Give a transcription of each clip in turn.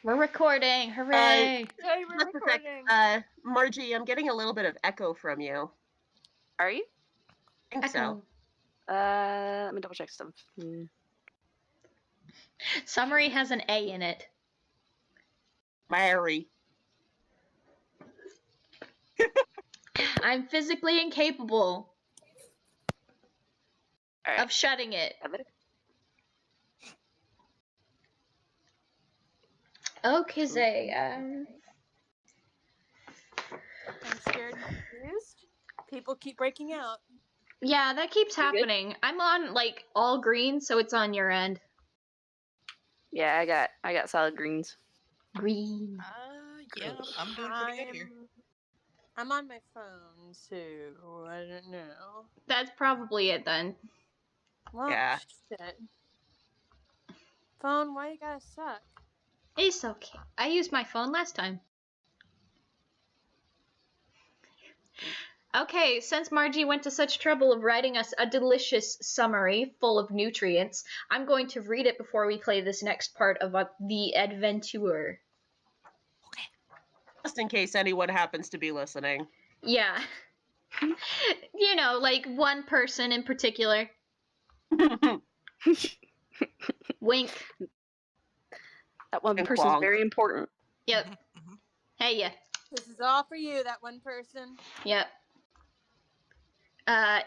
We're recording. Uh, Hooray! Hey, we're just a sec. recording. Margie, I'm getting a little bit of echo from you. Are you? I think so. Echo. Let me double check stuff. Summary has an A in it. Mary. I'm physically incapable All right. of shutting it. Okay, Zay. I'm scared and confused. People keep breaking out. Yeah, that keeps You good? happening. I'm on like all green, so it's on your end. Yeah, I got solid greens. Green. Yeah, I'm doing pretty good here. I'm on my phone, so I don't know. That's probably it then. Well, Yeah. shit. Phone, why you gotta suck? It's okay. I used my phone last time. Okay, since Margie went to such trouble of writing us a delicious summary full of nutrients, I'm going to read it before we play this next part of the adventure. Okay. Just in case anyone happens to be listening. Yeah. You know, like one person in particular. Wink. That one And person's Quonk. very important. Yep. Mhm. Hey, yeah. This is all for you, that one person. Yep.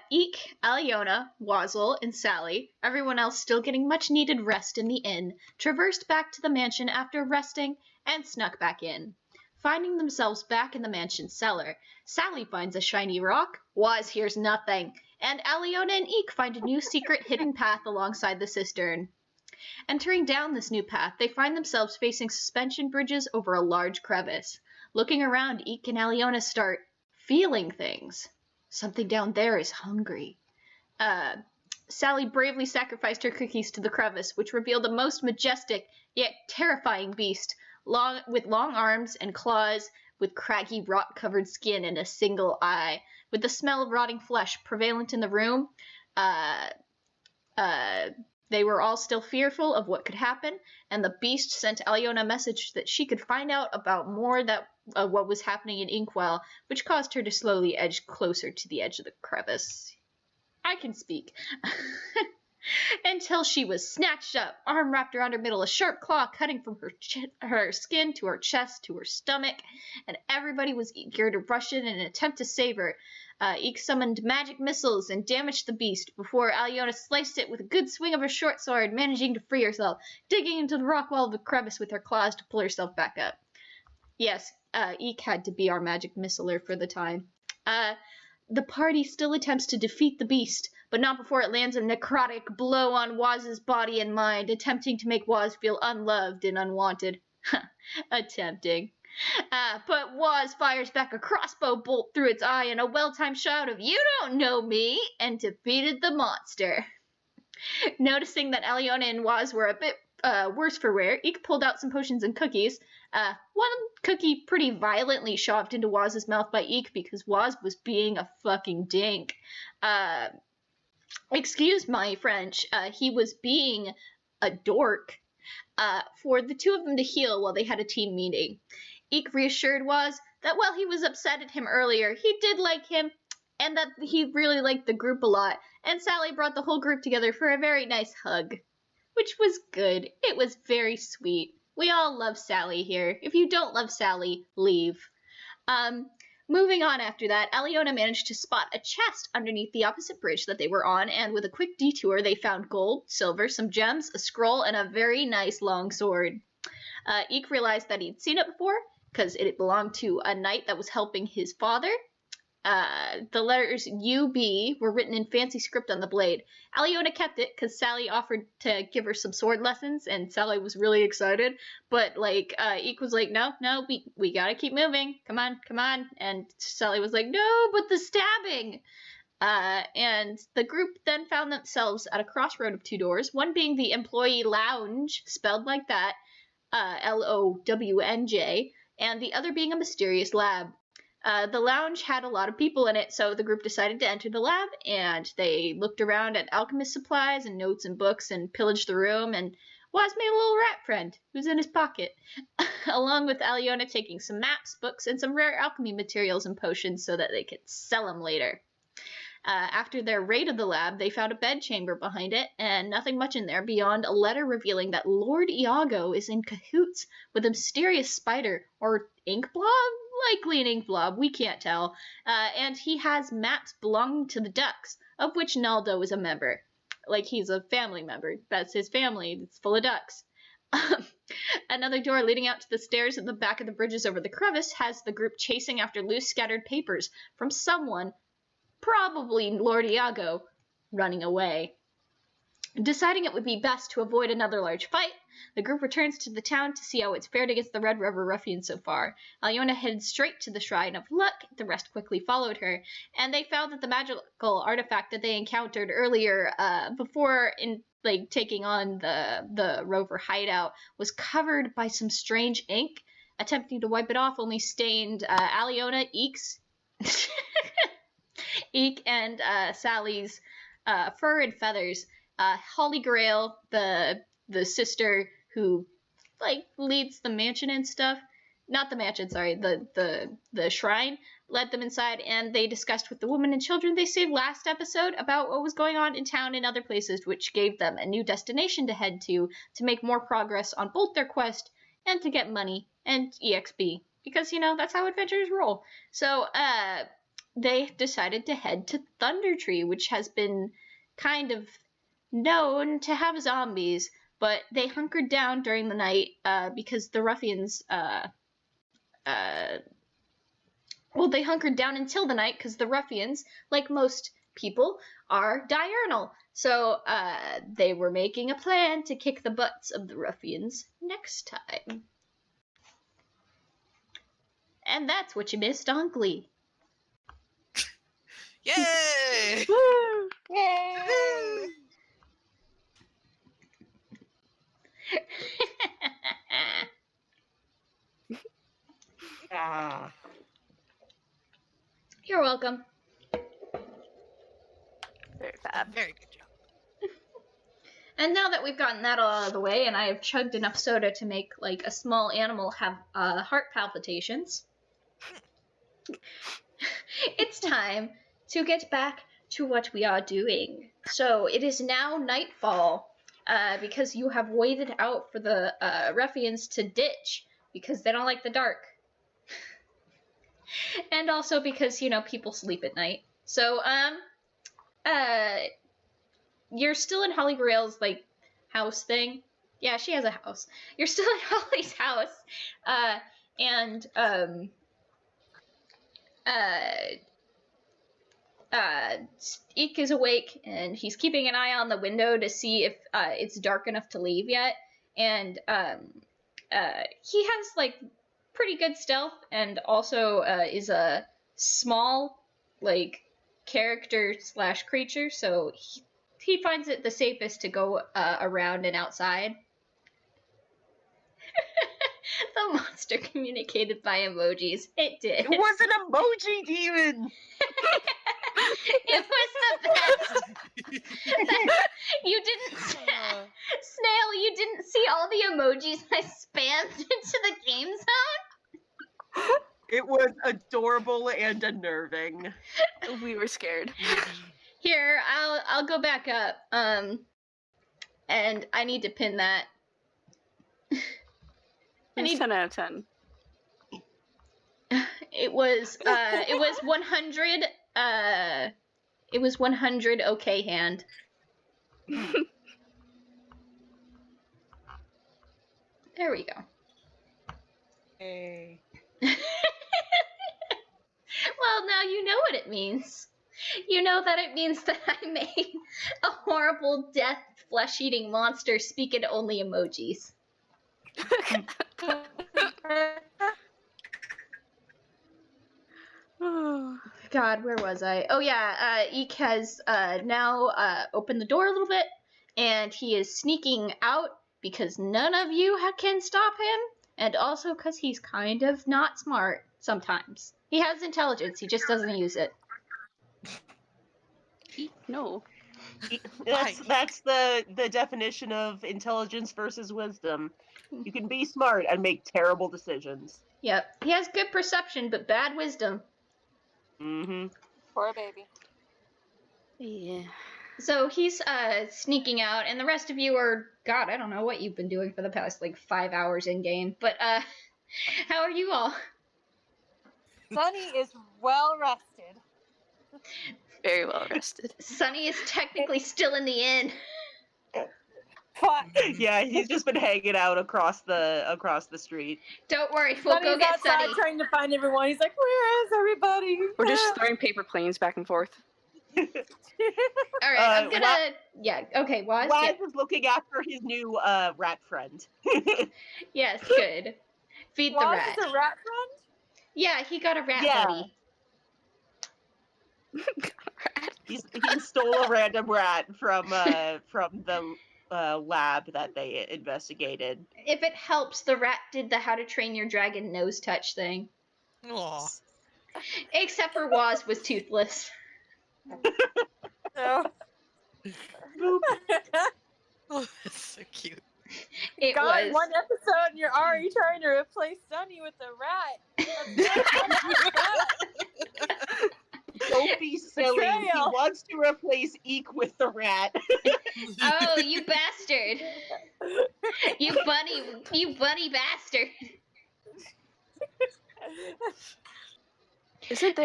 Eek, Aliona, Wazzle, and Sally, everyone else still getting much needed rest in the inn, traversed back to the mansion after resting and snuck back in. Finding themselves back in the mansion's cellar, Sally finds a shiny rock, Waz hears nothing, and Aliona and Eek find a new secret hidden path alongside the cistern. Entering down this new path, they find themselves facing suspension bridges over a large crevice. Looking around, Eek and Aliona start feeling things. Something down there is hungry. Sally bravely sacrificed her cookies to the crevice, which revealed a most majestic yet terrifying beast, with long arms and claws, with craggy rock-covered skin and a single eye. With the smell of rotting flesh prevalent in the room, they were all still fearful of what could happen, and the beast sent Aliona a message that she could find out about more what was happening in Inkwell, which caused her to slowly edge closer to the edge of the crevice. I can speak. Until she was snatched up, arm wrapped around her middle, a sharp claw cutting from her skin to her chest to her stomach, and everybody was eager to rush in an attempt to save her. Eek summoned magic missiles and damaged the beast before Aliona sliced it with a good swing of her short sword, managing to free herself, digging into the rock wall of the crevice with her claws to pull herself back up. Yes, Eek had to be our magic missiler for the time. The party still attempts to defeat the beast, but not before it lands a necrotic blow on Waz's body and mind, attempting to make Waz feel unloved and unwanted. Attempting. But Waz fires back a crossbow bolt through its eye in a well-timed shout of, "You don't know me!" and defeated the monster. Noticing that Aliona and Waz were a bit worse for wear, Eek pulled out some potions and cookies. One cookie pretty violently shoved into Waz's mouth by Eek because Waz was being a fucking dink. Excuse my French, he was being a dork. For the two of them to heal while they had a team meeting. Eek reassured Waz that while he was upset at him earlier, he did like him, and that he really liked the group a lot, and Sally brought the whole group together for a very nice hug. Which was good. It was very sweet. We all love Sally here. If you don't love Sally, leave. Moving on after that, Aliona managed to spot a chest underneath the opposite bridge that they were on, and with a quick detour, they found gold, silver, some gems, a scroll, and a very nice long sword. Eek realized that he'd seen it before, because it belonged to a knight that was helping his father. The letters UB were written in fancy script on the blade. Aliona kept it because Sally offered to give her some sword lessons, and Sally was really excited. But Eek was like, no, we gotta keep moving. Come on. And Sally was like, no, but the stabbing. And the group then found themselves at a crossroad of two doors, one being the employee lounge, spelled like that, LOWNJ, and the other being a mysterious lab. The lounge had a lot of people in it, so the group decided to enter the lab, and they looked around at alchemist supplies and notes and books and pillaged the room, and well, has made a little rat friend who's in his pocket, along with Aliona taking some maps, books, and some rare alchemy materials and potions so that they could sell them later. After their raid of the lab, they found a bedchamber behind it, and nothing much in there beyond a letter revealing that Lord Iago is in cahoots with a mysterious spider, or ink blob? Likely an ink blob, we can't tell. And he has maps belonging to the ducks, of which Naldo is a member. Like, he's a family member. That's his family. It's full of ducks. Another door leading out to the stairs at the back of the bridges over the crevice has the group chasing after loose scattered papers from someone, probably Lord Iago, running away. Deciding it would be best to avoid another large fight, the group returns to the town to see how it's fared against the Red River Ruffians so far. Aliona headed straight to the Shrine of Luck, the rest quickly followed her, and they found that the magical artifact that they encountered earlier before taking on the Rover hideout was covered by some strange ink. Attempting to wipe it off only stained Aliona, Eek, and Sally's fur and feathers. Holly Grail, the sister who leads the mansion and stuff, not the mansion, sorry, the shrine, led them inside, and they discussed with the women and children they saved last episode about what was going on in town and other places, which gave them a new destination to head to make more progress on both their quest and to get money and EXP, because that's how adventurers roll. So they decided to head to Thunder Tree, which has been kind of known to have zombies, but they hunkered down during the night because the ruffians they hunkered down until the night because the ruffians, like most people, are diurnal. So they were making a plan to kick the butts of the ruffians next time. And that's what you missed on Glee. Yay! Woo! Woo! Ah. You're welcome. Very fab. Very good job. And now that we've gotten that all out of the way, and I have chugged enough soda to make a small animal have heart palpitations, it's time to get back to what we are doing. So it is now nightfall, because you have waited out for the ruffians to ditch because they don't like the dark. And also because, people sleep at night. So, you're still in Holly Grail's, house thing. Yeah, she has a house. You're still in Holly's house. Eek is awake, and he's keeping an eye on the window to see if it's dark enough to leave yet. And he has pretty good stealth, and also is a small character / creature, so he finds it the safest to go around and outside. The monster communicated by emojis. It did. It was an emoji demon! It was the best. You didn't, Snail, you didn't see all the emojis I spammed into the game zone? It was adorable and unnerving. We were scared. Here, I'll go back up. And I need to pin that. It's 10 out of 10. It was 100. It was 100. Okay, hand. There we go. Hey. Well, now you know what it means. You know that it means that I made a horrible death flesh-eating monster speak in only emojis. God, where was I? Oh yeah, Eek has now opened the door a little bit, and he is sneaking out because none of you can stop him, and also because he's kind of not smart sometimes. He has intelligence, he just doesn't use it. No. That's the definition of intelligence versus wisdom. You can be smart and make terrible decisions. Yep. He has good perception, but bad wisdom. Mm-hmm. Poor baby. Yeah. So he's sneaking out, and the rest of you are, God, I don't know what you've been doing for the past, 5 hours in-game. But, how are you all? Sunny is well rested. Very well rested. Sunny is technically still in the inn. Fuck. Yeah, he's just been hanging out across the street. Don't worry, we'll go Sunny's get outside Sunny. trying to find everyone. He's like, "Where is everybody?" We're just throwing paper planes back and forth. All right, I'm gonna. Yeah, okay, Waz. Waz Yeah. is looking after his new rat friend. Yes, good. Feed the Waz rat. is a rat friend? Yeah, he got a rat Yeah. buddy. He stole a random rat from the lab that they investigated. If it helps, the rat did the How to Train Your Dragon nose touch thing. Aw. Except for Waz was toothless. No. Boop. Oh, that's so cute. It God, was. one episode and you're already trying to replace Sunny with a rat. Don't be silly. He Betrayal. wants to replace Eek with the rat. Oh, you bastard! You bunny bastard! Isn't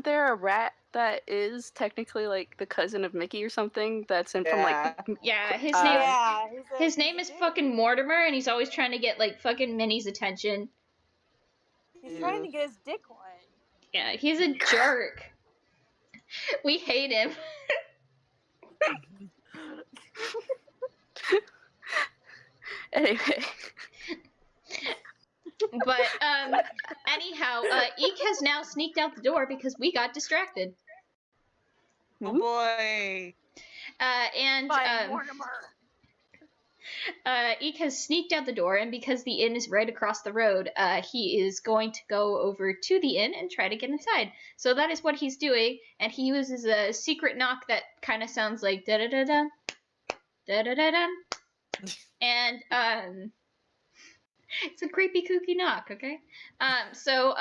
there a rat that is technically like the cousin of Mickey or something that's in from like Yeah, his Uh, name. Yeah, His name is fucking Mortimer, and he's always trying to get fucking Minnie's attention. He's trying to get his dick wet. Yeah, he's a jerk. We hate him. anyway. But anyhow, Eek has now sneaked out the door because we got distracted. Hmm? Oh boy. And By Mortimer. Eek has sneaked out the door, and because the inn is right across the road, he is going to go over to the inn and try to get inside. So that is what he's doing, and he uses a secret knock that kind of sounds like da da da da da da da da, and it's a creepy kooky knock, okay? So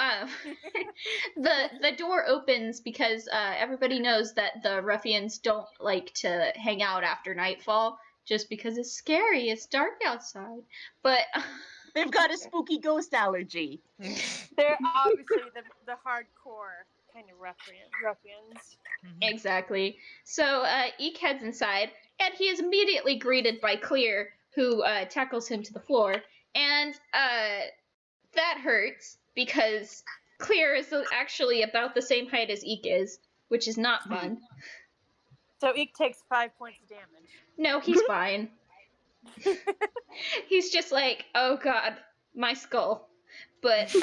the door opens because everybody knows that the ruffians don't like to hang out after nightfall. Just because it's scary, it's dark outside. But They've got a spooky ghost allergy. They're obviously the hardcore kind of ruffians. exactly. So Eek heads inside, and he is immediately greeted by Clear, who tackles him to the floor. And that hurts because Clear is actually about the same height as Eek is, which is not fun. So Eek takes 5 points of damage. No, he's fine. He's just like, oh god, my skull. But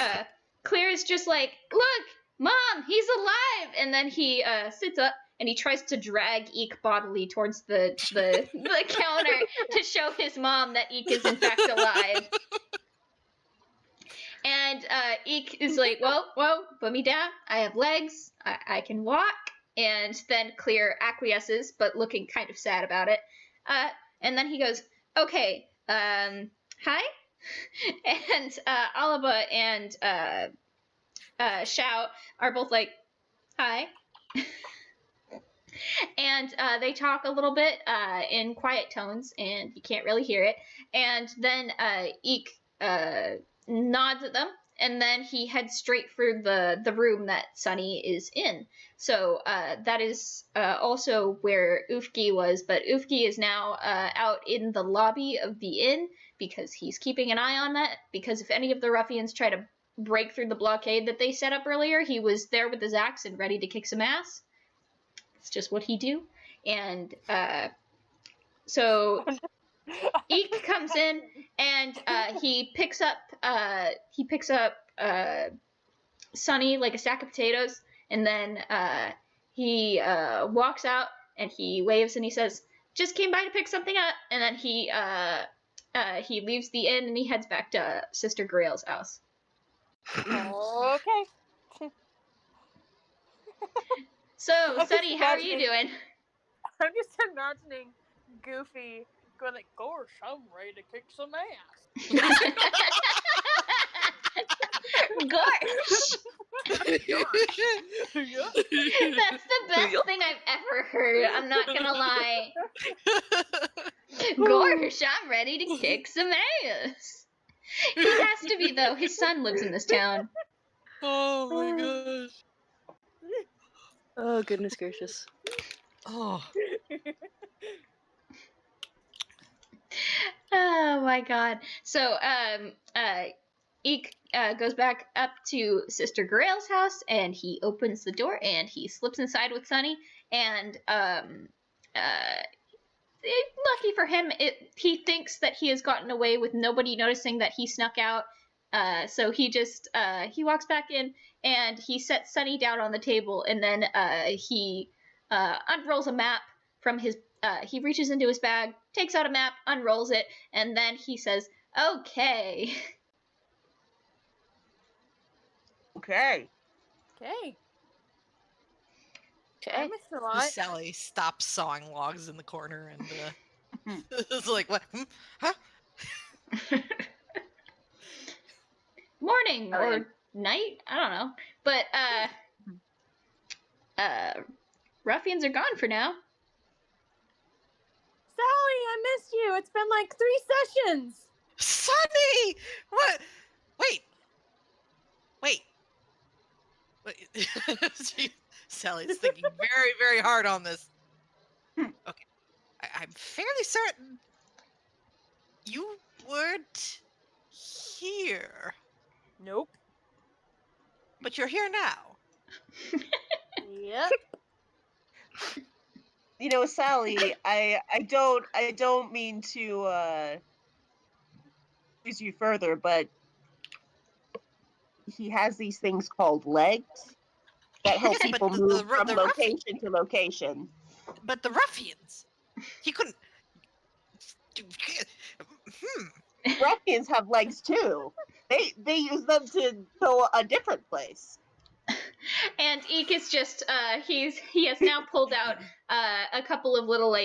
Clear is just like, look, Mom, he's alive! And then he sits up and he tries to drag Eek bodily towards the counter to show his mom that Eek is in fact alive. And Eek is like, whoa, put me down. I have legs. I can walk. And then Clear acquiesces, but looking kind of sad about it. And then he goes, okay, hi? And Alaba and Shout are both like, hi. And they talk a little bit in quiet tones, and you can't really hear it. And then Eek nods at them, and then he heads straight for the room that Sunny is in. So that is also where Ufki was, but Ufki is now out in the lobby of the inn because he's keeping an eye on that, because if any of the ruffians try to break through the blockade that they set up earlier, he was there with his axe and ready to kick some ass. It's just what he do. And so Eek comes in and he picks up Sunny like a sack of potatoes, and then he walks out and he waves and he says, just came by to pick something up, and then he leaves the inn and he heads back to Sister Grail's house. Okay. So, Sunny, how are you doing? I'm just imagining Goofy going like, "Gosh, I'm ready to kick some ass." Gosh! Yeah. That's the best thing I've ever heard. I'm not gonna lie. Gosh, I'm ready to kick some ass. He has to be, though. His son lives in this town. Oh my gosh. Oh, goodness gracious. Oh. Oh my god. So, Eek goes back up to Sister Grail's house, and he opens the door, and he slips inside with Sunny, and, lucky for him, he thinks that he has gotten away with nobody noticing that he snuck out. So he just he walks back in and he sets Sunny down on the table, and then he unrolls a map from his. He reaches into his bag, takes out a map, unrolls it, and then he says, "Okay." Okay. Okay. Okay. Mr. Lot. Sally stops sawing logs in the corner and it's like, what? Huh? Morning or night, I don't know. But ruffians are gone for now. Sally, I missed you. It's been like 3 sessions. Sunny! What? Wait. Sally's thinking very, very hard on this. Okay. I'm fairly certain you weren't here, Nope. but you're here now. Yep. You know, Sally, I don't mean to use you further, but he has these things called legs that help Yeah, but people the- move the from the location to location. But the ruffians, he couldn't. Ruffians have legs too. They use them to go a different place. And Eek is just he has now pulled out a couple of little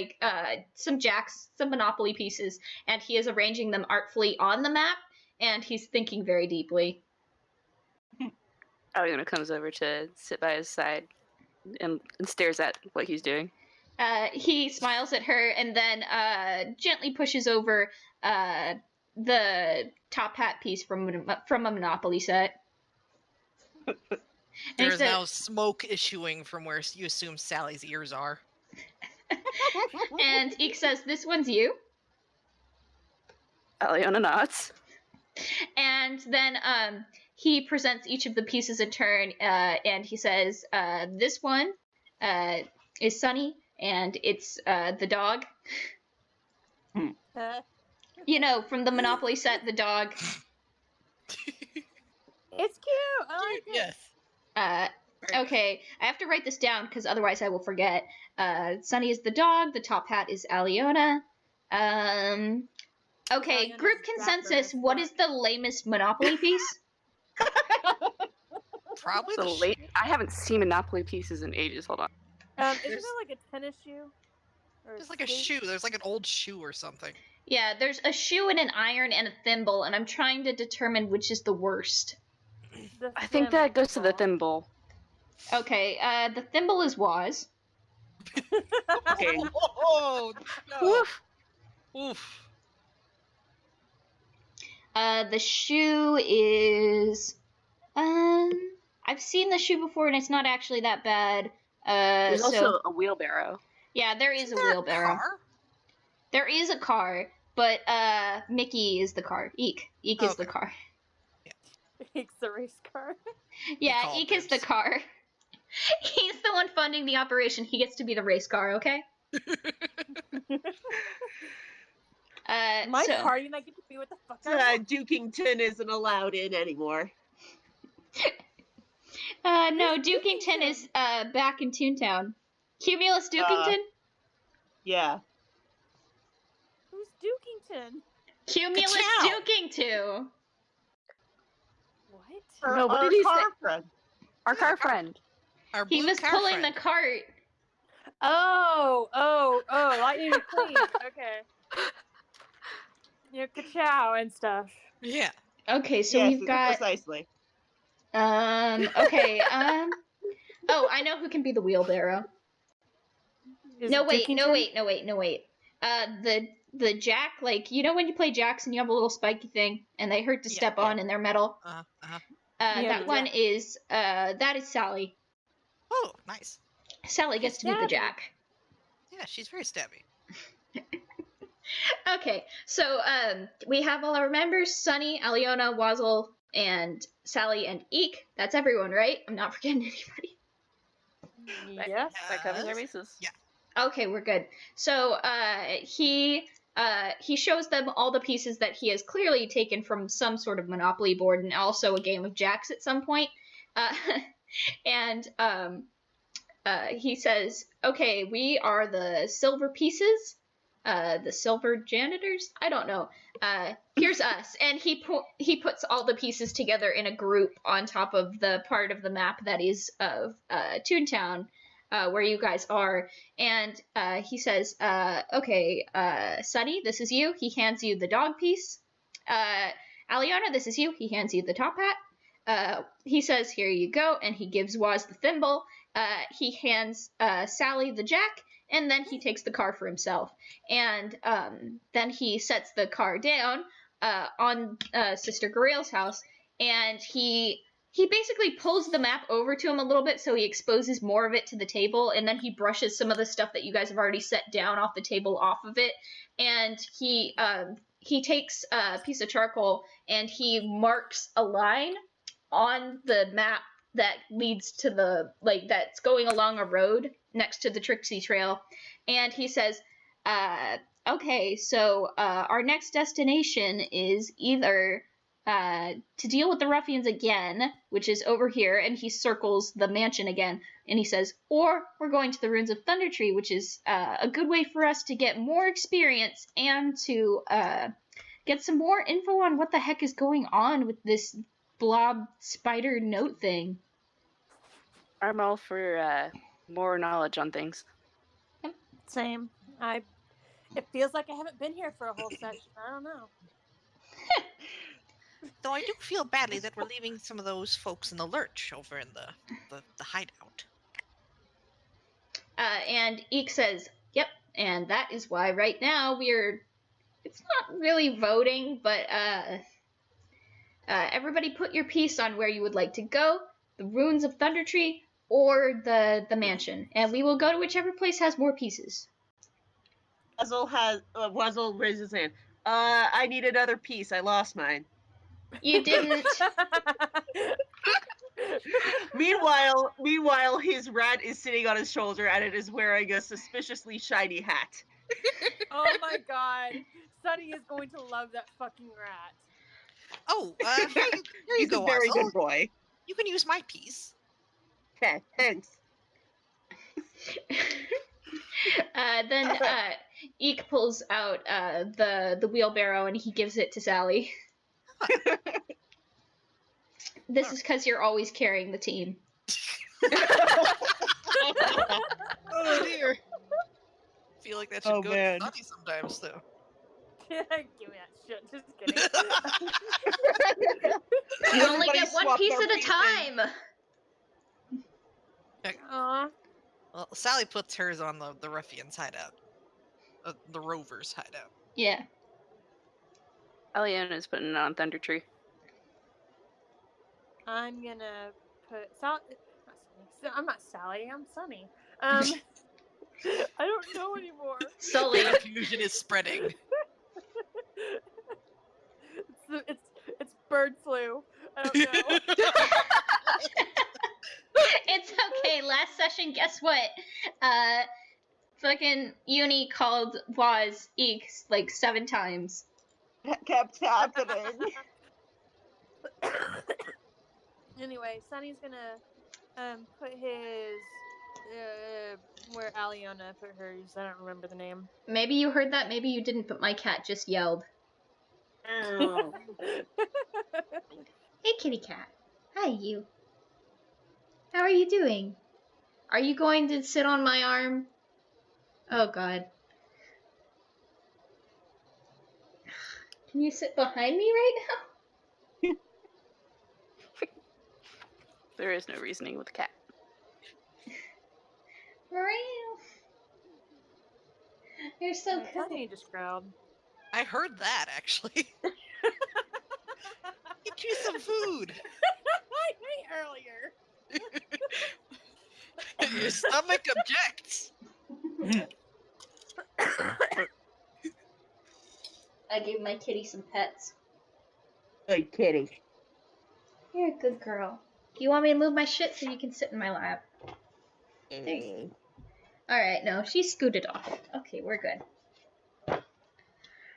some jacks, some Monopoly pieces, and he is arranging them artfully on the map, and he's thinking very deeply. Aliona comes over to sit by his side and stares at what he's doing. He smiles at her and then gently pushes over the top hat piece from a Monopoly set. And he There's said, now smoke issuing from where you assume Sally's ears are. and Eek says, "This one's you." Aliona nods. And then he presents each of the pieces in turn, and he says, "This one is Sunny, and it's the dog. You know, from the Monopoly set, the dog." It's cute. I like it. Yes. Uh, okay, I have to write this down because otherwise I will forget. Sunny is the dog. The top hat is Aliona. Okay, Aliona's group rapper consensus. as What fuck. is the lamest Monopoly piece? Probably The the late. I haven't seen Monopoly pieces in ages. Hold on. Isn't There's- there like a tennis shoe? Or There's like a skate? shoe. There's like an old shoe or something. Yeah, there's a shoe and an iron and a thimble, and I'm trying to determine which is the worst. The I think that goes to the thimble. thimble. Okay, the thimble is Waz. Okay. Oh no! Woof. Oof. The shoe is I've seen the shoe before and it's not actually that bad. There's So also a wheelbarrow. yeah, there is a There wheelbarrow. car? There is a car, but Mickey is the car. Eek is the Okay. car. It's the race car. Yeah, call Eek is the dibs. car. He's the one funding the operation. He gets to be the race car, okay? My so, party and I get to be what the fuck I want. Dukington isn't allowed in anymore. no, Who's Dukington Dukington? is back in Toontown. Cumulus Dukington? Yeah. Who's Dukington? Cumulus Ka-chow! Dukington. What? No, what Our did he say? car friend. Our car friend. Our He blue was car pulling friend. the cart. Oh, Lightning McQueen. Okay. Ka-chow and stuff. Yeah. Okay, so Yes, we've got precisely. okay, oh, I know who can be the wheelbarrow. Is No it wait. Dukington? The jack, like, you know when you play jacks and you have a little spiky thing and they hurt to Yeah. step on and they're metal? Uh-huh. Yeah, That the one jack. is that is Sally. Oh, nice. Sally gets to be the Stabby. jack. Yeah, she's very stabby. Okay, so we have all our members: Sunny, Aliona, Wazzle, and Sally and Eek. That's everyone, right? I'm not forgetting anybody. Yes. That covers our Yes. bases. Yeah. Okay, we're good. So he shows them all the pieces that he has clearly taken from some sort of Monopoly board and also a game of jacks at some point. And he says, "Okay, we are the silver pieces, the silver janitors. I don't know. Here's us." And he puts all the pieces together in a group on top of the part of the map that is of Toontown, where you guys are. And he says, "Okay, Sunny, this is you." He hands you the dog piece. Aliona, this is you. He hands you the top hat. He says, "Here you go," and he gives Waz the thimble. He hands Sally the jack, and then he takes the car for himself. And then he sets the car down on Sister Garael's house, and he basically pulls the map over to him a little bit so he exposes more of it to the table, and then he brushes some of the stuff that you guys have already set down off the table off of it, and he takes a piece of charcoal and he marks a line on the map that leads to the, like, that's going along a road next to the Trixie Trail, and he says, okay, so our next destination is either to deal with the ruffians again, which is over here, and he circles the mansion again, and he says, or we're going to the Ruins of Thundertree, which is a good way for us to get more experience and to get some more info on what the heck is going on with this blob spider note thing. I'm all for more knowledge on things. Same. It feels like I haven't been here for a whole session. I don't know. Though I do feel badly that we're leaving some of those folks in the lurch over in the hideout. And Eek says, yep, and that is why right now it's not really voting, but everybody put your piece on where you would like to go, the Ruins of Thundertree or the mansion, and we will go to whichever place has more pieces. Wuzzle raises his hand. I need another piece. I lost mine. You didn't. Meanwhile, his rat is sitting on his shoulder and it is wearing a suspiciously shiny hat. Oh my god. Sunny is going to love that fucking rat. Oh, here you He's go, a very Wazzle. good boy. You can use my piece. Okay, thanks. Then Eek pulls out the wheelbarrow and he gives it to Sally. This is because you're always carrying the team. Oh dear. I feel like that should go man. to Sunny sometimes, though. Give me that shit. Just kidding. You only Everybody get one swap piece our at a pieces. time. Aw. Well, Sally puts hers on the ruffian's hideout. The rover's hideout. Yeah. Aliona's putting it on Thundertree. I'm gonna put I'm not Sally. I'm Sunny. I don't know anymore. Sully. The confusion is spreading. It's bird flu. I don't know. It's okay. Last session, guess what? Fucking Uni called Waz Eek like 7 times. That kept happening. Anyway, Sunny's gonna put his where Aliona put hers. I don't remember the name. Maybe you heard that, maybe you didn't, but my cat just yelled. Oh. Hey, kitty cat. Hi, you. How are you doing? Are you going to sit on my arm Oh god. Can you sit behind me right now? There is no reasoning with a cat. Maria. You're so Yeah, good. Sunny just growled. I heard that actually. Get you some food. I ate earlier. Your stomach objects. I gave my kitty some pets. Good kitty. You're a good girl. Do you want me to move my shit so you can sit in my lap? Alright, no, she scooted off. Okay, we're good.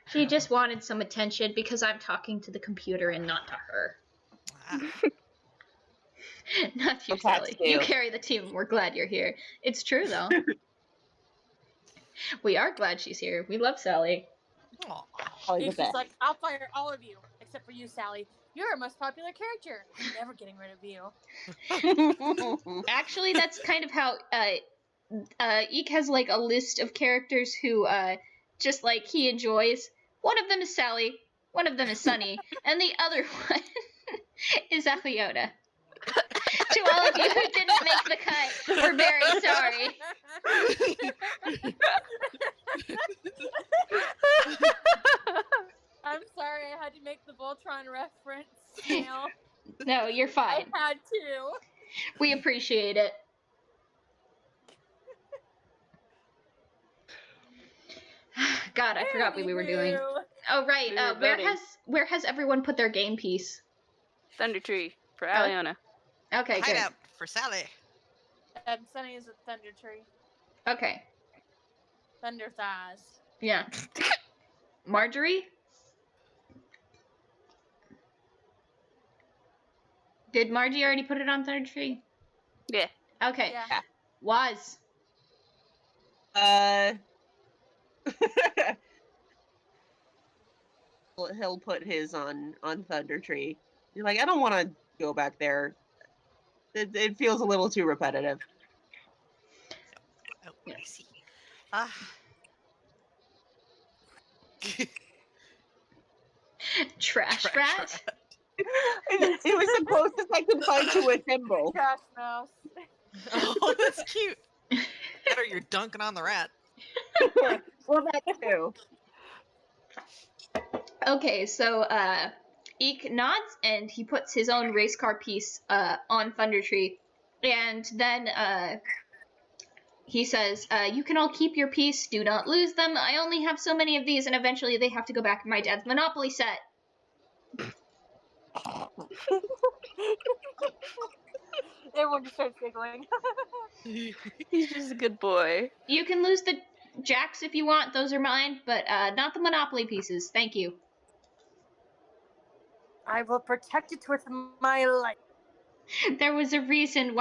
She just wanted some attention because I'm talking to the computer and not to her. Ah, Not you, The cats Sally. do. You carry the team. We're glad you're here. It's true, though. We are glad she's here. We love Sally. aw. Probably the She's best. like, I'll fire all of you except for you, Sally. You're our most popular character. I'm never getting rid of you. Actually, that's kind of how Eek has like a list of characters who just like he enjoys. One of them is Sally, one of them is Sunny, and the other one is Aliona. To all of you who didn't make the cut, we're very sorry. I'm sorry I had to make the Voltron reference. You know, No, you're I fine. had to. We appreciate it. God, I forgot what we were doing. Anywho, Oh right, We were where voting. has everyone put their game piece? Thunder Tree for Aliona. Okay, good. Hideout for Sally. Sunny is a Thunder Tree. Okay, Thunder Thighs. yeah. Marjorie? Did Margie already put it on Third Tree? Yeah. Okay. Yeah. Was. He'll put his on Thunder Tree. You're like, I don't want to go back there. It feels a little too repetitive. Oh, I see. Ah. Trash rat? It was the closest I could find to a thimble. Trash mouse. Oh, that's cute. Better you're dunking on the rat. Well, that too. Okay, so Eek nods and he puts his own race car piece on Thunder Tree. And then he says, you can all keep your piece, do not lose them. I only have so many of these, and eventually they have to go back in my dad's Monopoly set. Everyone just starts giggling. He's just a good boy. You can lose the jacks if you want, those are mine, but not the Monopoly pieces. Thank you. I will protect it with my life. There was a reason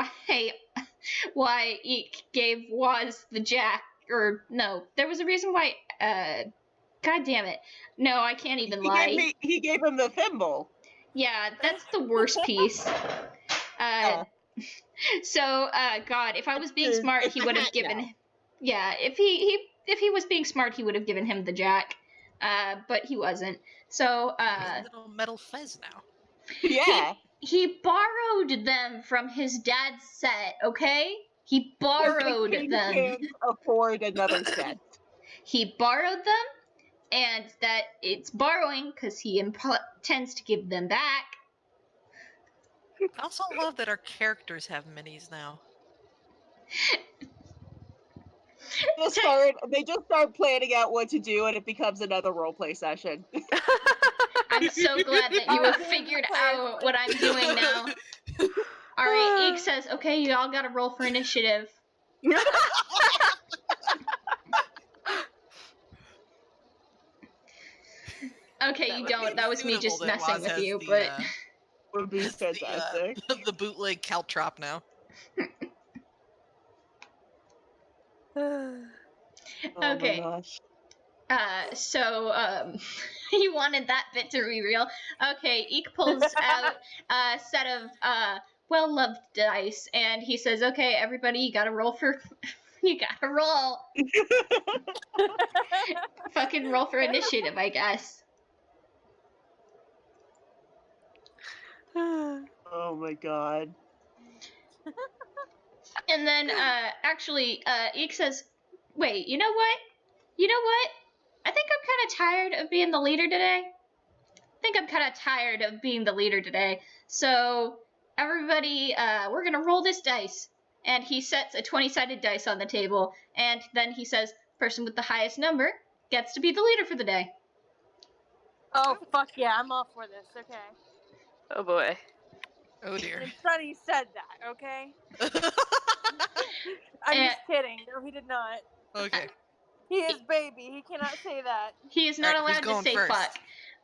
why Eek gave Waz the jack, or no, there was a reason why, god damn it. No, I can't even lie. He gave him the thimble. Yeah, that's the worst piece. So, God, if I was being It's smart, it's he a would have hat given. now. Yeah, if he was being smart, he would have given him the jack. But he wasn't. So, There's a little metal fez now. Yeah. he borrowed them from his dad's set. Okay, he borrowed He them. can't afford another set. He borrowed them, and that it's borrowing because he intends to give them back. I also love that our characters have minis now. They just start planning out what to do, and it becomes another roleplay session. I'm so glad that you have figured out what I'm doing now. All right, Eek says, okay, you all gotta roll for initiative. Okay, That you would don't. be That was me suitable just that messing Waz with has you, the, but Would be has fantastic. the bootleg caltrop now. Oh okay. my gosh. So he wanted that bit to be real. Okay, Eek pulls out a set of well-loved dice, and he says, okay, everybody, you gotta roll for You gotta roll. Fucking roll for initiative, I guess. Oh my god. And then, Eek says, wait, you know what? I think I'm kind of tired of being the leader today. So, everybody, we're gonna roll this dice. And he sets a 20-sided dice on the table, and then he says, person with the highest number gets to be the leader for the day. Oh, fuck yeah, I'm all for this, okay? Oh boy. Oh dear. And Sunny said that, okay? I'm just kidding. No, he did not. Okay. He is baby. He cannot say that. He is not Alright, who's allowed to going say first? fuck.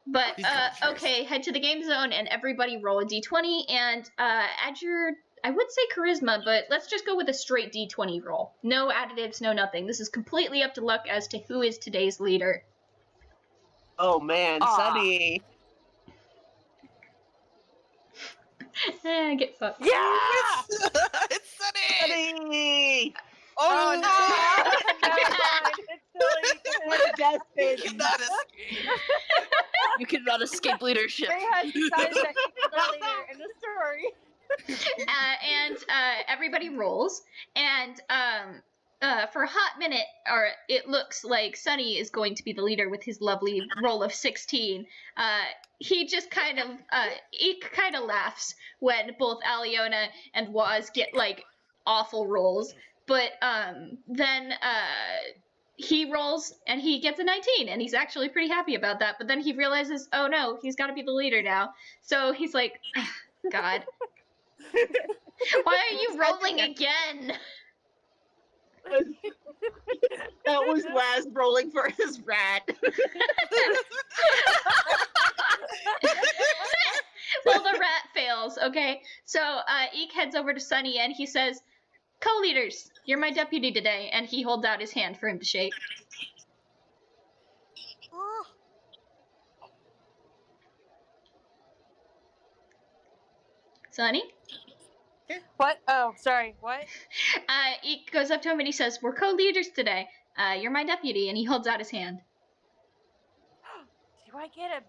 But, Who's going first? okay, head to the game zone and everybody roll a d20 and, add your, I would say charisma, but let's just go with a straight d20 roll. No additives, no nothing. This is completely up to luck as to who is today's leader. Oh man, Aw. Sunny. Get fucked. Yeah! It's Sunny! Sunny! Oh, no! Never mind. It's silly. What a death You pin. cannot escape. You cannot escape leadership. They had decided that he was the leader in the story. Everybody rolls, and for a hot minute, or it looks like Sunny is going to be the leader with his lovely roll of 16. He just kind of laughs when both Aliona and Waz get like awful rolls, but then he rolls and he gets a 19, and he's actually pretty happy about that. But then he realizes, oh no, he's got to be the leader now. So he's like, God. Why are you rolling again? That was Waz rolling for his rat. Well, the rat fails, okay? So, Eek heads over to Sunny and he says, co-leaders, you're my deputy today. And he holds out his hand for him to shake. Sunny? What? Oh, sorry. What? Eek goes up to him and he says, we're co-leaders today. You're my deputy. And he holds out his hand. Do I get a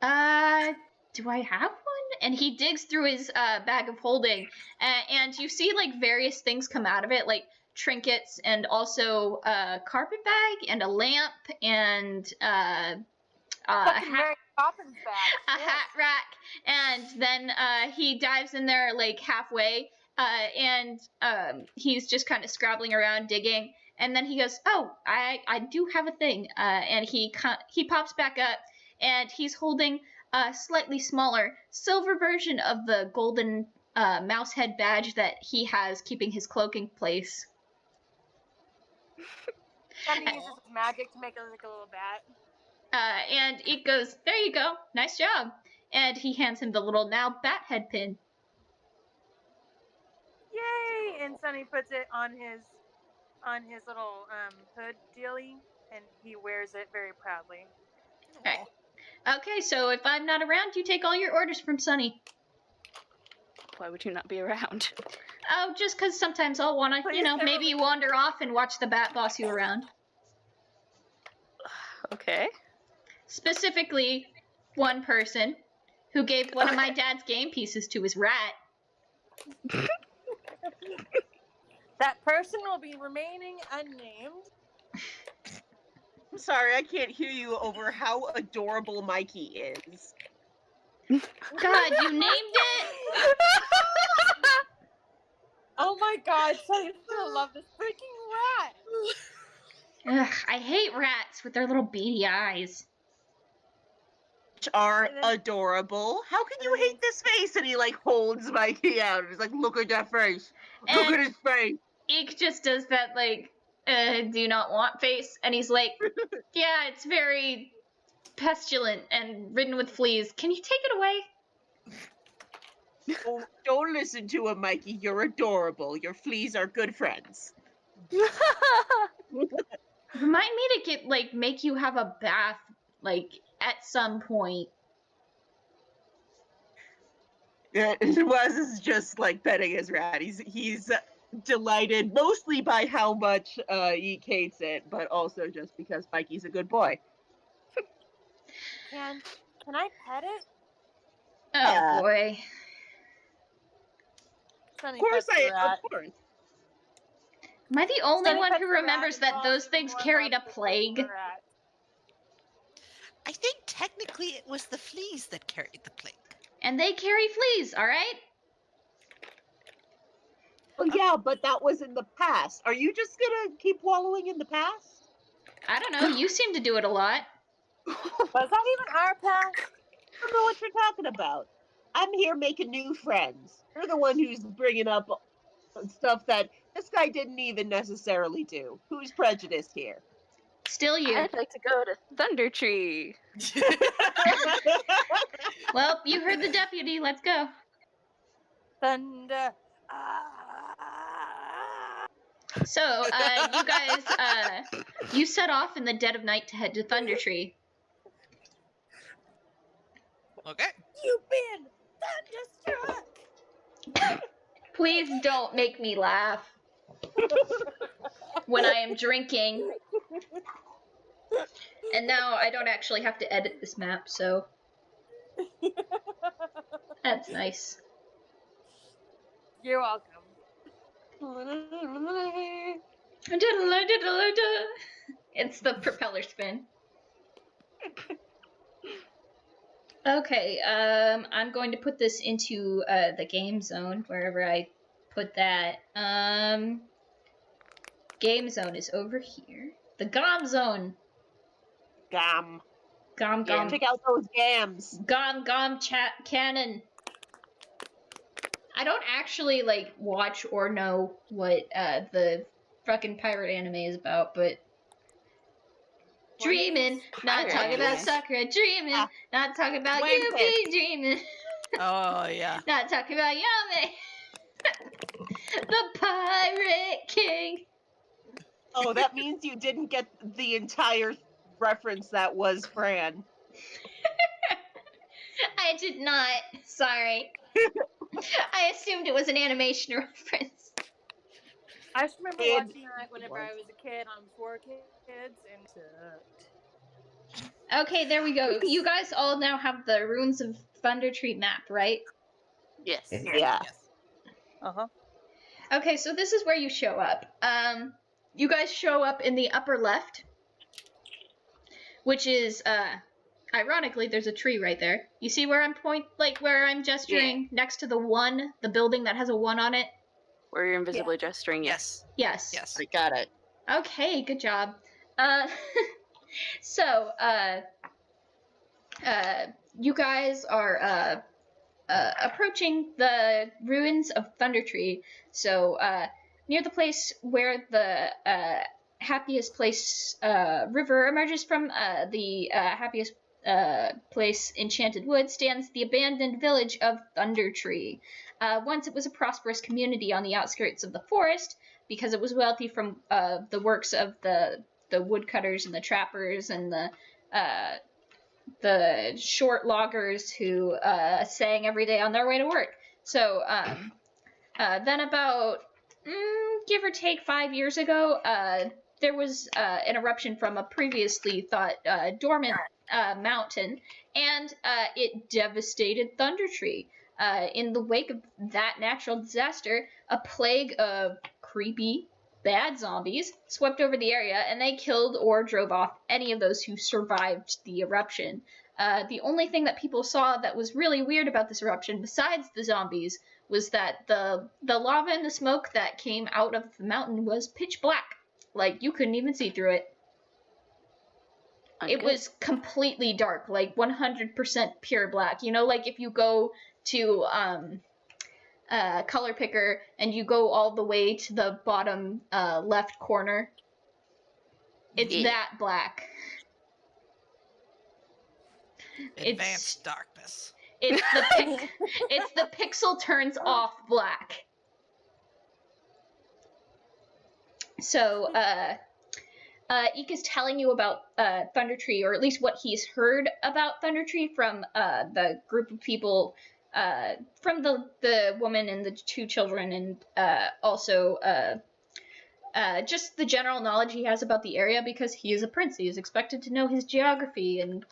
badge? Do I have one? And he digs through his bag of holding, and you see like various things come out of it, like trinkets and also a carpet bag and a lamp and a Fucking hat, Mary Poppins badge. a hat rack, and then he dives in there like halfway, and he's just kind of scrabbling around digging, and then he goes, oh, I do have a thing, and he pops back up, and he's holding a slightly smaller silver version of the golden mouse head badge that he has keeping his cloak in place. Sunny uses his magic to make it like a little bat. And Eek goes, there you go, nice job. And he hands him the little now bat head pin. Yay! And Sunny puts it on his little hood dealy, and he wears it very proudly. Okay. Okay, so if I'm not around, you take all your orders from Sunny. Why would you not be around? Oh, just because sometimes I'll want to, Please don't. maybe wander off and watch the bat boss you around. Okay. Specifically, one person who gave one of my dad's game pieces to his rat. That person will be remaining unnamed. I'm sorry, I can't hear you over how adorable Mikey is. God, you named it? Oh my god, Sunny's gonna love this freaking rat! Ugh, I hate rats with their little beady eyes. Which are adorable. How can you hate this face? And he like holds Mikey out. He's like, look at that face. Look And at his face. Eek just does that, like, do not want face. And he's like, yeah, it's very pestilent and ridden with fleas. Can you take it away? Don't listen to him, Mikey. You're adorable. Your fleas are good friends. Remind me to make you have a bath, like, at some point. Wes is just like petting his rat. He's delighted, mostly by how much Eek hates it, but also just because Mikey's a good boy. Can I pet it? Oh boy. Sunny Of course, pets the rat. of course. Am I the only Sunny one pets who the rat remembers and that calls those it things more carried a loving than plague? the rat. I think technically it was the fleas that carried the plague. And they carry fleas, alright? Well, yeah, but that was in the past. Are you just gonna keep wallowing in the past? I don't know, you seem to do it a lot. Was that even our past? I don't know what you're talking about. I'm here making new friends. You're the one who's bringing up stuff that this guy didn't even necessarily do. Who's prejudiced here? Still you. I'd like to go to Thunder Tree. Well, you heard the deputy, let's go. Thunder. So, you guys, you set off in the dead of night to head to Thunder Tree. Okay. You've been thunderstruck. Please don't make me laugh when I am drinking. And now I don't actually have to edit this map, so that's nice. You're welcome. It's the propeller spin. Okay, I'm going to put this into the game zone, wherever I put that. Game zone is over here. The GOM zone. Gam. GOM Yeah, GOM. check out those gams. GOM GOM chat cannon. I don't actually like watch or know what the fucking pirate anime is about, but dreaming, not Pirate talking about anime. Sakura, dreaming, Ah. not talking about One Yuki, Piece. dreaming, Oh yeah. not talking about Yame. The Pirate King. Oh, that means you didn't get the entire reference that was Fran. I did not. Sorry. I assumed it was an animation reference. I just remember It watching that whenever was. I was a kid on 4Kids and sucked. Okay, there we go. You guys all now have the Ruins of Thunder Tree map, right? Yes. Yeah. Yes. Uh-huh. Okay, so this is where you show up. You guys show up in the upper left, which is, ironically, there's a tree right there. You see where I'm where I'm gesturing next to the building that has a 1 on it? Where you're invisibly gesturing, yes. Yes. Yes. Yes. I got it. Okay, good job. So, you guys are, approaching the ruins of Thunder Tree. So, near the place where the, Happiest Place, river emerges from, the, Happiest, Place Enchanted Wood stands the abandoned village of Thunder Tree. Once it was a prosperous community on the outskirts of the forest, because it was wealthy from, the works of the woodcutters and the trappers and the short loggers who sang every day on their way to work. So then about give or take 5 years ago, there was an eruption from a previously thought dormant mountain, and it devastated Thunder Tree. In the wake of that natural disaster, a plague of creepy, bad zombies swept over the area, and they killed or drove off any of those who survived the eruption. The only thing that people saw that was really weird about this eruption, besides the zombies, was that the lava and the smoke that came out of the mountain was pitch black. Like, you couldn't even see through it. It was completely dark, like 100% pure black. You know, like if you go to Color Picker and you go all the way to the bottom left corner, it's that black. Advanced darkness. It's the pixel turns off black. So, Eek is telling you about Thunder Tree, or at least what he's heard about Thunder Tree from the group of people from the woman and the 2 children, and also just the general knowledge he has about the area because he is a prince. He is expected to know his geography and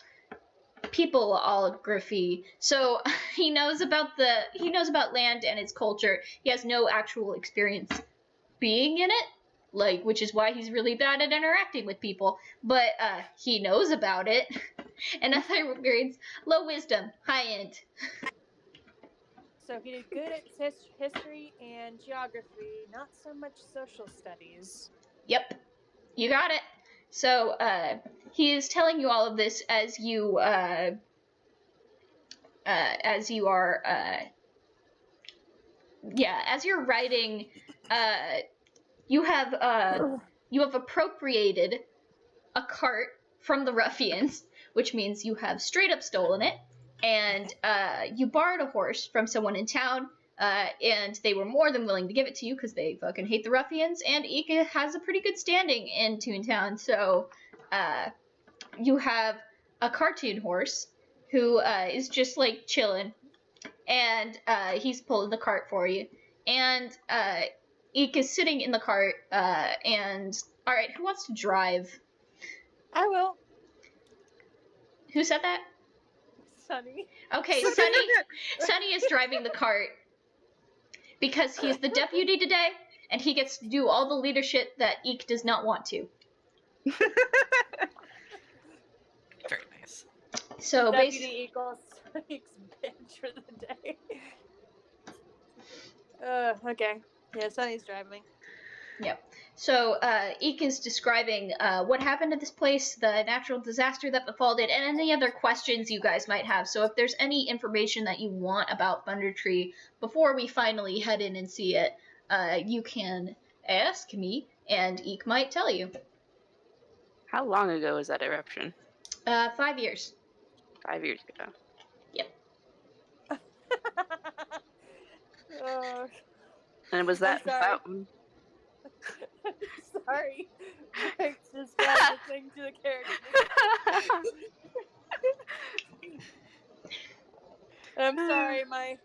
peopleography. So he knows about land and its culture. He has no actual experience being in it, which is why he's really bad at interacting with people. But he knows about it. And other grades, low wisdom, high int. So he did good at history and geography, not so much social studies. Yep, you got it. So he is telling you all of this as you are as you're writing. You have appropriated a cart from the ruffians, which means you have straight up stolen it, and you borrowed a horse from someone in town, and they were more than willing to give it to you because they fucking hate the ruffians, and Ika has a pretty good standing in Toontown, so you have a cartoon horse who is just like chilling, and he's pulling the cart for you, and Ika is sitting in the cart, and alright, who wants to drive? I will. Who said that? Sunny. Okay, Sunny is driving the cart because he's the deputy today, and he gets to do all the leadership that Eek does not want to. Very nice. So Deputy equals Sunny's bitch for the day. Okay. Yeah, Sunny's driving. Yep. So Eek is describing what happened to this place, the natural disaster that befalled it, and any other questions you guys might have. So if there's any information that you want about Thunder Tree before we finally head in and see it, you can ask me, and Eek might tell you. How long ago was that eruption? 5 years. 5 years ago. Yep. And was that sorry. fountain? Sorry. Mike's just referencing to the character. I'm sorry, my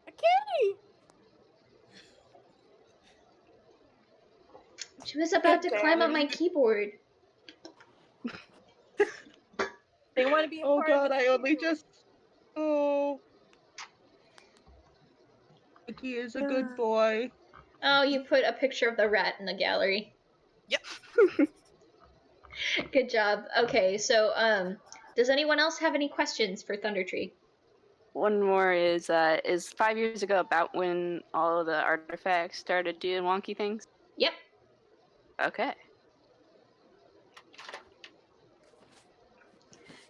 kitty! She was about to Good climb up my daddy. keyboard. They want to be a Oh part god, of it I only too. just... Oh. He is a good boy. Oh, you put a picture of the rat in the gallery. Yep. Good job. Okay, so does anyone else have any questions for Thunder Tree? One more is 5 years ago about when all of the artifacts started doing wonky things? Yep. Okay.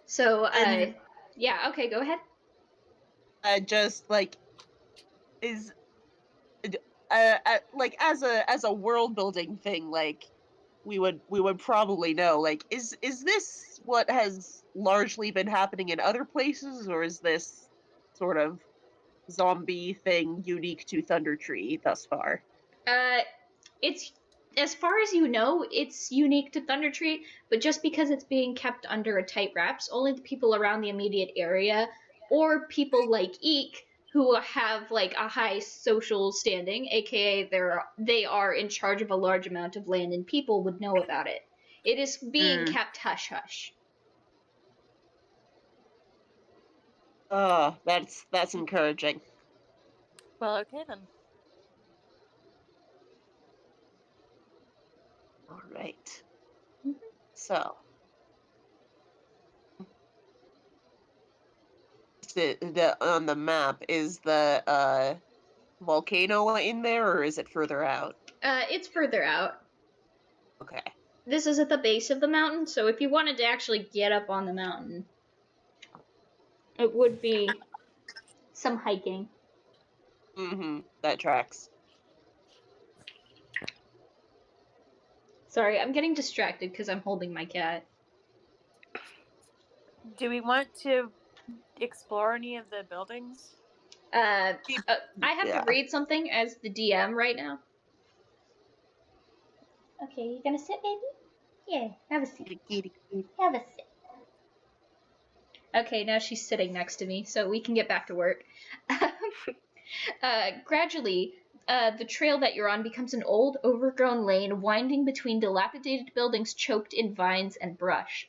So And- yeah, okay, go ahead. Just like is like as a world building thing, like we would probably know, like is this what has largely been happening in other places, or is this sort of zombie thing unique to Thunder Tree thus far? It's, as far as you know, it's unique to Thunder Tree, but just because it's being kept under a tight wraps, only the people around the immediate area, or people like Eek, who have like a high social standing, aka they are in charge of a large amount of land and people, would know about it. It is being kept hush hush. That's encouraging. Well, okay then. All right. So, on the map, is the volcano in there, or is it further out? It's further out. Okay. This is at the base of the mountain, so if you wanted to actually get up on the mountain, it would be some hiking. Mm-hmm. That tracks. Sorry, I'm getting distracted because I'm holding my cat. Do we want to explore any of the buildings? I have Yeah. to read something as the DM right now. Okay, you gonna sit, baby? Yeah, have a seat. Have a sit. Okay, now she's sitting next to me, so we can get back to work. Gradually, the trail that you're on becomes an old, overgrown lane winding between dilapidated buildings choked in vines and brush.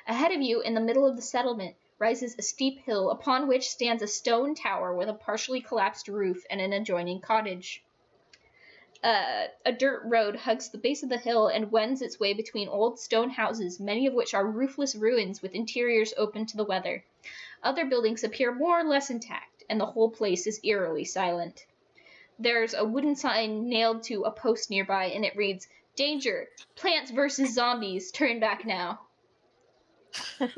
Ahead of you, in the middle of the settlement, rises a steep hill upon which stands a stone tower with a partially collapsed roof and an adjoining cottage. A dirt road hugs the base of the hill and wends its way between old stone houses, many of which are roofless ruins with interiors open to the weather. Other buildings appear more or less intact, and the whole place is eerily silent. There's a wooden sign nailed to a post nearby, and it reads, "Danger! Plants versus zombies! Turn back now." That's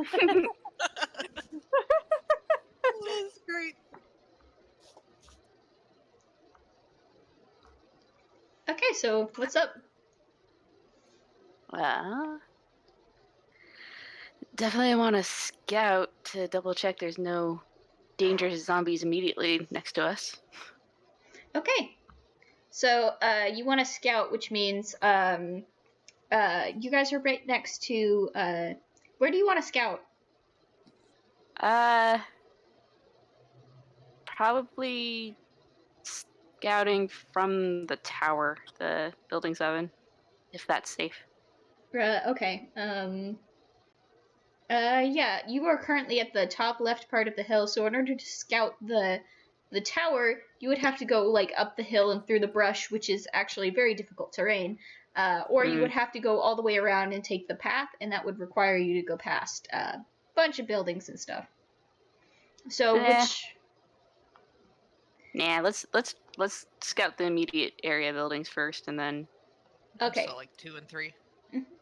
great. Okay, so what's up? Well, definitely want to scout to double check there's no dangerous zombies immediately next to us. Okay. So, you want to scout, which means, you guys are right next to, where do you want to scout? Probably scouting from the tower, the building 7, if that's safe. Okay. Yeah, you are currently at the top left part of the hill, so in order to scout the tower, you would have to go, like, up the hill and through the brush, which is actually very difficult terrain. Or you would have to go all the way around and take the path, and that would require you to go past a bunch of buildings and stuff. So, which... Nah, let's scout the immediate area buildings first, and then. Okay. So like 2 and 3.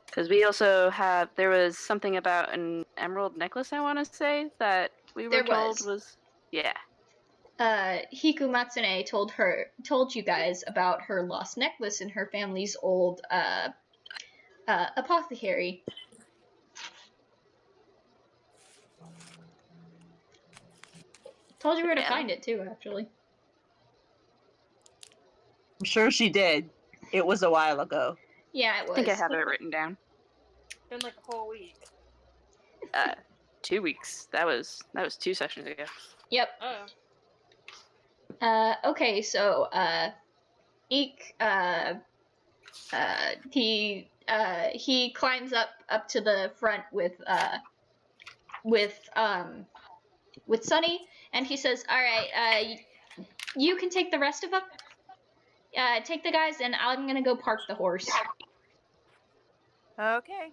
Because we also have, there was something about an emerald necklace, I want to say, that we were told was. Yeah. Hiku Matsune told you guys about her lost necklace in her family's old apothecary. Told you where to find it too, actually. I'm sure she did. It was a while ago. Yeah, it was. I think I have it written down. Been like a whole week. 2 weeks. That was 2 sessions ago. Yep. Oh. Okay, so Eek he climbs up to the front with Sunny, and he says, "All right, you can take the rest of them. Take the guys, and I'm gonna go park the horse." Okay.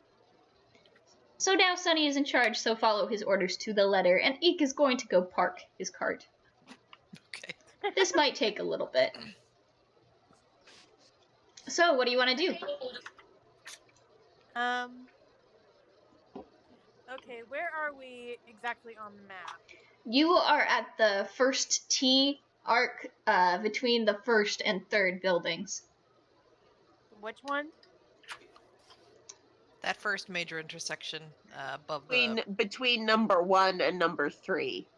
So now Sunny is in charge, so follow his orders to the letter, and Eek is going to go park his cart. Okay. This might take a little bit. So, what do you want to do? Okay, where are we exactly on the map? You are at the first T arc between the first and third buildings. Which one? That first major intersection above Between number 1 and number 3.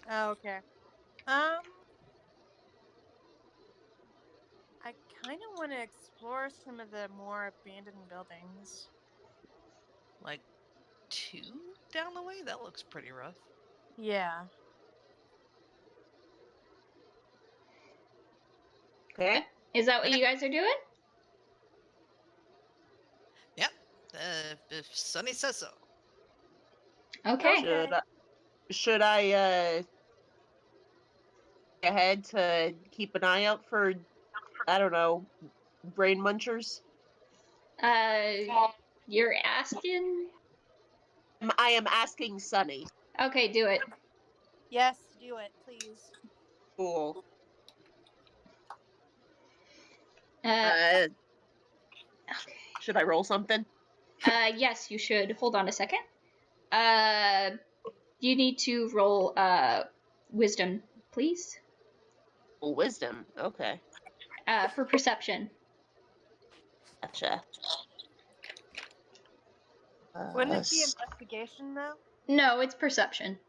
Oh, okay. I kind of want to explore some of the more abandoned buildings. like 2 down the way. That looks pretty rough. Yeah. Okay. Is that what you guys are doing? Yep. If Sunny says so. Okay. Should I ahead to keep an eye out for, I don't know, brain munchers? You're asking? I am asking Sunny. Okay, do it. Yes, do it, please. Cool. Okay. Should I roll something? Yes, you should. Hold on a second. You need to roll wisdom, please. Wisdom. Okay. For perception. Gotcha. Wouldn't it be investigation, though? No, it's perception.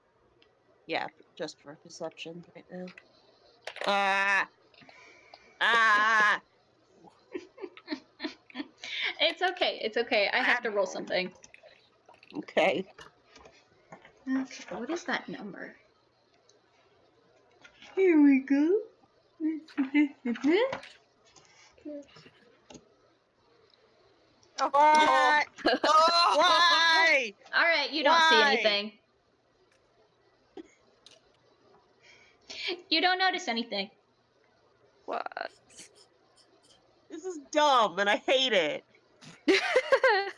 Yeah, just for perception right now. It's okay. It's okay. I have to roll something. Okay. Okay, what is that number? Here we go. What? Oh! Why? Alright, you don't see Why? anything. You don't notice anything. What? This is dumb, and I hate it.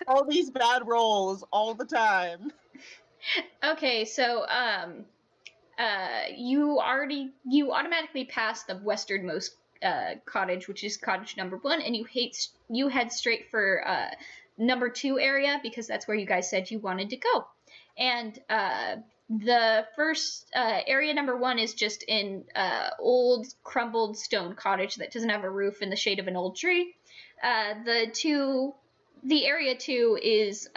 All these bad rolls all the time. Okay, so you automatically passed the westernmost cottage, which is cottage number 1, and you head straight for number 2 area because that's where you guys said you wanted to go. And the first area number 1 is just in old crumbled stone cottage that doesn't have a roof in the shade of an old tree. The area 2 is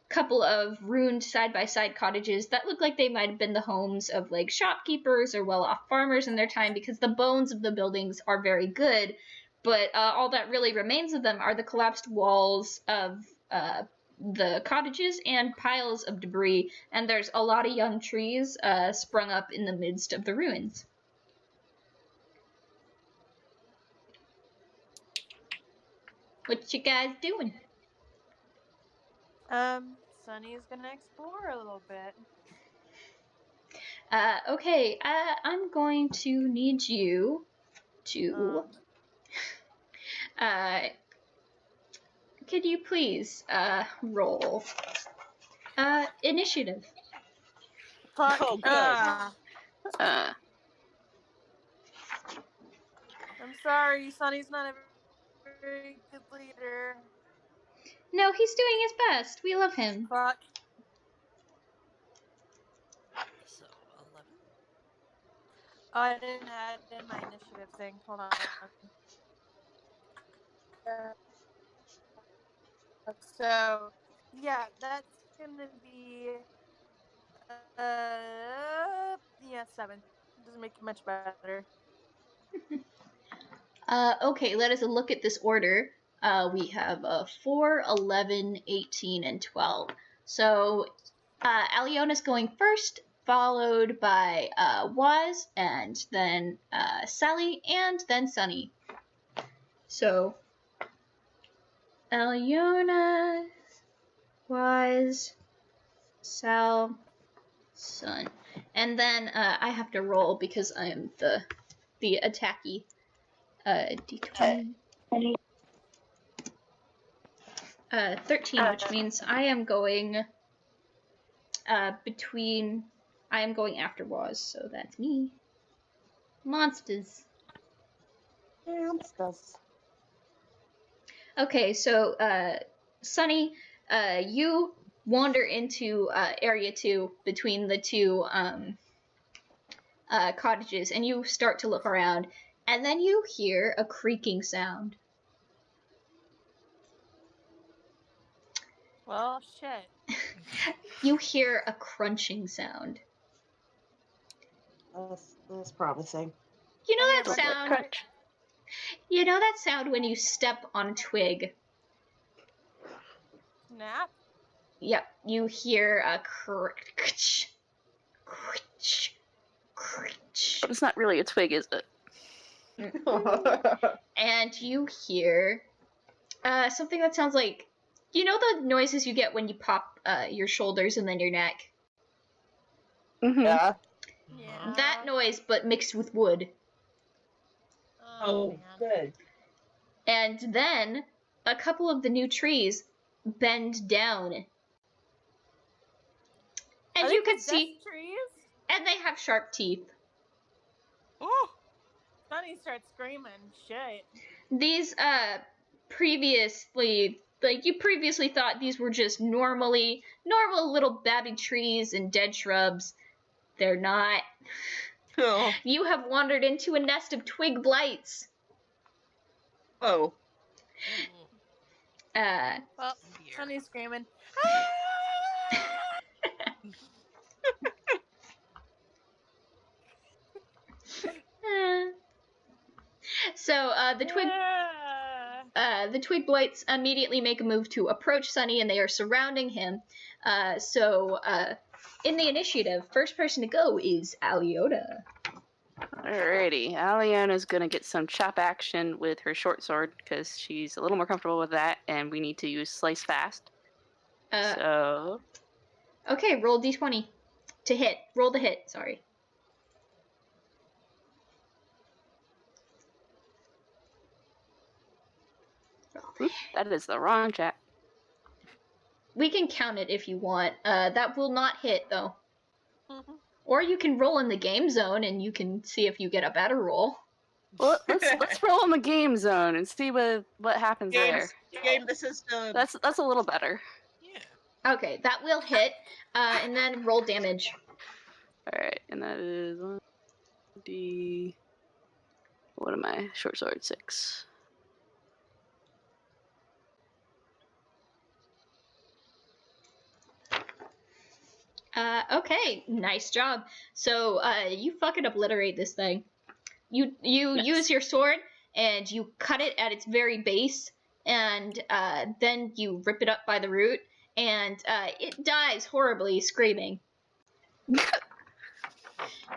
couple of ruined side-by-side cottages that look like they might have been the homes of like shopkeepers or well-off farmers in their time because the bones of the buildings are very good, but all that really remains of them are the collapsed walls of the cottages and piles of debris, and there's a lot of young trees sprung up in the midst of the ruins. What you guys doing? Sunny's gonna explore a little bit. Okay, I'm going to need you to could you please roll initiative? Fuck. Oh, good. Uh, I'm sorry, Sunny's not a very good leader. No, he's doing his best. We love him. Fuck. So 11. Oh, I didn't add in my initiative thing. Hold on. So, yeah, that's gonna be, 7. Doesn't make it much better. Okay, let us look at this order. We have 4, 11, 18, and 12. So, Aliona's going first, followed by Waz, and then Sally, and then Sunny. So, Aliona, Waz, Sal, Sun. And then I have to roll because I'm the attacky. D20. 13, which means I am going I am going after Waz, so that's me. Monsters. Monsters. Okay, so Sunny, you wander into area 2 between the two cottages, and you start to look around, and then you hear a creaking sound. Well, shit. You hear a crunching sound. That's promising. You know that Okay, sound? crunch. You know that sound when you step on a twig? Snap. Yep, you hear a crunch, crunch, crunch. But it's not really a twig, is it? And you hear something that sounds like, you know the noises you get when you pop your shoulders and then your neck? Mm-hmm. Yeah. Yeah. That noise, but mixed with wood. Oh, man. good. And then a couple of the new trees bend down. And Are you they can see, possessed trees? and they have sharp teeth. Oh! Sunny starts screaming. Shit. These previously, like, you previously thought these were just normal little babby trees and dead shrubs. They're not. Oh. You have wandered into a nest of twig blights. Oh. Uh, Well, Dear. Sunny's screaming. so the twig blights immediately make a move to approach Sunny, and they are surrounding him. So in the initiative, first person to go is Aliona. Alrighty, Aliona's gonna get some chop action with her short sword because she's a little more comfortable with that, and we need to use slice fast. So. Okay, roll d20 to hit. Roll the hit. Sorry. Oops, that is the wrong chat. We can count it if you want. That will not hit though. Mhm. Or you can roll in the game zone and you can see if you get a better roll. Well, let's roll in the game zone and see what happens there. Game the system. That's a little better. Yeah. Okay, that will hit. And then roll damage. All right, and that is 1d. What am I? Short sword 6. Okay, nice job. So you fucking obliterate this thing. You Nice. use your sword and you cut it at its very base, and then you rip it up by the root, and it dies horribly, screaming.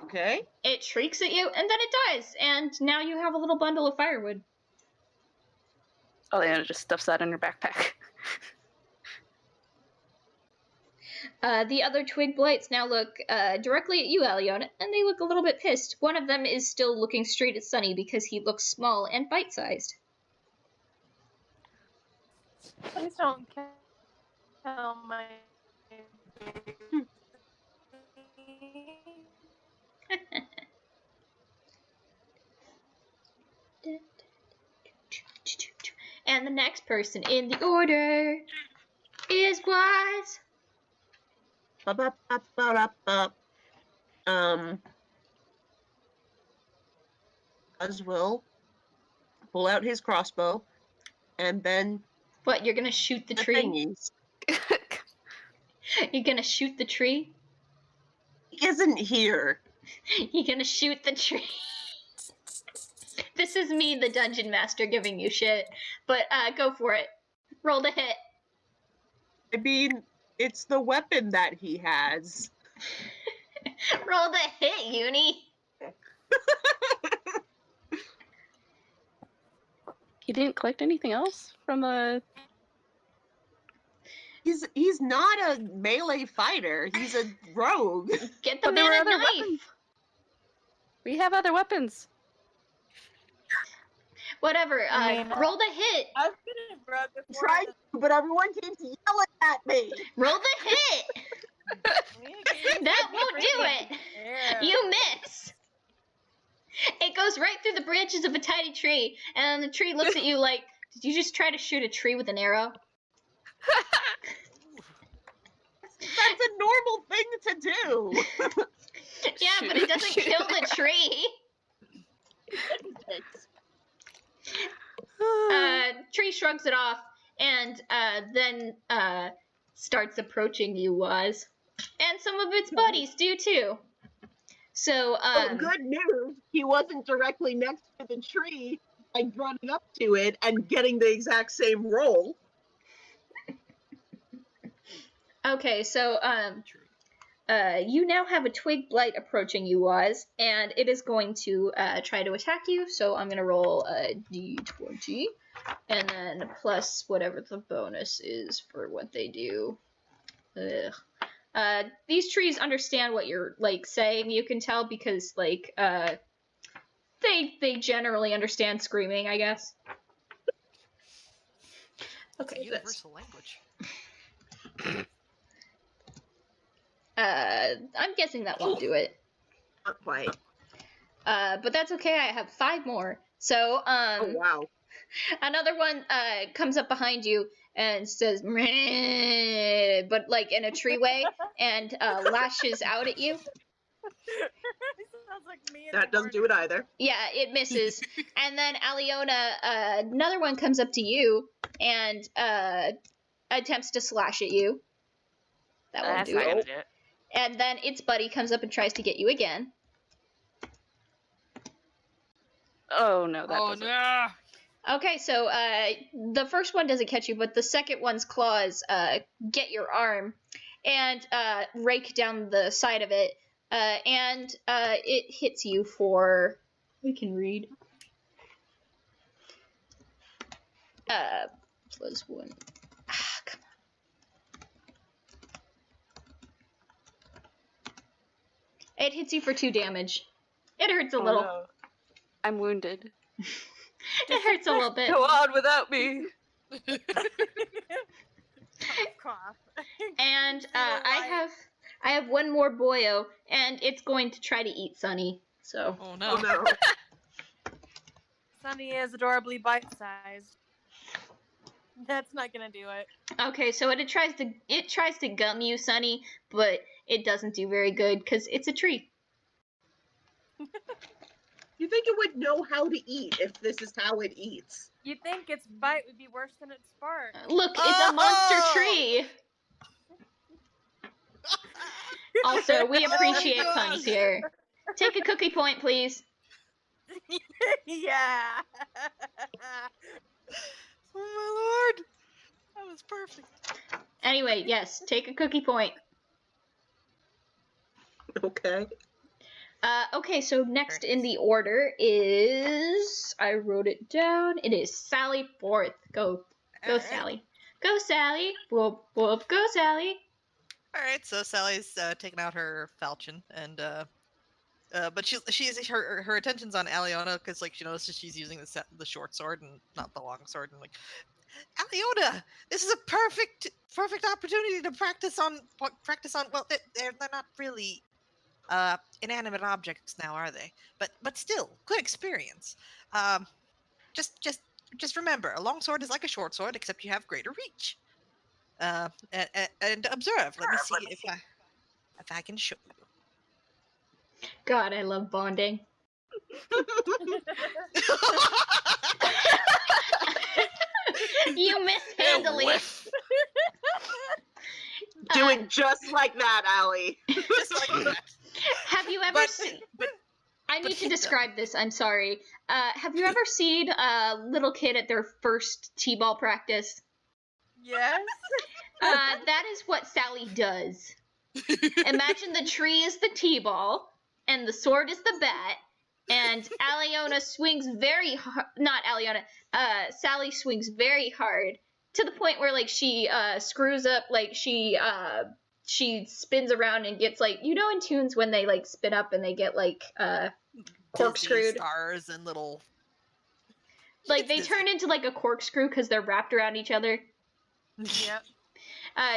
Okay. It shrieks at you, and then it dies, and now you have a little bundle of firewood. Aliona just stuffs that in her backpack. The other twig blights now look directly at you, Aliona, and they look a little bit pissed. One of them is still looking straight at Sunny because he looks small and bite-sized. Please don't kill my. And the next person in the order is Wise. Buzz will pull out his crossbow, and then What, you're gonna shoot the tree? thingies. You're gonna shoot the tree? He isn't here. You're gonna shoot the tree? This is me, the dungeon master, giving you shit. But go for it. Roll the hit. I mean, it's the weapon that he has. Roll the hit, Uni. You didn't collect anything else from the. He's not a melee fighter. He's a rogue. Get the But there were man a other knife. weapons. We have other weapons. Whatever. I mean, roll the hit. I've been a rogue before. Tried to, but everyone keeps yelling at me. Roll the hit. That won't do it. Yeah. You miss. It goes right through the branches of a tiny tree, and the tree looks at you like, did you just try to shoot a tree with an arrow? That's a normal thing to do. Yeah, but it doesn't kill the tree. Tree shrugs it off, and then starts approaching you, Waz. And some of its buddies do too. So, good news. He wasn't directly next to the tree, like running up to it and getting the exact same roll. okay, so, you now have a twig blight approaching you, Waz, and it is going to try to attack you. So I'm gonna roll a d20, and then plus whatever the bonus is for what they do. Ugh. These trees understand what you're like saying. You can tell because like they generally understand screaming, I guess. It's a Okay. universal language. I'm guessing that won't do it. Not quite. But that's okay. I have 5 more. So, Oh wow. another one comes up behind you and says, "Meh," but like in a tree way, and lashes out at you. Sounds like me in That the doesn't do it morning. either. Yeah, it misses. And then Aliona, another one comes up to you and attempts to slash at you. That won't That's do not it. gonna do it. And then its buddy comes up and tries to get you again. Oh no, that Oh doesn't. no! Okay, so the first one doesn't catch you, but the second one's claws get your arm, and rake down the side of it, and it hits you for. We can read. Was one. Come on. It hits you for 2 damage. It hurts a little. No. I'm wounded. It hurts a little bit. Go on without me. Cough. And I have one more boyo, and it's going to try to eat Sunny. So. Oh no. Oh no. Sunny is adorably bite-sized. That's not gonna do it. Okay, so it tries to gum you, Sunny, but it doesn't do very good because it's a tree. You think it would know how to eat if this is how it eats? You'd think its bite would be worse than its fart. Look, it's a monster tree. Also, we appreciate Oh, puns here. Take a cookie point, please. Yeah. Oh my lord. That was perfect. Anyway, yes, take a cookie point. Okay. Okay, so next in the order is I wrote it down. It is Sally Forth. Go, Alright. Sally. Go, Sally. Whoop, whoop, go, Sally. Alright, so Sally's taking out her falchion, and but she's her attention's on Aliona because like she notices she's using the short sword and not the long sword, and like, Aliona, this is a perfect opportunity to practice on. Well, they're not really inanimate objects now, are they? But still, good experience. Just remember, a long sword is like a short sword, except you have greater reach. And observe. Let me see if I can show you. God, I love bonding. You miss handily. Doing just like that, Allie. Just like that. Have you ever seen? I need to describe this. I'm sorry. Have you ever seen a little kid at their first t-ball practice? Yes. That is what Sally does. Imagine the tree is the t-ball, and the sword is the bat, and Aliona swings very hard. Not Aliona. Sally swings very hard to the point where like she screws up, like she spins around and gets like, you know, in tunes when they like spin up and they get like corkscrewed. Stars and little. Like they turn into like a corkscrew because they're wrapped around each other. Yep.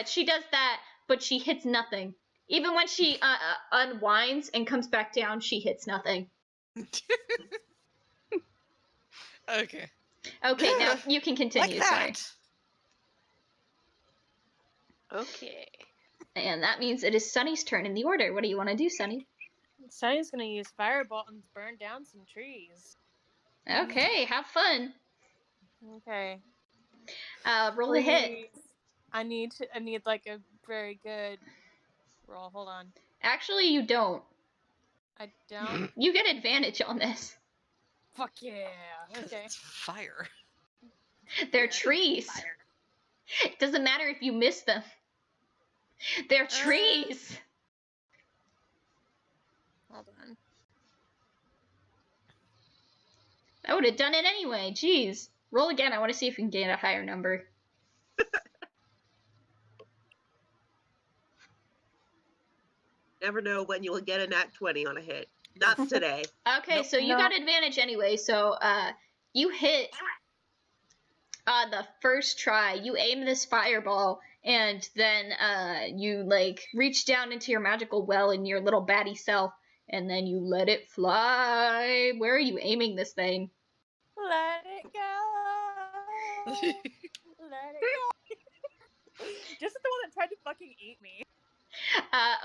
She does that, but she hits nothing. Even when she unwinds and comes back down, she hits nothing. Okay. Okay, now you can continue. Like Sorry. that. Okay. And that means it is Sunny's turn in the order. What do you want to do, Sunny? Sunny's gonna use firebolt and burn down some trees. Okay, have fun. Okay. Roll a hit. Please. I need like a very good roll. Hold on. Actually, you don't. I don't. You get advantage on this. Fuck yeah. Okay. It's fire. They're trees. It doesn't matter if you miss them. They're trees. Hold on. I would have done it anyway. Jeez. Roll again. I want to see if you can get a higher number. Never know when you will get a nat 20 on a hit. Not today. Okay, Nope. so you No. got advantage anyway. So you hit the first try. You aim this fireball, and then you like reach down into your magical well in your little batty self, and then you let it fly. Where are you aiming this thing? Let it go. Let it go. Just the one that tried to fucking eat me.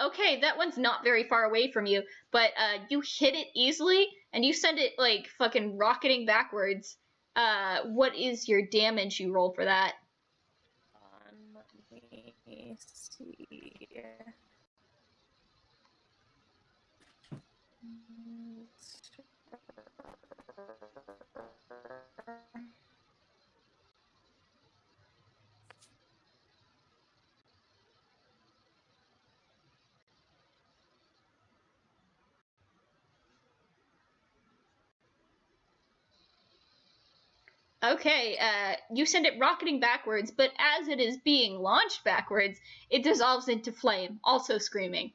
Okay, that one's not very far away from you, but you hit it easily, and you send it like fucking rocketing backwards. What is your damage you roll for that? Let me see. Okay, you send it rocketing backwards, but as it is being launched backwards, it dissolves into flame, also screaming.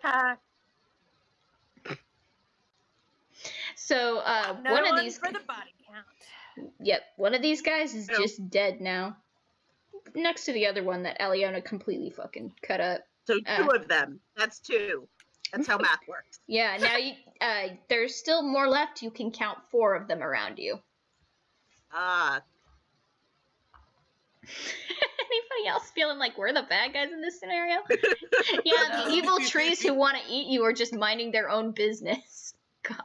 Ha. So, No one of one these... for the body count. Yep, one of these guys is Oh. just dead now. Next to the other one that Aliona completely fucking cut up. So 2 of them. That's 2. That's how math works. Yeah, now you, there's still more left. You can count 4 of them around you. Anybody else feeling like we're the bad guys in this scenario? Yeah, the evil trees who want to eat you are just minding their own business. God.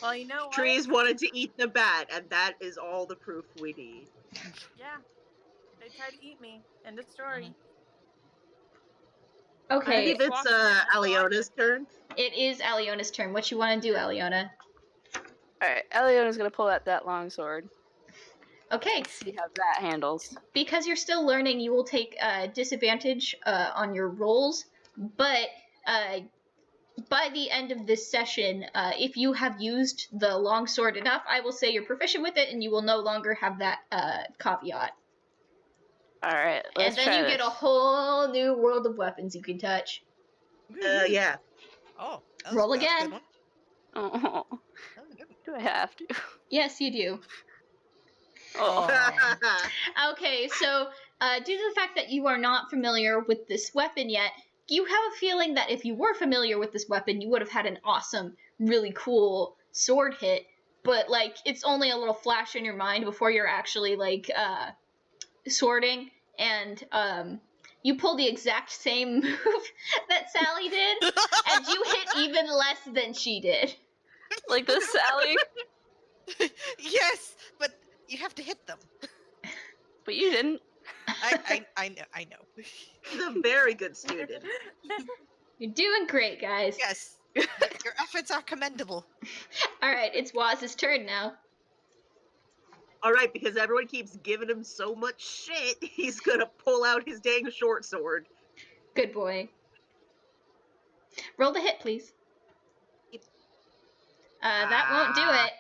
Well, you know what? Trees wanted to eat the bat, and that is all the proof we need. Yeah. They tried to eat me. End of story. I Okay, believe it's Aliona's turn. it is Aliona's turn. What you want to do, Aliona? Alright, Aliona's gonna pull out that long sword. Okay, See how that handles. because you're still learning, you will take disadvantage on your rolls, but by the end of this session, if you have used the longsword enough, I will say you're proficient with it, and you will no longer have that caveat. Alright, let's And then try you this. get a whole new world of weapons you can touch. Yeah. Oh, Roll that's a again. good one. Oh, That was a good one. do I have to? Yes, you do. Oh. Okay, so due to the fact that you are not familiar with this weapon yet, you have a feeling that if you were familiar with this weapon, you would have had an awesome, really cool sword hit. But like, it's only a little flash in your mind before you're actually like swording, and you pull the exact same move that Sally did, and you hit even less than she did. Like this, Sally? Yes, but you have to hit them. But you didn't. I know. He's a very good student. You're doing great, guys. Yes, your efforts are commendable. All right, it's Waz's turn now. All right, because everyone keeps giving him so much shit, he's gonna pull out his dang short sword. Good boy. Roll the hit, please. That won't do it.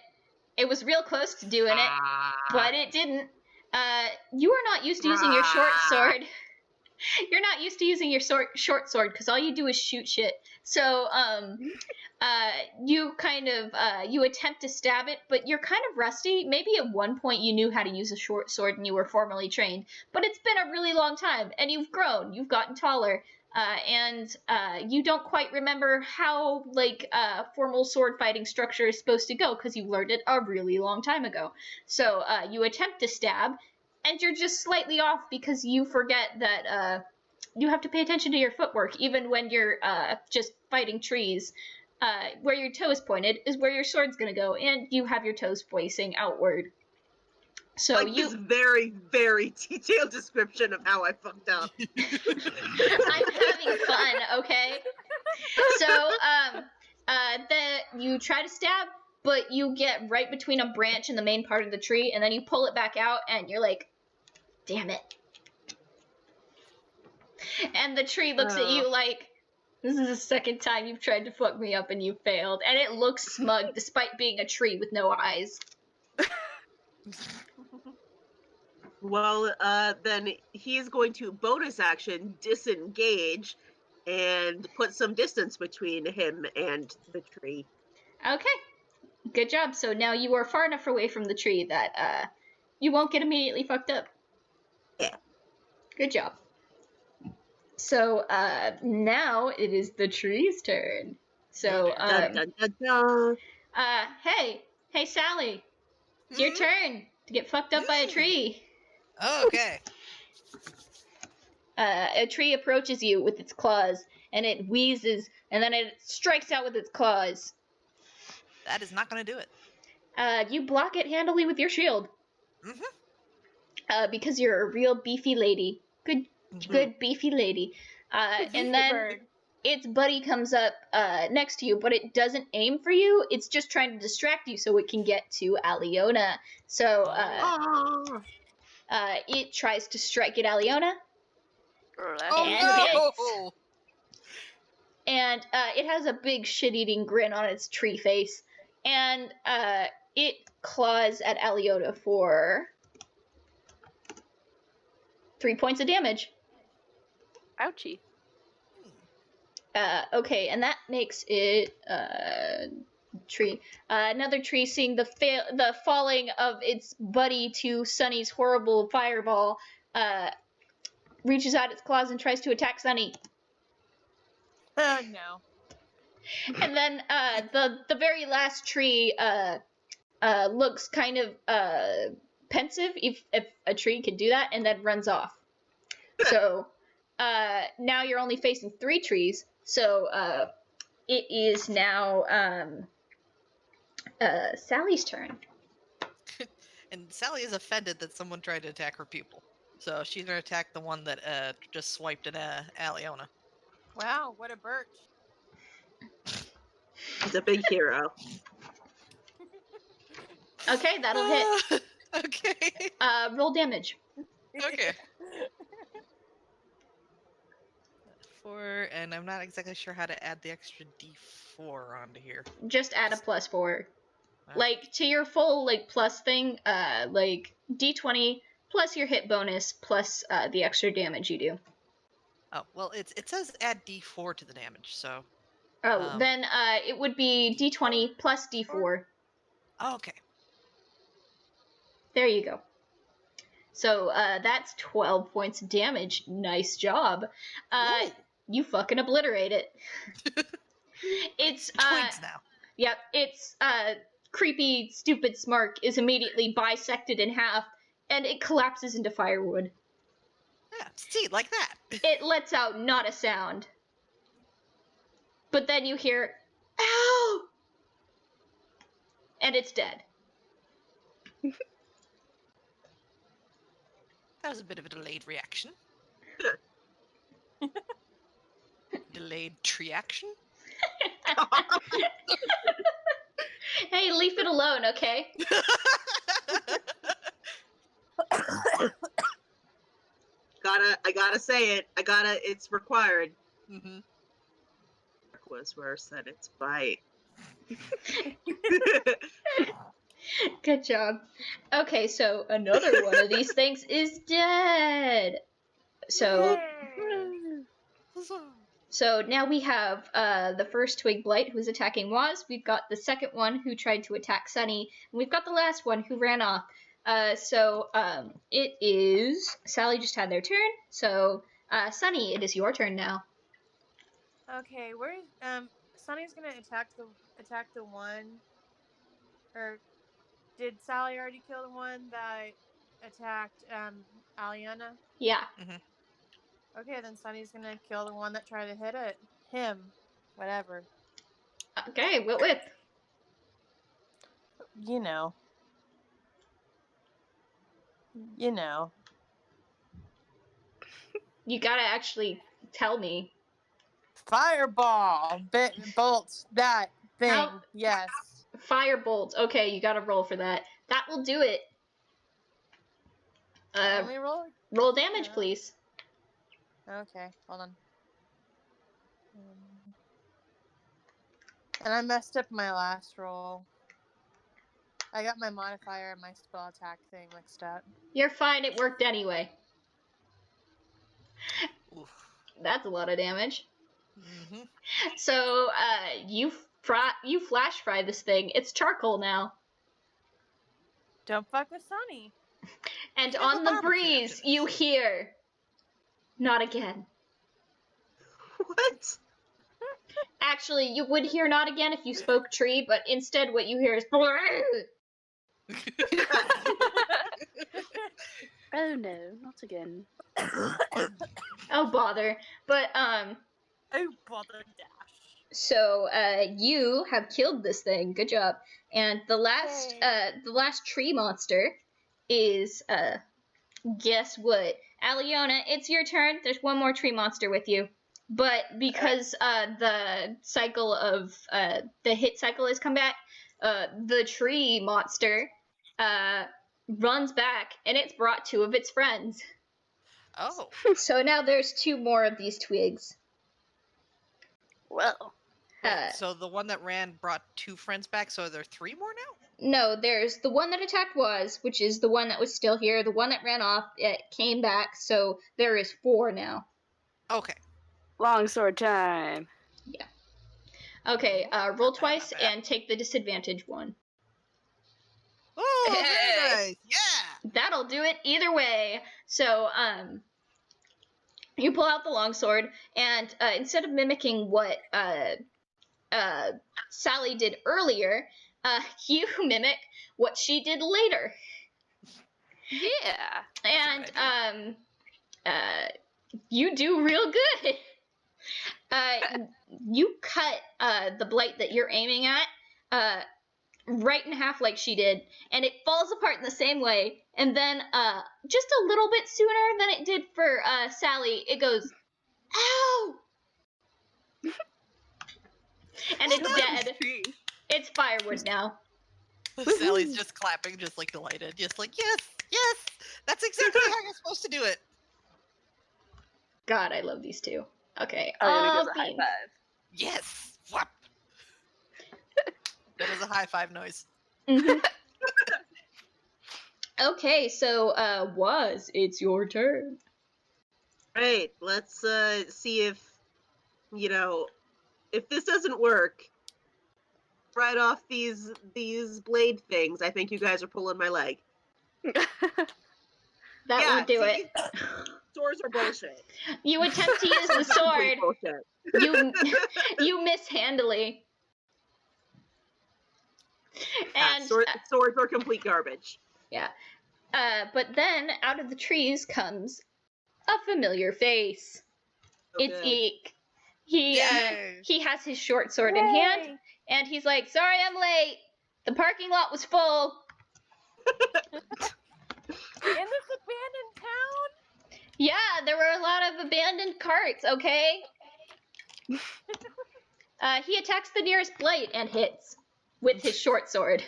It was real close to doing it, but it didn't. You are not used to using your short sword. You're not used to using your short sword because all you do is shoot shit. So, you kind of, you attempt to stab it, but you're kind of rusty. Maybe at one point you knew how to use a short sword and you were formally trained, but it's been a really long time, and you've grown, you've gotten taller, and you don't quite remember how, like, formal sword fighting structure is supposed to go because you learned it a really long time ago. So, you attempt to stab, and you're just slightly off because you forget that, you have to pay attention to your footwork, even when you're just fighting trees. Where your toe is pointed is where your sword's gonna go, and you have your toes facing outward. So Like this very, very detailed description of how I fucked up. I'm having fun, okay? So, you try to stab, but you get right between a branch and the main part of the tree, and then you pull it back out, and you're like, damn it. And the tree looks at you like, this is the second time you've tried to fuck me up and you failed. And it looks smug despite being a tree with no eyes. Well, then he's going to bonus action disengage and put some distance between him and the tree. Okay. Good job. So now you are far enough away from the tree that you won't get immediately fucked up. Yeah. Good job. So now it is the tree's turn. So Dun, dun, dun, dun. hey Sally, it's your turn to get fucked up by a tree. Okay. A tree approaches you with its claws, and it wheezes, and then it strikes out with its claws. That is not going to do it. You block it handily with your shield. Mm-hmm. Because you're a real beefy lady. Good beefy lady. And then bird. its buddy comes up next to you, but it doesn't aim for you. It's just trying to distract you so it can get to Aliona. So it tries to strike at Aliona. Oh, And no! it has a big shit-eating grin on its tree face. and it claws at Aliona for 3 points of damage. Ouchie. Okay, and that makes it tree. Another tree, seeing the falling of its buddy to Sunny's horrible fireball, reaches out its claws and tries to attack Sunny. Oh no. And then the very last tree looks kind of pensive, if a tree could do that, and then runs off. So now you're only facing 3 trees. So it is now Sally's turn. And Sally is offended that someone tried to attack her people. So she's going to attack the one that just swiped at Aliona. Wow, what a birch. He's a big hero. Okay, that'll hit. Okay. Roll damage. Okay. 4, and I'm not exactly sure how to add the extra D4 onto here. Just add a +4. Alright. Like, to your full, like, plus thing, like, D20 plus your hit bonus plus the extra damage you do. Oh, well, it says add D4 to the damage, so... Oh, then it would be D20 plus D4. Oh, okay. There you go. So that's 12 points of damage. Nice job. Ooh. You fucking obliterate it. It's Twigs now. Yep, its creepy, stupid smirk is immediately bisected in half, and it collapses into firewood. Yeah, see, like that. It lets out not a sound. But then you hear, ow! And it's dead. That was a bit of a delayed reaction. Delayed tree-action? Hey, leave it alone, okay? I gotta say it. It's required. Mm-hmm. Was worse than its bite. Good job. Okay, so another one of these things is dead. So now we have the first Twig Blight who's attacking Waz. We've got the second one who tried to attack Sunny. And we've got the last one who ran off. It is... Sally just had their turn. So, Sunny, it is your turn now. Okay, where's Sunny's gonna attack the one, or did Sally already kill the one that attacked Aliona? Yeah. Okay, then Sunny's gonna kill the one that tried to hit it. Him. Whatever. Okay, whip. You know. You gotta actually tell me. Fireball! Bolts, that thing, How- yes. Firebolt. Okay, you gotta roll for that. That will do it. Let me roll. Roll damage, Yeah. please. Okay, hold on. And I messed up my last roll. I got my modifier and my spell attack thing mixed up. You're fine, it worked anyway. Oof. That's a lot of damage. Mm-hmm. So, you flash fry this thing. It's charcoal now. Don't fuck with Sunny. And You have on a the barbecue breeze, after you this. hear... Not again. What? Actually, you would hear not again if you spoke tree, but instead what you hear is... Oh no, not again. Oh, bother. But, Oh, bother dash. so, you have killed this thing. Good job. And the last tree monster is, guess what? Aliona, it's your turn. There's one more tree monster with you. But because, the cycle of, the hit cycle has come back, the tree monster, runs back, and it's brought 2 of its friends. Oh. So now there's 2 more of these twigs. Well, So the one that ran brought 2 friends back, so are there 3 more now? No, there's the one that attacked which is the one that was still here. The one that ran off, it came back, so there is 4 now. Okay. Longsword time. Yeah. Okay, roll Not bad, twice not bad. and take the disadvantage one. Oh, Hey. very nice. Yeah. That'll do it either way. So, you pull out the longsword, and instead of mimicking what Sally did earlier, you mimic what she did later. Yeah. And you do real good. You cut the blight that you're aiming at right in half like she did, and it falls apart in the same way. And then just a little bit sooner than it did for Sally, it goes, ow! And it's dead. It's firewood now. Sally's just clapping, just like delighted, just like yes, that's exactly how you're supposed to do it. God, I love these two. Okay. Aliona gives a high five. Yes. Whap. That is a high five noise. Mm-hmm. Okay, so Waz, it's your turn. Right, let's see if, if this doesn't work, right off these blade things, I think you guys are pulling my leg. That won't do it. Swords are bullshit. You attempt to use the sword. Bullshit. You miss handily. And swords are complete garbage. Yeah. But then out of the trees comes a familiar face. It's Eek. He has his short sword in hand, and he's like, "Sorry, I'm late. The parking lot was full." In this abandoned town? Yeah, there were a lot of abandoned carts, okay? He attacks the nearest blight and hits with his short sword.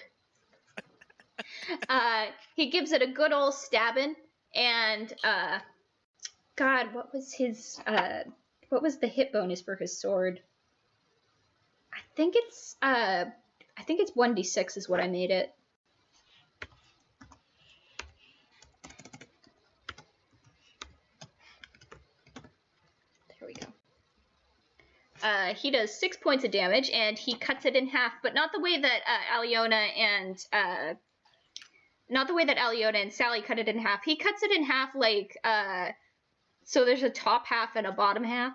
He gives it a good old stabbing, and God, what was the hit bonus for his sword? I think it's 1d6 is what I made it. There we go. He does 6 points of damage, and he cuts it in half, but not the way that Aliona and Sally cut it in half. He cuts it in half like so there's a top half and a bottom half.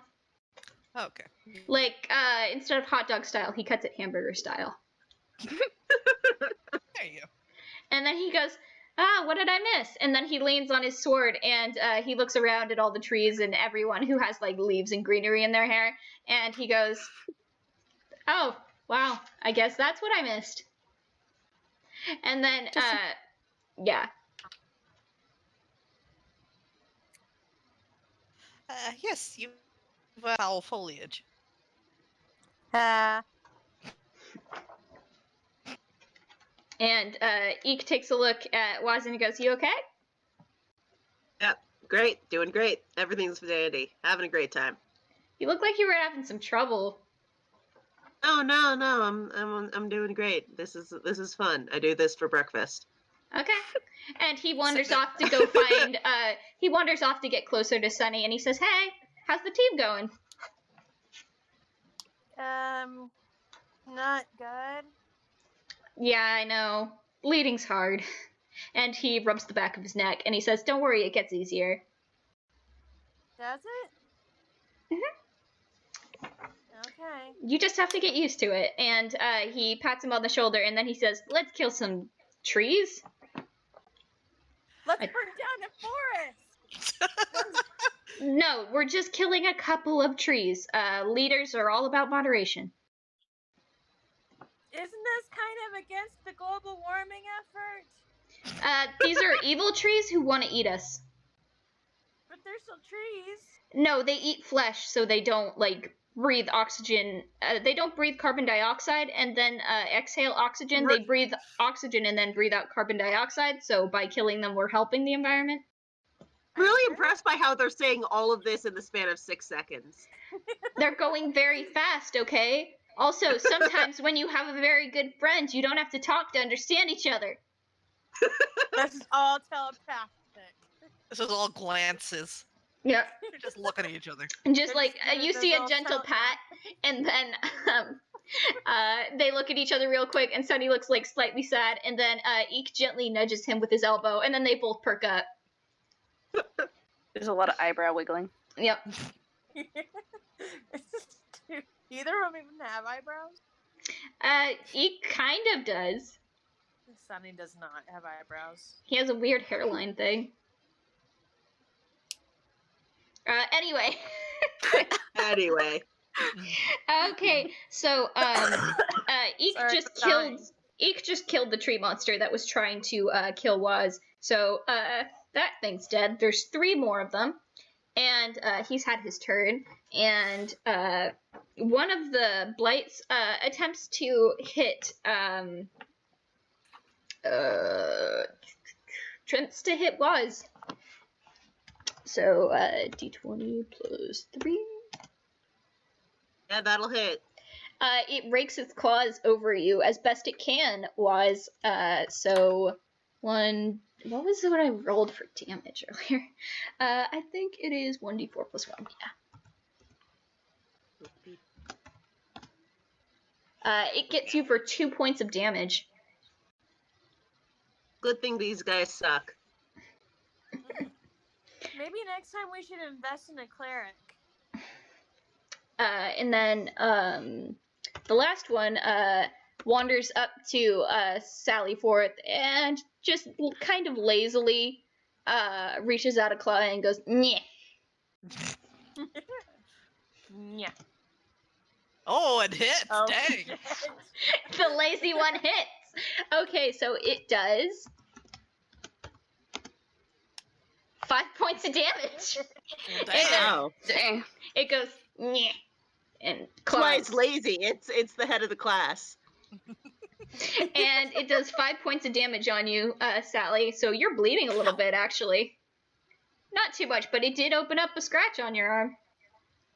Okay. Like instead of hot dog style, he cuts it hamburger style. There you go. And then he goes, what did I miss? And then he leans on his sword, and he looks around at all the trees and everyone who has like leaves and greenery in their hair, and he goes, oh, wow, I guess that's what I missed. And then, yeah. Yes, you have foul foliage. And Eek takes a look at Waz and he goes, you okay? Yep, great, doing great. Everything's dandy. Having a great time. You look like you were having some trouble. Oh no, I'm doing great. This is fun. I do this for breakfast. Okay. And he wanders off to go find he wanders off to get closer to Sunny, and he says, hey, how's the team going? Not good. Yeah, I know. Bleeding's hard. And he rubs the back of his neck, and he says, don't worry, it gets easier. Does it? Mhm. Okay. You just have to get used to it. And he pats him on the shoulder, and then he says, let's kill some trees. Let's burn down a forest! No, we're just killing a couple of trees. Leaders are all about moderation. Isn't this kind of against the global warming effort? These are evil trees who want to eat us. But they're still trees. No, they eat flesh, so they don't, like, breathe oxygen. They don't breathe carbon dioxide and then exhale oxygen. They breathe oxygen and then breathe out carbon dioxide, so by killing them, we're helping the environment. Really impressed by how they're saying all of this in the span of 6 seconds. They're going very fast, okay? Also, sometimes when you have a very good friend, you don't have to talk to understand each other. This is all telepathic. This is all glances. Yeah. They're just looking at each other. And just They're like just giving you see those a all gentle pat, telepathic. and then they look at each other real quick, and Sunny looks like slightly sad, and then Eek gently nudges him with his elbow, and then they both perk up. There's a lot of eyebrow wiggling. Yep. Dude, either of them even have eyebrows? Eek kind of does. Sunny does not have eyebrows. He has a weird hairline thing. Anyway. Anyway. Okay, so Eek Sorry, Eek just killed the tree monster that was trying to kill Waz. So that thing's dead. There's 3 more of them, and he's had his turn. And one of the blights attempts to hit Waz. So d20 plus 3. Yeah, that'll hit. It rakes its claws over you as best it can, Waz. So one. What was what I rolled for damage earlier? I think it is 1d4 plus 1. Yeah. It gets you for 2 points of damage. Good thing these guys suck. Maybe next time we should invest in a cleric. And then the last one wanders up to Sally Forth and just kind of lazily reaches out a claw and goes, "Nyeh." Yeah. Oh, it hits! Oh, Dang! shit. The lazy one hits. Okay, so it does 5 points of damage. Dang. Wow. Dang. It goes, "Nyeh," and That's why claws. it's lazy. It's the head of the class. And it does 5 points of damage on you, Sally. So you're bleeding a little bit, actually. Not too much, but it did open up a scratch on your arm.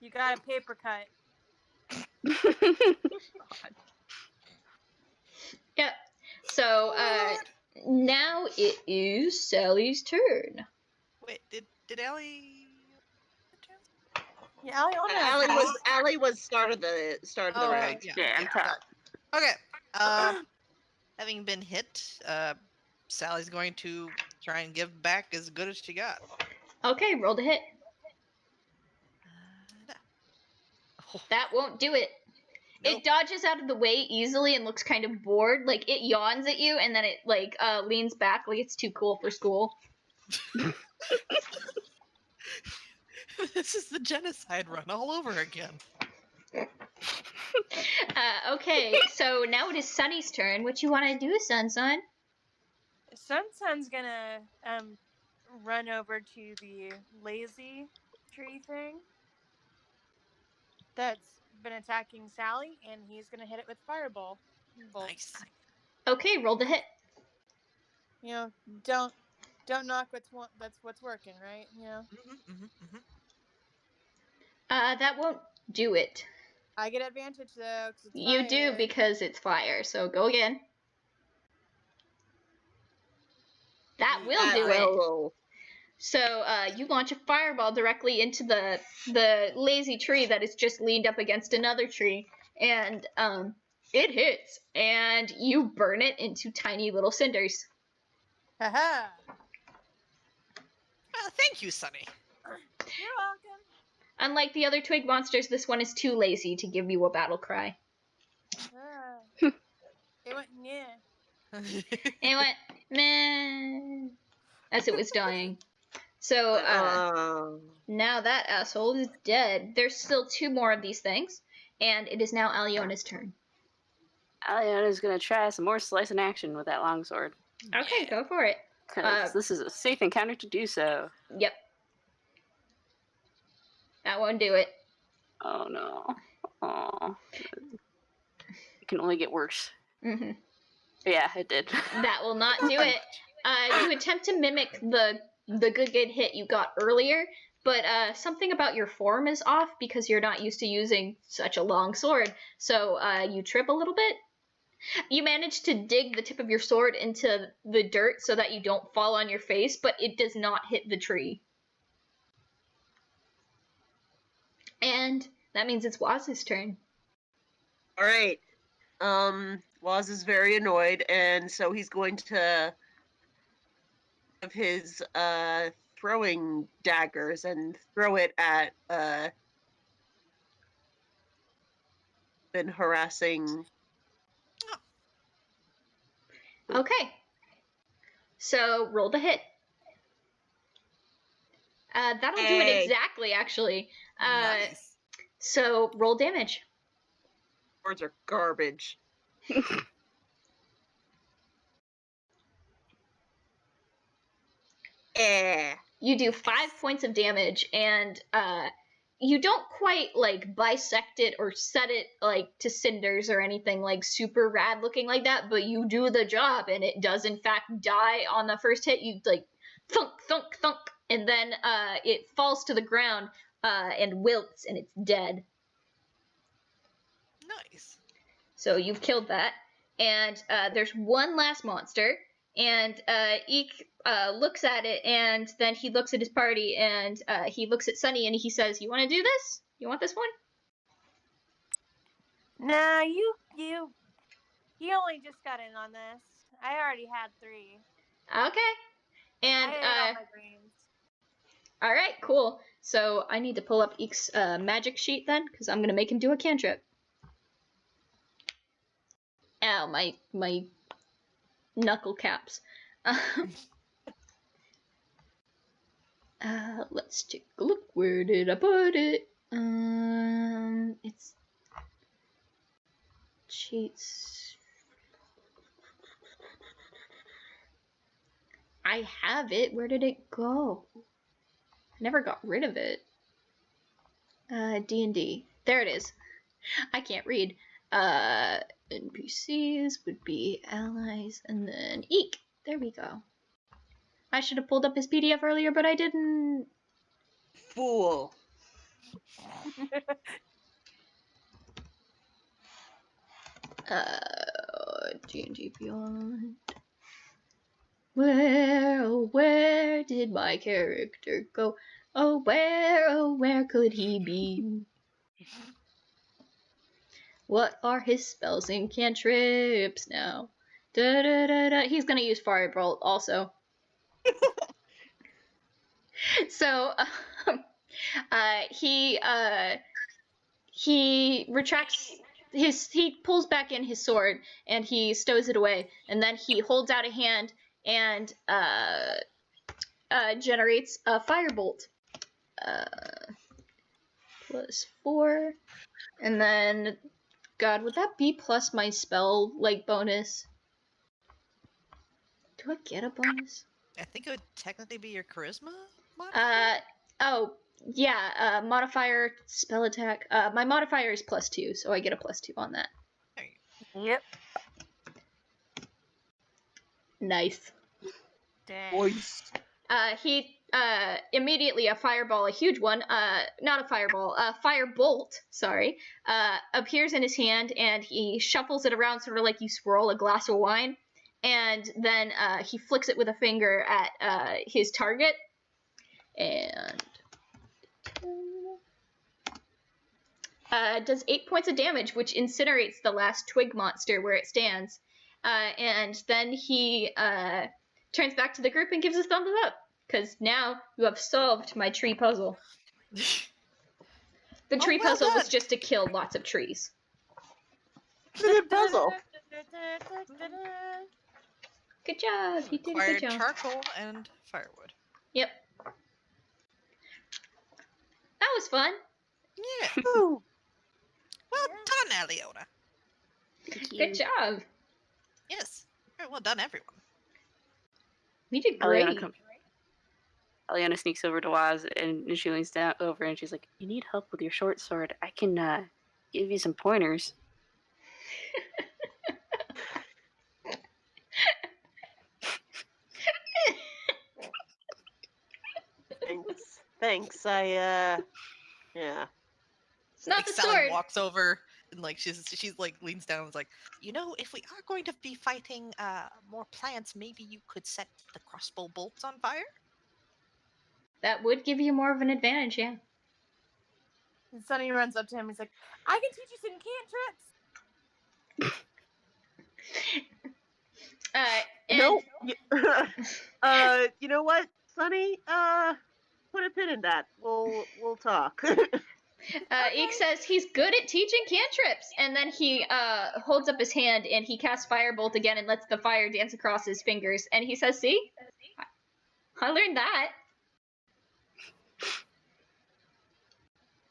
You got a paper cut. Yep. So now it is Sally's turn. Wait, did Allie? Yeah, Aliona. Allie was start of the Oh, round. right. Yeah, I'm top. Okay. Having been hit, Sally's going to try and give back as good as she got. Okay, roll to hit. Oh, That won't do it. nope. It dodges out of the way easily and looks kind of bored. Like, it yawns at you and then it, like, leans back like it's too cool for school. This is the genocide run all over again. Okay, so now it is Sunny's turn. What you want to do, Sun? Sun's gonna run over to the lazy tree thing that's been attacking Sally, and he's gonna hit it with fireball. Bolt. Nice. Okay, roll to hit. You know, don't knock that's what's working, right? You know, That won't do it. I get advantage though. 'Cause it's You do fire. because it's fire, so go again. That will do it. Well, So you launch a fireball directly into the lazy tree that is just leaned up against another tree, and it hits, and you burn it into tiny little cinders. Haha. Thank you, Sunny. You're welcome. Unlike the other twig monsters, this one is too lazy to give you a battle cry. Ah. It went yeah. It went meh as it was dying. So now that asshole is dead. There's still 2 more of these things, and it is now Aliona's turn. Aliona's gonna try some more slice in action with that longsword. Okay, go for it. Because this is a safe encounter to do so. Yep. That won't do it. Oh no. Oh. It can only get worse. Hmm. Yeah, it did. That will not do it. You attempt to mimic the good hit you got earlier, but something about your form is off because you're not used to using such a long sword. So you trip a little bit. You manage to dig the tip of your sword into the dirt so that you don't fall on your face, but it does not hit the tree. And that means it's Waz's turn. All right. Waz is very annoyed, and so he's going to have his throwing daggers and throw it at been harassing. Okay. So roll to hit. That'll do it Hey. exactly, actually. Nice. So roll damage. Words are garbage. You do 5 points of damage, and you don't quite like bisect it or set it like to cinders or anything like super rad looking like that, but you do the job, and it does in fact die on the first hit. You like thunk, thunk, thunk, and then it falls to the ground and wilts, and it's dead. Nice. So you've killed that, and there's one last monster, and Eek looks at it, and then he looks at his party, and he looks at Sunny, and he says, "You want to do this? You want this one?" Nah, you only just got in on this. I already had 3. Okay. And I ate all my brains. all right, cool. So I need to pull up Eek's magic sheet then, because I'm gonna make him do a cantrip. Ow, my knuckle caps. Let's take a look. Where did I put it? It's cheats. I have it. Where did it go? I never got rid of it. D&D. There it is. I can't read. NPCs would be allies, and then Eek. There we go. I should have pulled up his PDF earlier, but I didn't. Fool. D&D Beyond. Where did my character go? Oh, where could he be? What are his spells and cantrips now? Da da da da. He's gonna use Firebolt also. So, he retracts he pulls back in his sword and he stows it away, and then he holds out a hand and generates a firebolt. +4, and then God, would that be plus my spell like bonus? Do I get a bonus? I think it would technically be your charisma modifier? Oh, yeah, modifier, spell attack. My modifier is +2, so I get a +2 on that. There you go. Yep. Nice. Dang. Voice. He immediately a fireball, a huge one, not a fireball, a firebolt, sorry, appears in his hand, and he shuffles it around sort of like you swirl a glass of wine, and then he flicks it with a finger at his target, and does 8 points of damage, which incinerates the last twig monster where it stands, and then he turns back to the group and gives a thumbs up, because now you have solved my tree puzzle. The tree well puzzle was done. just to kill lots of trees. It's a good puzzle. Good job, you did a Required good job. charcoal and firewood. Yep. That was fun. Yeah. Woo. Well done, Aliona. Good job. Yes. Very well done, everyone. You did great. Aliona sneaks over to Waz, and she leans down over and she's like, "You need help with your short sword? I can give you some pointers." thanks. Yeah. It's not Like the Sally sword. walks over and like she's like leans down and is like, if we are going to be fighting more plants, maybe you could set the crossbow bolts on fire. That would give you more of an advantage, yeah. And Sunny runs up to him. He's like, "I can teach you some cantrips." And No. You know what, Sonny? Put a pin in that. We'll talk. Eek says he's good at teaching cantrips, and then he holds up his hand and he casts Firebolt again and lets the fire dance across his fingers. And he says, "See, I learned that."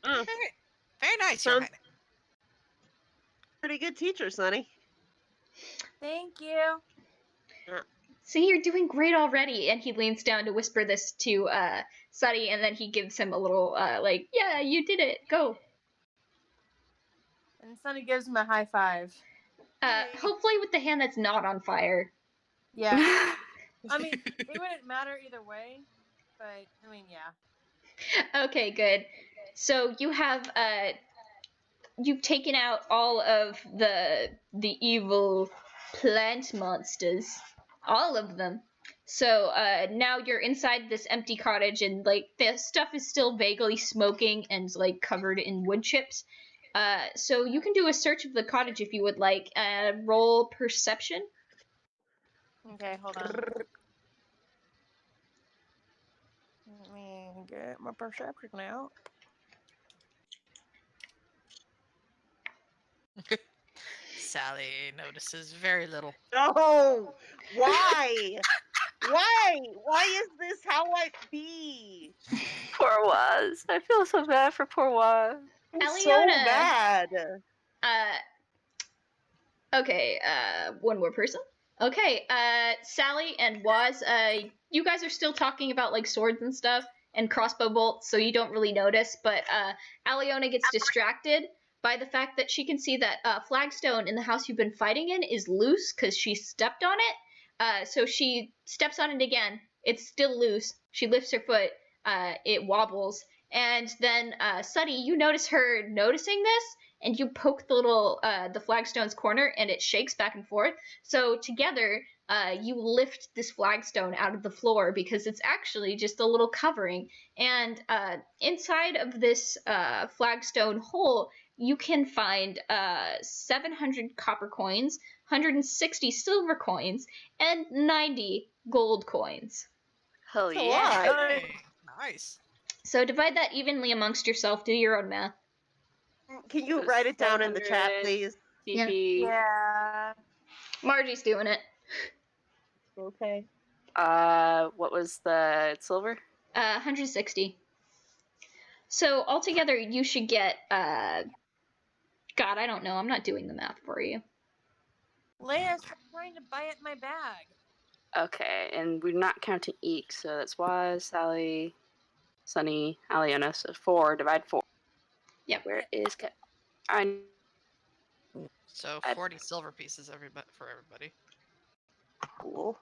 Very nice, Your Sounds- Highness. Pretty good teacher, Sonny. Thank you. See, you're doing great already. And he leans down to whisper this to Sunny, and then he gives him a little like, "Yeah, you did it. Go." And Sunny gives him a high five. Hopefully with the hand that's not on fire. Yeah. I mean, it wouldn't matter either way, but I mean, yeah. Okay, good. So you have you've taken out all of the evil plant monsters, all of them. So now you're inside this empty cottage, and like the stuff is still vaguely smoking and like covered in wood chips. So you can do a search of the cottage if you would like. Roll perception. Okay, hold on. Let me get my perception out. Sally notices very little. No! Why? Why is this how I be? Poor Waz. I feel so bad for poor Waz. I'm so Eliona. bad. Okay, one more person. Okay, Sally and Waz, you guys are still talking about like swords and stuff and crossbow bolts, so you don't really notice, but Aliona gets distracted by the fact that she can see that flagstone in the house you've been fighting in is loose because she stepped on it. So she steps on it again. It's still loose. She lifts her foot. It wobbles. And then, Sunny, you notice her noticing this, and you poke the little, the flagstone's corner, and it shakes back and forth. So together, you lift this flagstone out of the floor because it's actually just a little covering. And inside of this flagstone hole, you can find 700 copper coins, 160 silver coins, and 90 gold coins. Hell That's a yeah. lot. Hey, nice. So divide that evenly amongst yourself. Do your own math. Can you write it down in the chat, 700. please? TP. Yeah. Margie's doing it. Okay. What was the silver? 160. So altogether, you should get. God, I don't know. I'm not doing the math for you. Leia, stop trying to buy at my bag. Okay, and we're not counting Eek, so that's Waz, Sally, Sunny, Aliona. So 4, divide 4. Yep. Where is So I- 40 silver pieces for everybody. Cool.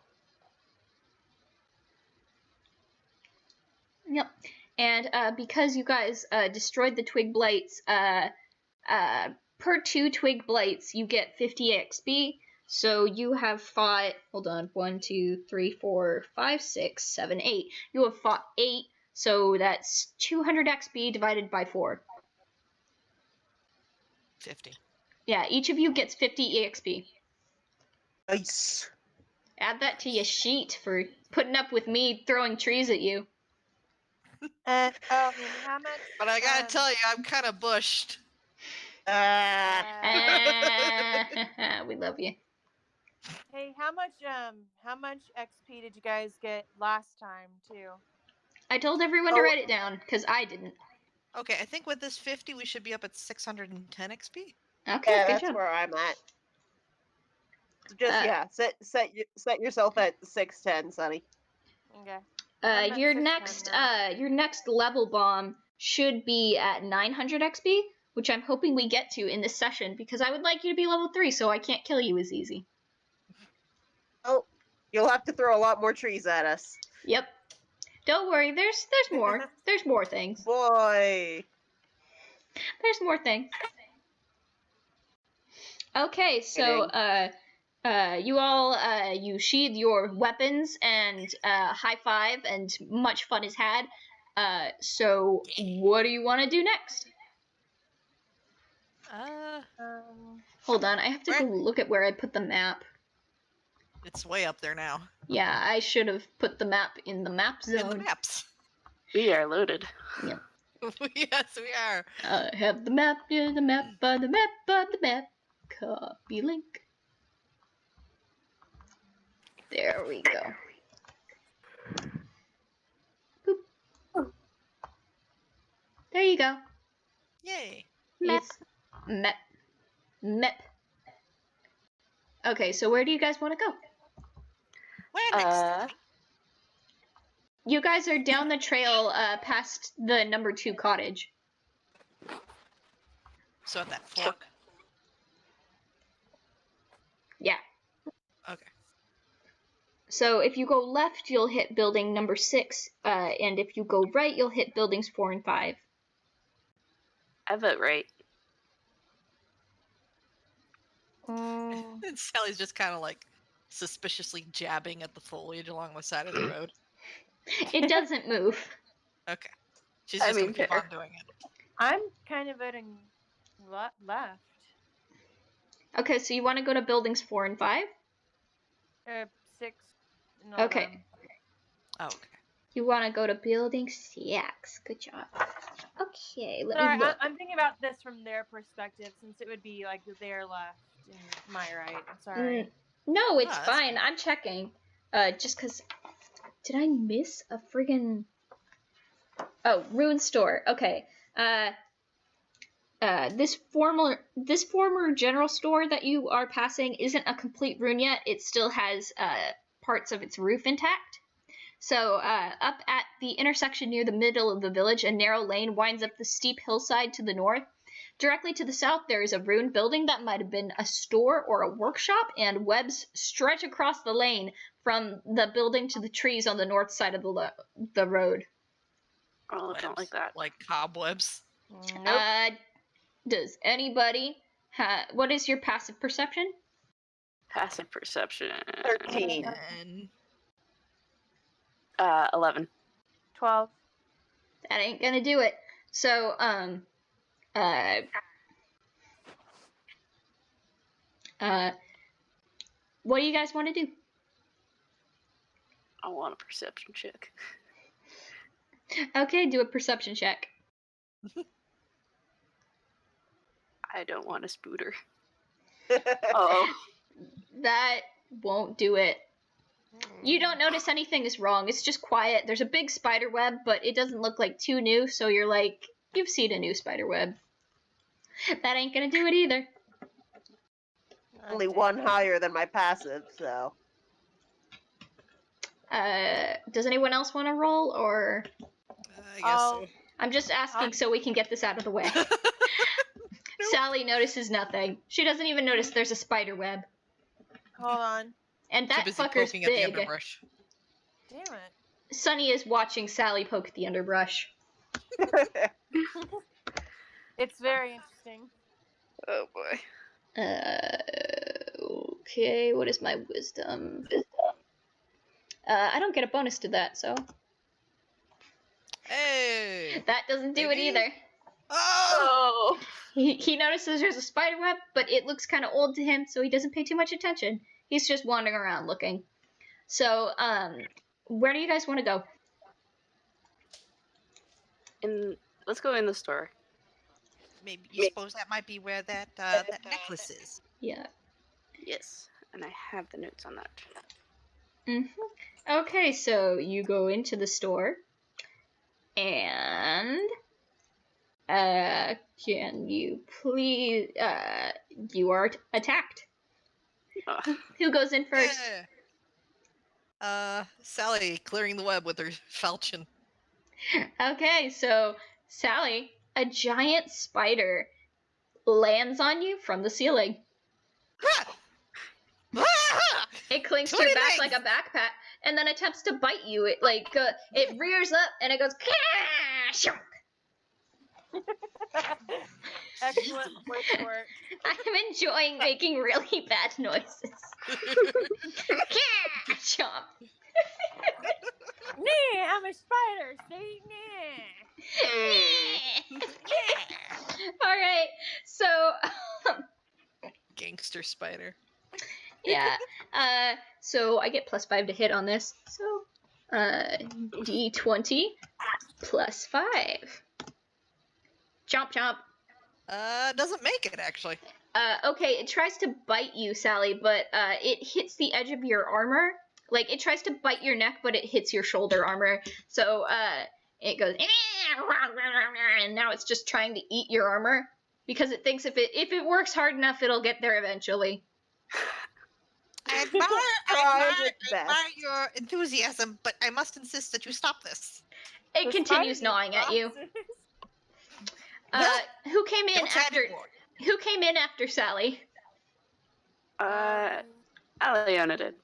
Yep. And because you guys destroyed the twig blights, per 2 twig blights, you get 50 XP. So you have fought, hold on, 1, 2, 3, 4, 5, 6, 7, 8. You have fought 8, so that's 200 XP divided by 4. 50. Yeah, each of you gets 50 EXP. Nice. Add that to your sheet for putting up with me throwing trees at you. And how much? But I gotta tell you, I'm kind of bushed. We love you. Hey, how much XP did you guys get last time too? I told everyone to write it down, because I didn't. Okay, I think with this 50, we should be up at 610 XP. Okay, Yeah, good that's job. where I'm at. Just set yourself at 610, Sonny. Okay. I'm at Your 610 now. your next level bomb should be at 900 XP, which I'm hoping we get to in this session, because I would like you to be level 3, so I can't kill you as easy. Oh, you'll have to throw a lot more trees at us. Yep. Don't worry, there's more. There's more things. Boy. There's more things. Okay, so you all you sheathe your weapons and high five and much fun is had. So what do you want to do next? Hold on, I have to go look at where I put the map. It's way up there now. Yeah, I should have put the map in the map In the zone. maps. We are loaded. Yep. Yes, we are. I have the map near the map by the map by the map. Copy link. There we go. Boop. There you go. Yay. Map. Map. Map. Okay, so where do you guys want to go? Where next? You guys are down the trail past the number 2 cottage. So at that fork. Yeah. Okay. So if you go left, you'll hit building number 6, and if you go right, you'll hit buildings 4 and 5. I vote right. And Sally's just kind of like suspiciously jabbing at the foliage along the side of the road. It doesn't move. Okay. She's just gonna keep fair. on doing it. I'm kind of voting left. Okay, so you want to go to buildings 4 and 5? 6. And Okay. 11. Oh, okay. You want to go to building 6. Good job. Okay, let Sorry, me look. I'm thinking about this from their perspective, since it would be like their left and my right. Sorry. No, it's that's fine. I'm checking. Just because... Did I miss a friggin... Oh, Rune Store. Okay. This former general store that you are passing isn't a complete ruin yet. It still has parts of its roof intact. So up at the intersection near the middle of the village, a narrow lane winds up the steep hillside to the north. Directly to the south, there is a ruined building that might have been a store or a workshop, and webs stretch across the lane from the building to the trees on the north side of the road. Oh, I don't like that. Like cobwebs. Nope. Does anybody what is your passive perception? Passive perception. 13. And 11. 12. That ain't gonna do it. So, what do you guys want to do? I want a perception check. Okay, do a perception check. I don't want a spooter. Oh. That won't do it. You don't notice anything is wrong. It's just quiet. There's a big spider web, but it doesn't look like too new, so you're like, you've seen a new spider web. That ain't gonna do it either. Only one higher than my passive, so. Does anyone else want to roll, or... I guess so. I'm just asking so we can get this out of the way. Sally notices nothing. She doesn't even notice there's a spider web. Hold on. And that Too busy fucker's poking at the big. underbrush. Damn it. Sunny is watching Sally poke at the underbrush. It's very interesting. Oh boy. Okay, what is my wisdom? I don't get a bonus to that, so... Hey! That doesn't do Maybe? it either. Oh! Oh. He notices there's a spider web, but it looks kind of old to him, so he doesn't pay too much attention. He's just wandering around looking. So, where do you guys want to go? Let's go in the store. Maybe you suppose that might be where that that necklace is. Yeah. Yes, and I have the notes on that. Okay, so you go into the store, and can you please? You are attacked. Oh. Who goes in first? Yeah. Sally clearing the web with her falchion. Okay, so Sally, a giant spider lands on you from the ceiling. Ah! It clings to your back like a backpack, and then attempts to bite you. It it rears up and it goes. Excellent voice work. I'm enjoying making really bad noises. Chomp. Nah, I'm a spider. See, nah. All right, so Gangster spider. yeah, so I get +5 to hit on this. So, D20 +5. Chomp chomp. Doesn't make it actually. Okay, it tries to bite you, Sally, but it hits the edge of your armor. Like, it tries to bite your neck, but it hits your shoulder armor. So, it goes, and now it's just trying to eat your armor because it thinks if it works hard enough, it'll get there eventually. I admire your enthusiasm, but I must insist that you stop this. It The continues spider gnawing at you. Well, Who came in Don't chat after? anymore. Who came in after Sally? Aliona did.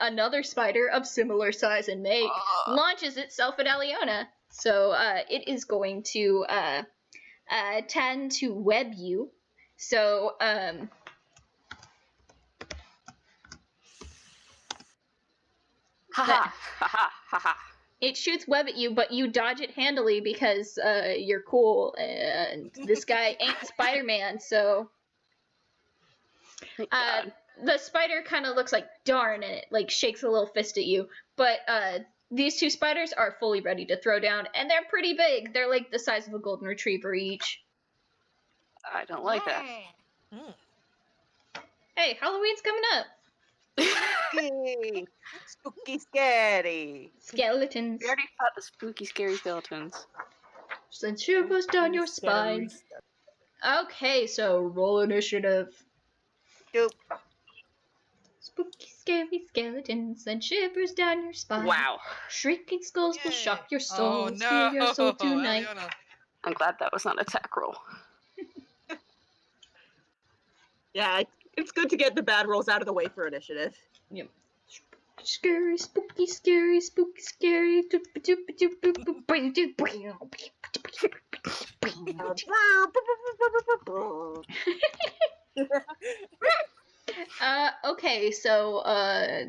Another spider of similar size and make launches itself at Aliona. So it is going to tend to web you. So Ha ha. it shoots web at you, but you dodge it handily because you're cool and this guy ain't Spider-Man. So Thank God. the spider kind of looks like darn, and it like shakes a little fist at you. But these two spiders are fully ready to throw down, and they're pretty big. They're like the size of a golden retriever each. I don't like that. Mm. Hey, Halloween's coming up. Spooky, spooky, scary. Skeletons. We already fought the spooky, scary skeletons. Send shivers down your spine. Okay, so roll initiative. Dope. Spooky, scary skeletons send shivers down your spine. Wow. Shrieking skulls will Yay. shock your Oh soul. no! Steal your soul tonight. Aliona. I'm glad that was not an attack roll. Yeah, it's good to get the bad rolls out of the way for initiative. Scary, spooky, scary, spooky, scary. Okay, so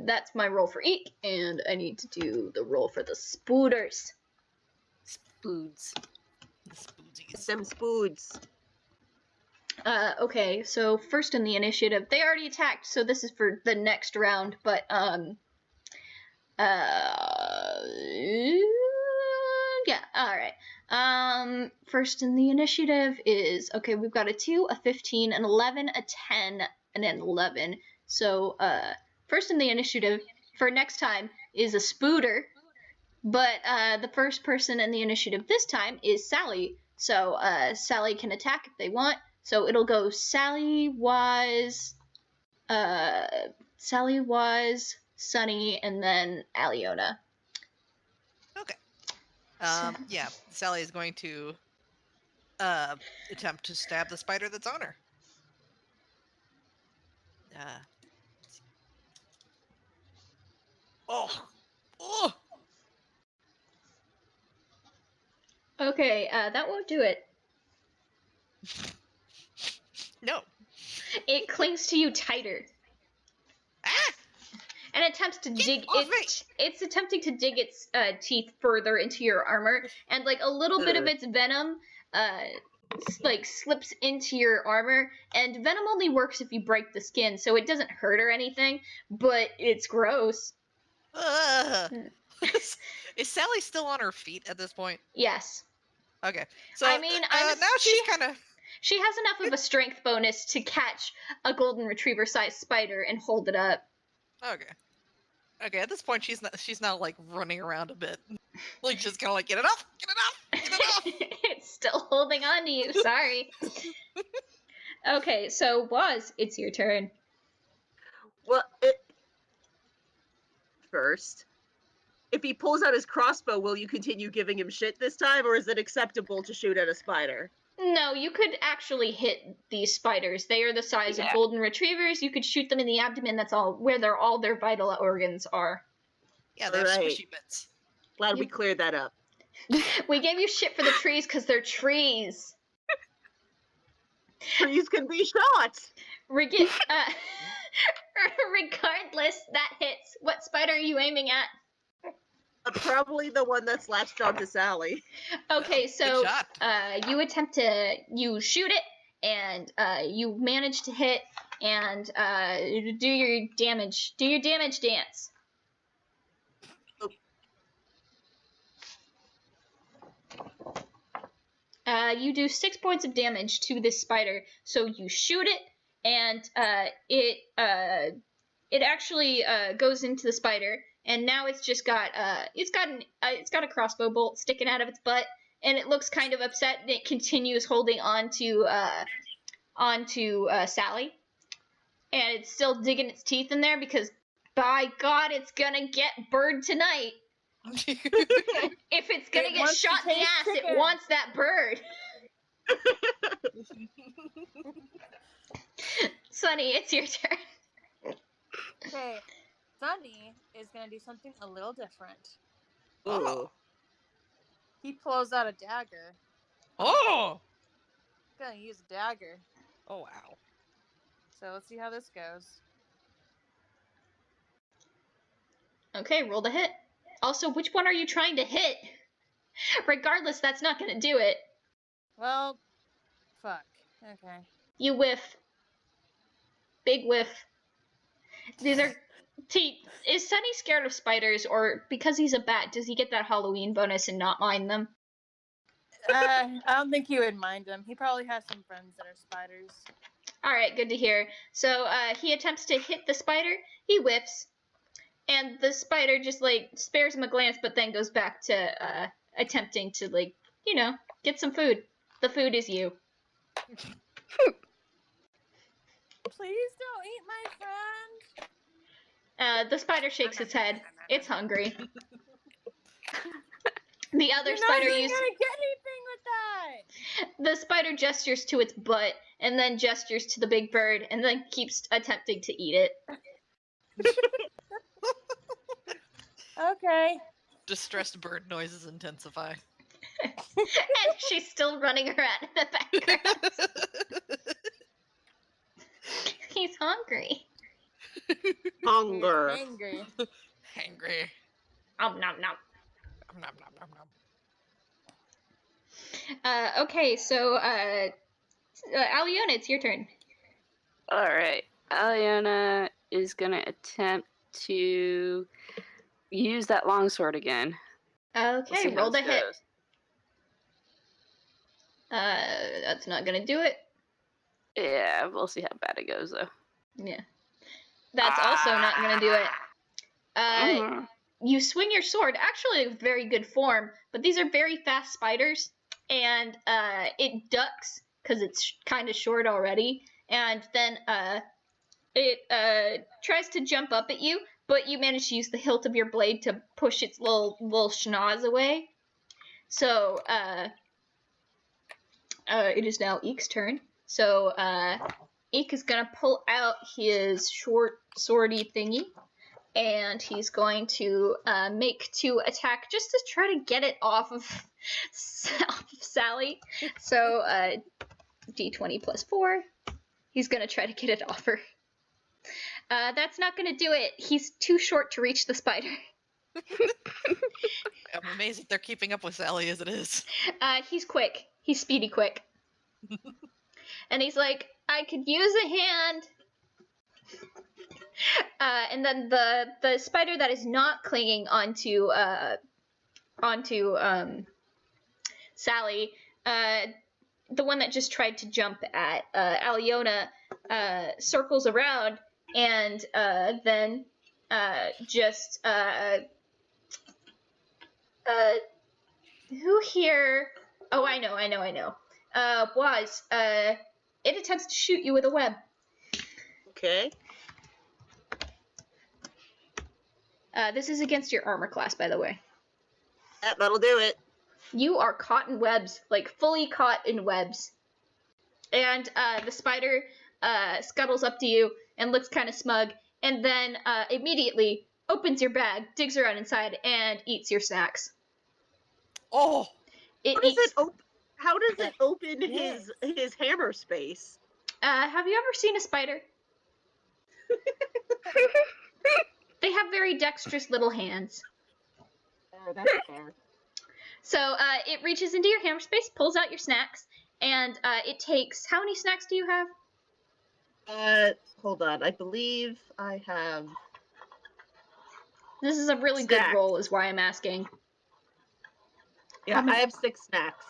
that's my roll for Eek, and I need to do the roll for the spooters. Spoods. The spoozies. Them spoods. Okay, so first in the initiative, they already attacked, so this is for the next round, but, yeah, alright. First in the initiative is, okay, we've got a 2, a 15, an 11, a 10, and an 11. So, first in the initiative for next time is a spooter, but, the first person in the initiative this time is Sally. So, Sally can attack if they want. So it'll go Sally, Wise, Sunny, and then Aliona. Okay. So- Yeah, Sally is going to attempt to stab the spider that's on her. Oh! Okay, that won't do it. No. It clings to you tighter Ah! and attempts to dig off me! it's attempting to dig its teeth further into your armor, and like a little bit of its venom like slips into your armor, and venom only works if you break the skin, so it doesn't hurt or anything, but it's gross. Is Sally still on her feet at this point? Yes. Okay. So I mean, now she's kind of. She has enough of a strength bonus to catch a golden retriever-sized spider and hold it up. Okay. Okay, at this point she's now like running around a bit. Like just kinda like, get it off! Get it off! Get it off! It's still holding on to you, sorry. Okay, so Waz, it's your turn. Well, first, if he pulls out his crossbow, will you continue giving him shit this time, or is it acceptable to shoot at a spider? No, you could actually hit these spiders. They are the size of Yeah. golden retrievers. You could shoot them in the abdomen. That's all where all their vital organs are. Yeah, they have Alright. squishy bits. Glad we cleared that up. We gave you shit for the trees because they're trees. Trees can be shot. Regardless, that hits. What spider are you aiming at? Probably the one that's latched onto Sally. Okay, so Good shot. you shoot it, and you manage to hit, and do your damage. Do your damage dance. You do 6 points of damage to this spider. So you shoot it, and it actually goes into the spider, and now it's just got it's got a crossbow bolt sticking out of its butt, and it looks kind of upset, and it continues holding onto Sally, and it's still digging its teeth in there because, by God, it's gonna get bird tonight. If it's gonna It get wants shot to in the taste ass, it chicken. wants that bird. Sunny, it's your turn. Okay, Sunny is gonna do something a little different. Oh. He pulls out a dagger. Oh. He's gonna use a dagger. Oh wow. So let's see how this goes. Okay, roll the hit. Also, which one are you trying to hit? Regardless, that's not gonna do it. Well, fuck. Okay. You whiff. Big whiff. These are... Is Sunny scared of spiders, or because he's a bat, does he get that Halloween bonus and not mind them? I don't think he would mind him. He probably has some friends that are spiders. Alright, good to hear. So, he attempts to hit the spider, he whiffs, and the spider just, spares him a glance, but then goes back to, attempting to, get some food. The food is you. Please don't eat my friend. The spider shakes its head. It's hungry. The other You're spider not gonna get anything with that. The spider gestures to its butt, and then gestures to the big bird, and then keeps attempting to eat it. Okay. Distressed bird noises intensify. And she's still running around in the background. He's hungry. Hunger. Angry. Hangry. Nom nom nom. Nom nom nom nom. Okay, so, Aliona, it's your turn. Alright. Aliona is gonna attempt to use that longsword again. We'll see Okay, how roll the this hit. goes. That's not gonna do it. Yeah, we'll see how bad it goes though. Yeah. That's also not gonna do it. Mhm. You swing your sword, actually a very good form, but these are very fast spiders, and it ducks because it's kind of short already, and then it tries to jump up at you, but you manage to use the hilt of your blade to push its little schnoz away. So it is now Eek's turn. So Eek is gonna pull out his short swordy thingy, and he's going to make 2 attack just to try to get it off of Sally. So d20 plus 4. He's gonna try to get it off her. That's not gonna do it. He's too short to reach the spider. I'm amazed that they're keeping up with Sally as it is. He's quick. He's speedy quick. And he's like, I could use a hand. And then the spider that is not clinging onto Sally, the one that just tried to jump at Aliona, circles around and then just who here? Oh, I know. It attempts to shoot you with a web. Okay. This is against your armor class, by the way. That'll do it. You are caught in webs, like fully caught in webs. And the spider scuttles up to you and looks kind of smug, and then immediately opens your bag, digs around inside, and eats your snacks. Oh, How does it open Yes. his hammer space? Have you ever seen a spider? They have very dexterous little hands. Oh, that's fair. So it reaches into your hammer space, pulls out your snacks, and it takes. How many snacks do you have? Hold on. I believe I have. This is a really good Snacks. roll, is why I'm asking. Yeah, I have 6 snacks.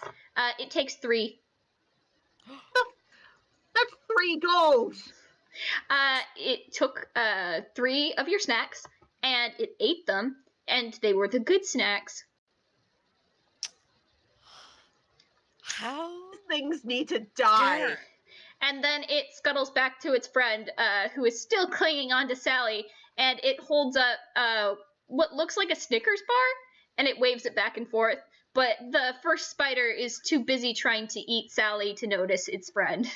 It takes 3. That's 3 gold. It took 3 of your snacks, and it ate them, and they were the good snacks. how? Things need to die. And then it scuttles back to its friend, who is still clinging on to Sally, and it holds up what looks like a Snickers bar, and it waves it back and forth. But the first spider is too busy trying to eat Sally to notice its friend.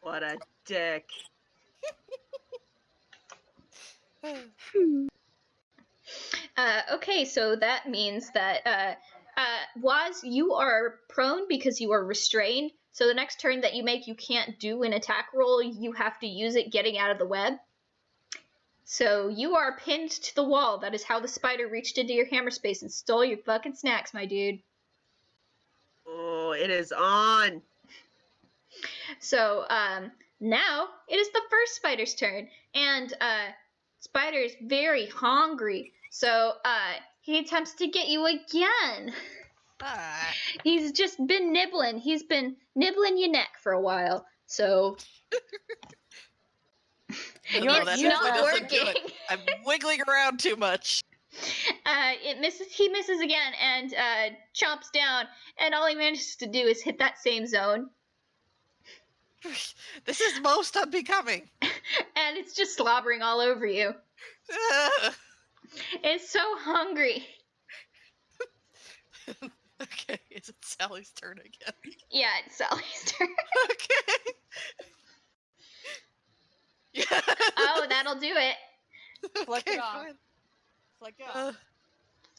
What a dick. Okay, so that means that Waz, you are prone because you are restrained. So the next turn that you make, you can't do an attack roll. You have to use it getting out of the web. So you are pinned to the wall. That is how the spider reached into your hammer space and stole your fucking snacks, my dude. Oh, it is on. So now it is the first spider's turn, and Spider is very hungry. So he attempts to get you again. Ah. He's just been nibbling. He's been nibbling your neck for a while. So No, that it's definitely not doesn't do working. it. I'm wiggling around too much. It misses. He misses again and chomps down. And all he manages to do is hit that same zone. This is most unbecoming. And it's just slobbering all over you. It's so hungry. Okay, is it Sally's turn again? Yeah, it's Sally's turn. Okay. Yeah. Oh, that'll do it. Flick Okay, it off. fine. Flick it off.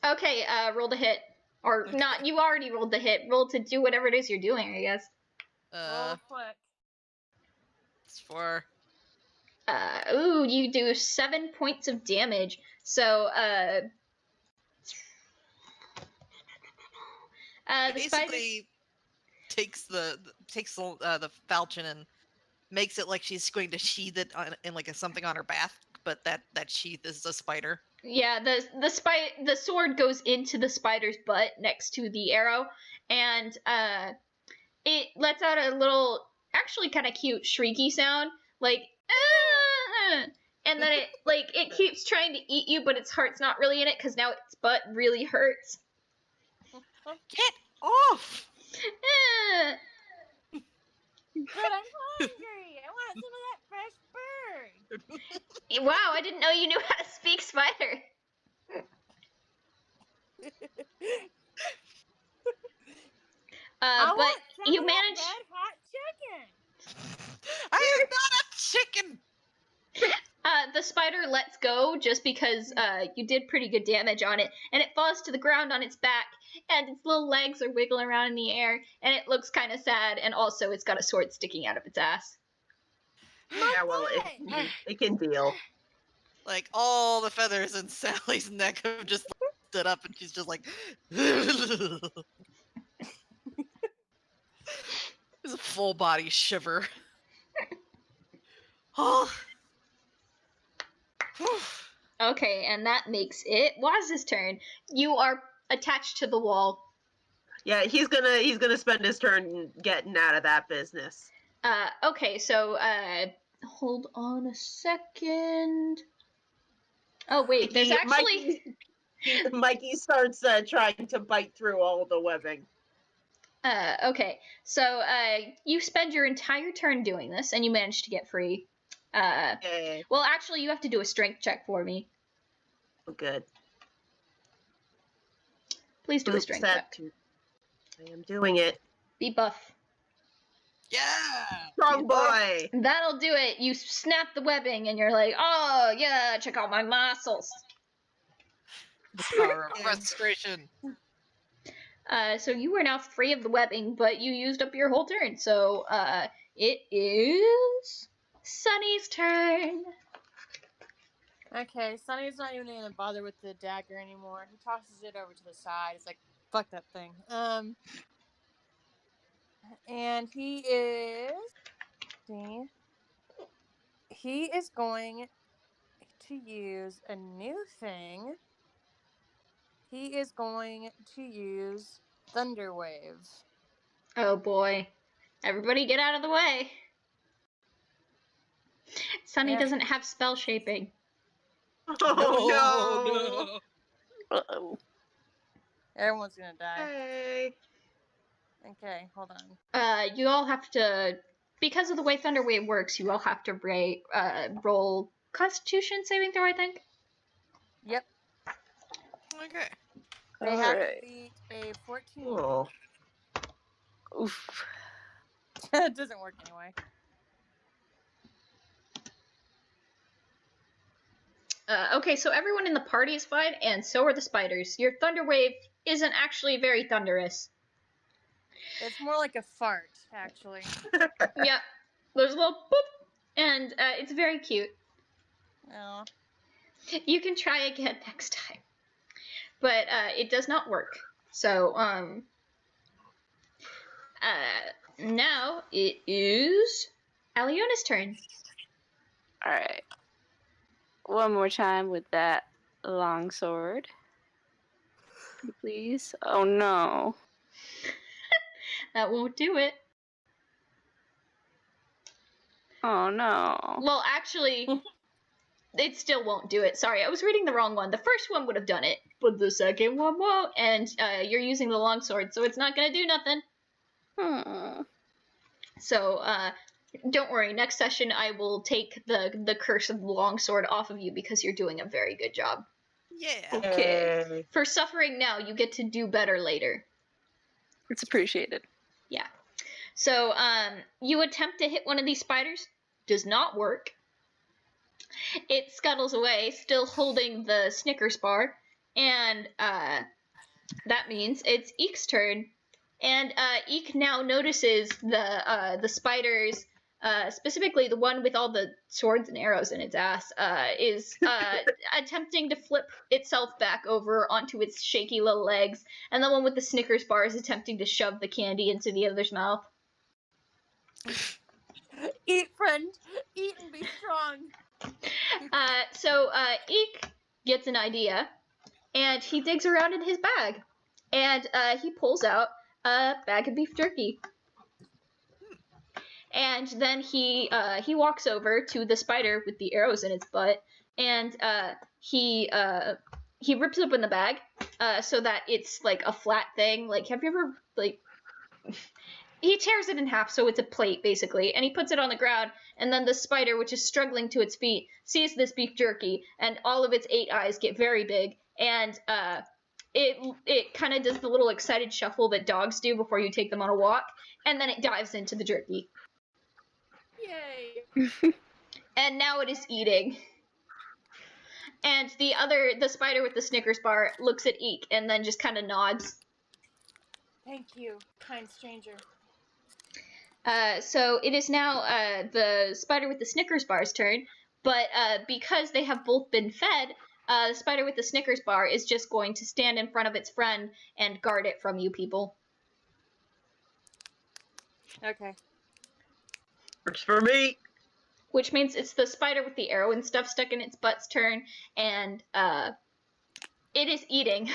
Okay, roll to hit. Or Okay. not, you already rolled the hit. Roll to do whatever it is you're doing, I guess. Roll a flick. It's for Ooh, you do 7 points of damage. So, the spider. basically takes the falchion and makes it like she's going to sheath it in like something on her back, but that sheath is a spider. Yeah, the sword goes into the spider's butt next to the arrow, and it lets out a little, actually kind of cute shrieky sound, like ah! And then it keeps trying to eat you, but its heart's not really in it because now its butt really hurts. Get off! Ah! But I'm hungry. I want some of that fresh bird. Wow, I didn't know you knew how to speak spider. I But want some you of that manage. red hot chicken. I am not a chicken. The spider lets go just because you did pretty good damage on it, and it falls to the ground on its back, and its little legs are wiggling around in the air, and it looks kind of sad, and also it's got a sword sticking out of its ass. Yeah, well, it can deal. Like all the feathers in Sally's neck have just stood up, and she's just like. There's a full body shiver. Oh. Okay, and that makes it Waz's turn. You are attached to the wall. Yeah, he's gonna spend his turn getting out of that business. Okay, so hold on a second. Oh wait, there's actually. Mikey starts trying to bite through all the webbing. Okay, so you spend your entire turn doing this, and you manage to get free. Okay. Well, actually, you have to do a strength check for me. Oh, good. Please do a strength check. I am doing it. Be buff. Yeah. Strong boy. That'll do it. You snap the webbing and you're like, oh yeah, check out my muscles. The power of frustration. So you are now free of the webbing, but you used up your whole turn. So it is Sunny's turn. Okay, Sunny's not even gonna bother with the dagger anymore. He tosses it over to the side. It's like, fuck that thing. And he is. See, he is going to use a new thing. He is going to use Thunder Wave. Oh boy. Everybody get out of the way. Sunny doesn't have spell shaping. Oh no. Uh-oh. Everyone's gonna die. Hey. Okay, hold on. You all have to, because of the way Thunder Wave works, you all have to roll Constitution saving throw, I think. Yep. Okay. They have to beat a 14. Oh. Oof. It doesn't work anyway. Okay, so everyone in the party is fine, and so are the spiders. Your Thunder Wave isn't actually very thunderous. It's more like a fart, actually. Yeah, there's a little boop, and it's very cute. Oh. You can try again next time, but it does not work. So now it is Aliona's turn. All right. One more time with that longsword, please. Oh no. That won't do it. Oh no. Well, actually, it still won't do it. Sorry, I was reading the wrong one. The first one would have done it, but the second one won't. And you're using the longsword, so it's not gonna do nothing. So don't worry. Next session, I will take the curse of the longsword off of you because you're doing a very good job. Yeah. Okay. For suffering now, you get to do better later. It's appreciated. Yeah. So you attempt to hit one of these spiders. Does not work. It scuttles away, still holding the Snickers bar, and that means it's Eek's turn. And Eek now notices the spiders, specifically the one with all the swords and arrows in its ass, is attempting to flip itself back over onto its shaky little legs, and the one with the Snickers bar is attempting to shove the candy into the other's mouth. Eat, friend. Eat and be strong. So Eek gets an idea, and he digs around in his bag, and he pulls out a bag of beef jerky. And then he walks over to the spider with the arrows in its butt, and he rips open the bag so that it's like a flat thing. Like, have you ever like? He tears it in half so it's a plate basically, and he puts it on the ground. And then the spider, which is struggling to its feet, sees this beef jerky, and all of its 8 eyes get very big, and it kind of does the little excited shuffle that dogs do before you take them on a walk, and then it dives into the jerky. Yay! And now it is eating. And the spider with the Snickers bar looks at Eek and then just kind of nods. Thank you, kind stranger. So it is now the spider with the Snickers bar's turn, but because they have both been fed, the spider with the Snickers bar is just going to stand in front of its friend and guard it from you people. Okay. Works for me. Which means it's the spider with the arrow and stuff stuck in its butt's turn, and it is eating.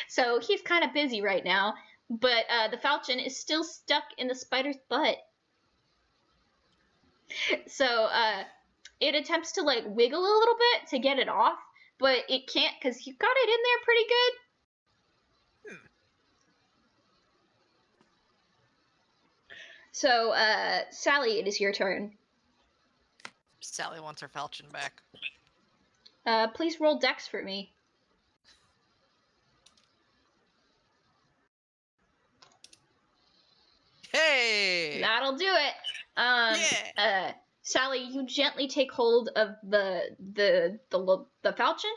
So he's kind of busy right now, but the falchion is still stuck in the spider's butt. So it attempts to like wiggle a little bit to get it off, but it can't because you got it in there pretty good. So Sally, it is your turn. Sally wants her falchion back. Please roll dex for me. Hey. That'll do it. Sally, you gently take hold of the falchion.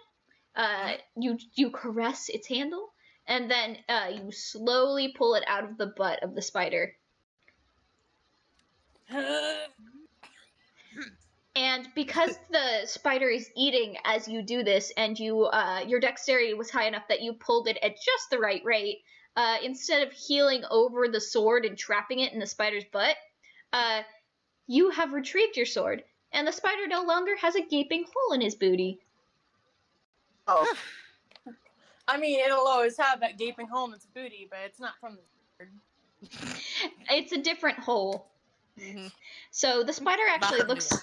You caress its handle, and then you slowly pull it out of the butt of the spider. And because the spider is eating as you do this, and your dexterity was high enough that you pulled it at just the right rate, instead of heeling over the sword and trapping it in the spider's butt, you have retrieved your sword, and the spider no longer has a gaping hole in his booty. Oh, I mean, it'll always have that gaping hole in its booty, but it's not from the bird. It's a different hole. Mhm. So the spider actually Not looks... new.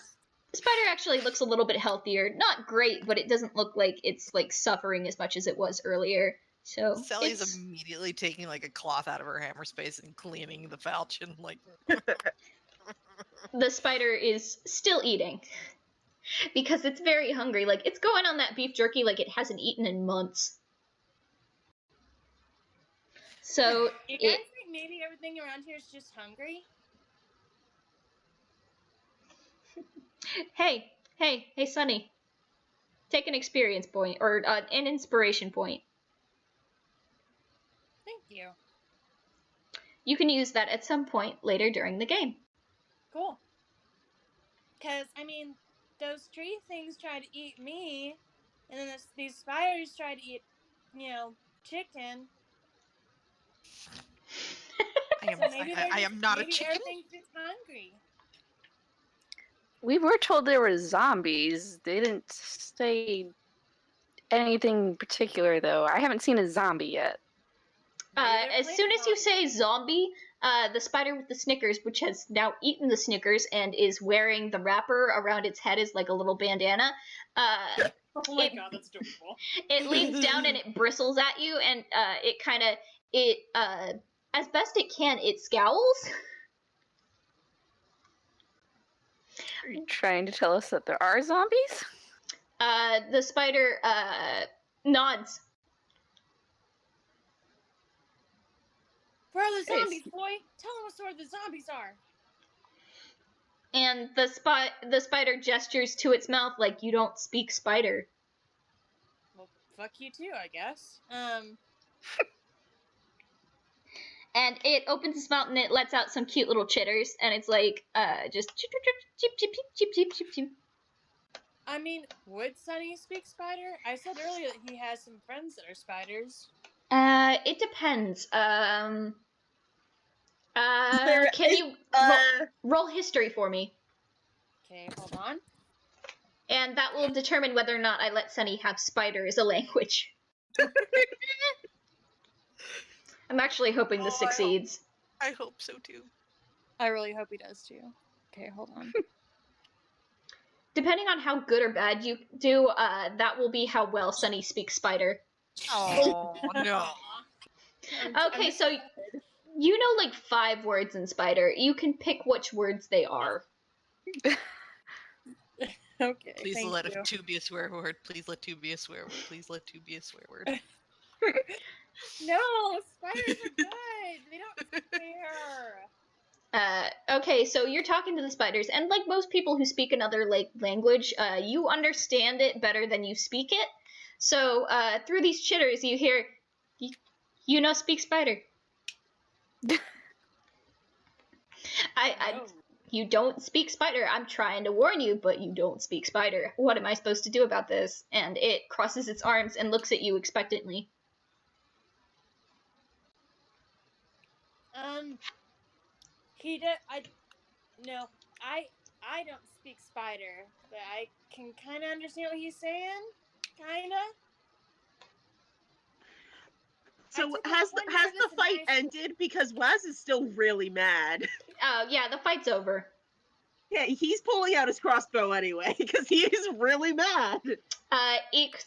The spider actually looks a little bit healthier. Not great, but it doesn't look like it's like suffering as much as it was earlier. So Sally's it's... immediately taking like a cloth out of her hammer space and cleaning the falchion. Like, the spider is still eating because it's very hungry. Like, it's going on that beef jerky like it hasn't eaten in months. So You guys think maybe everything around here is just hungry? Hey, Sunny. Take an experience point or an inspiration point. Thank you. You can use that at some point later during the game. Cool. Because, I mean, those tree things tried to eat me, and then these spiders tried to eat, chicken. I am not a chicken. Everything's just hungry. We were told there were zombies. They didn't say anything particular, though. I haven't seen a zombie yet. As soon as you say zombie, the spider with the Snickers, which has now eaten the Snickers and is wearing the wrapper around its head as like a little bandana, Oh my god, that's adorable. it leans down and it bristles at you, and as best it can, it scowls. Are you trying to tell us that there are zombies? The spider nods. Where are the zombies, boy? Tell us where the zombies are. And the spider gestures to its mouth like you don't speak spider. Well, fuck you too, I guess. And it opens its mouth and it lets out some cute little chitters, and it's like just chip chip chip chip chip chip chip chip. I mean, would Sunny speak spider? I said earlier that he has some friends that are spiders. It depends. Can you roll history for me? Okay, hold on. And that will determine whether or not I let Sunny have spider as a language. I'm actually hoping this succeeds. I hope so too. I really hope he does too. Okay, hold on. Depending on how good or bad you do, that will be how well Sunny speaks spider. Oh no. Okay, so you know like 5 words in spider. You can pick which words they are. Okay. Please thank let you. 2 be a swear word. Please let 2 be a swear word. Please let 2 be a swear word. No, spiders are good. They don't care. Okay, so you're talking to the spiders, and like most people who speak another like language, you understand it better than you speak it. So through these chitters, you hear, you know, speak spider. You don't speak spider. I'm trying to warn you, but you don't speak spider. What am I supposed to do about this? And it crosses its arms and looks at you expectantly. I don't speak spider, but I can kind of understand what he's saying. Kinda. So has the fight ended? Because Waz is still really mad. Yeah, the fight's over. Yeah, he's pulling out his crossbow anyway, because he is really mad. Eek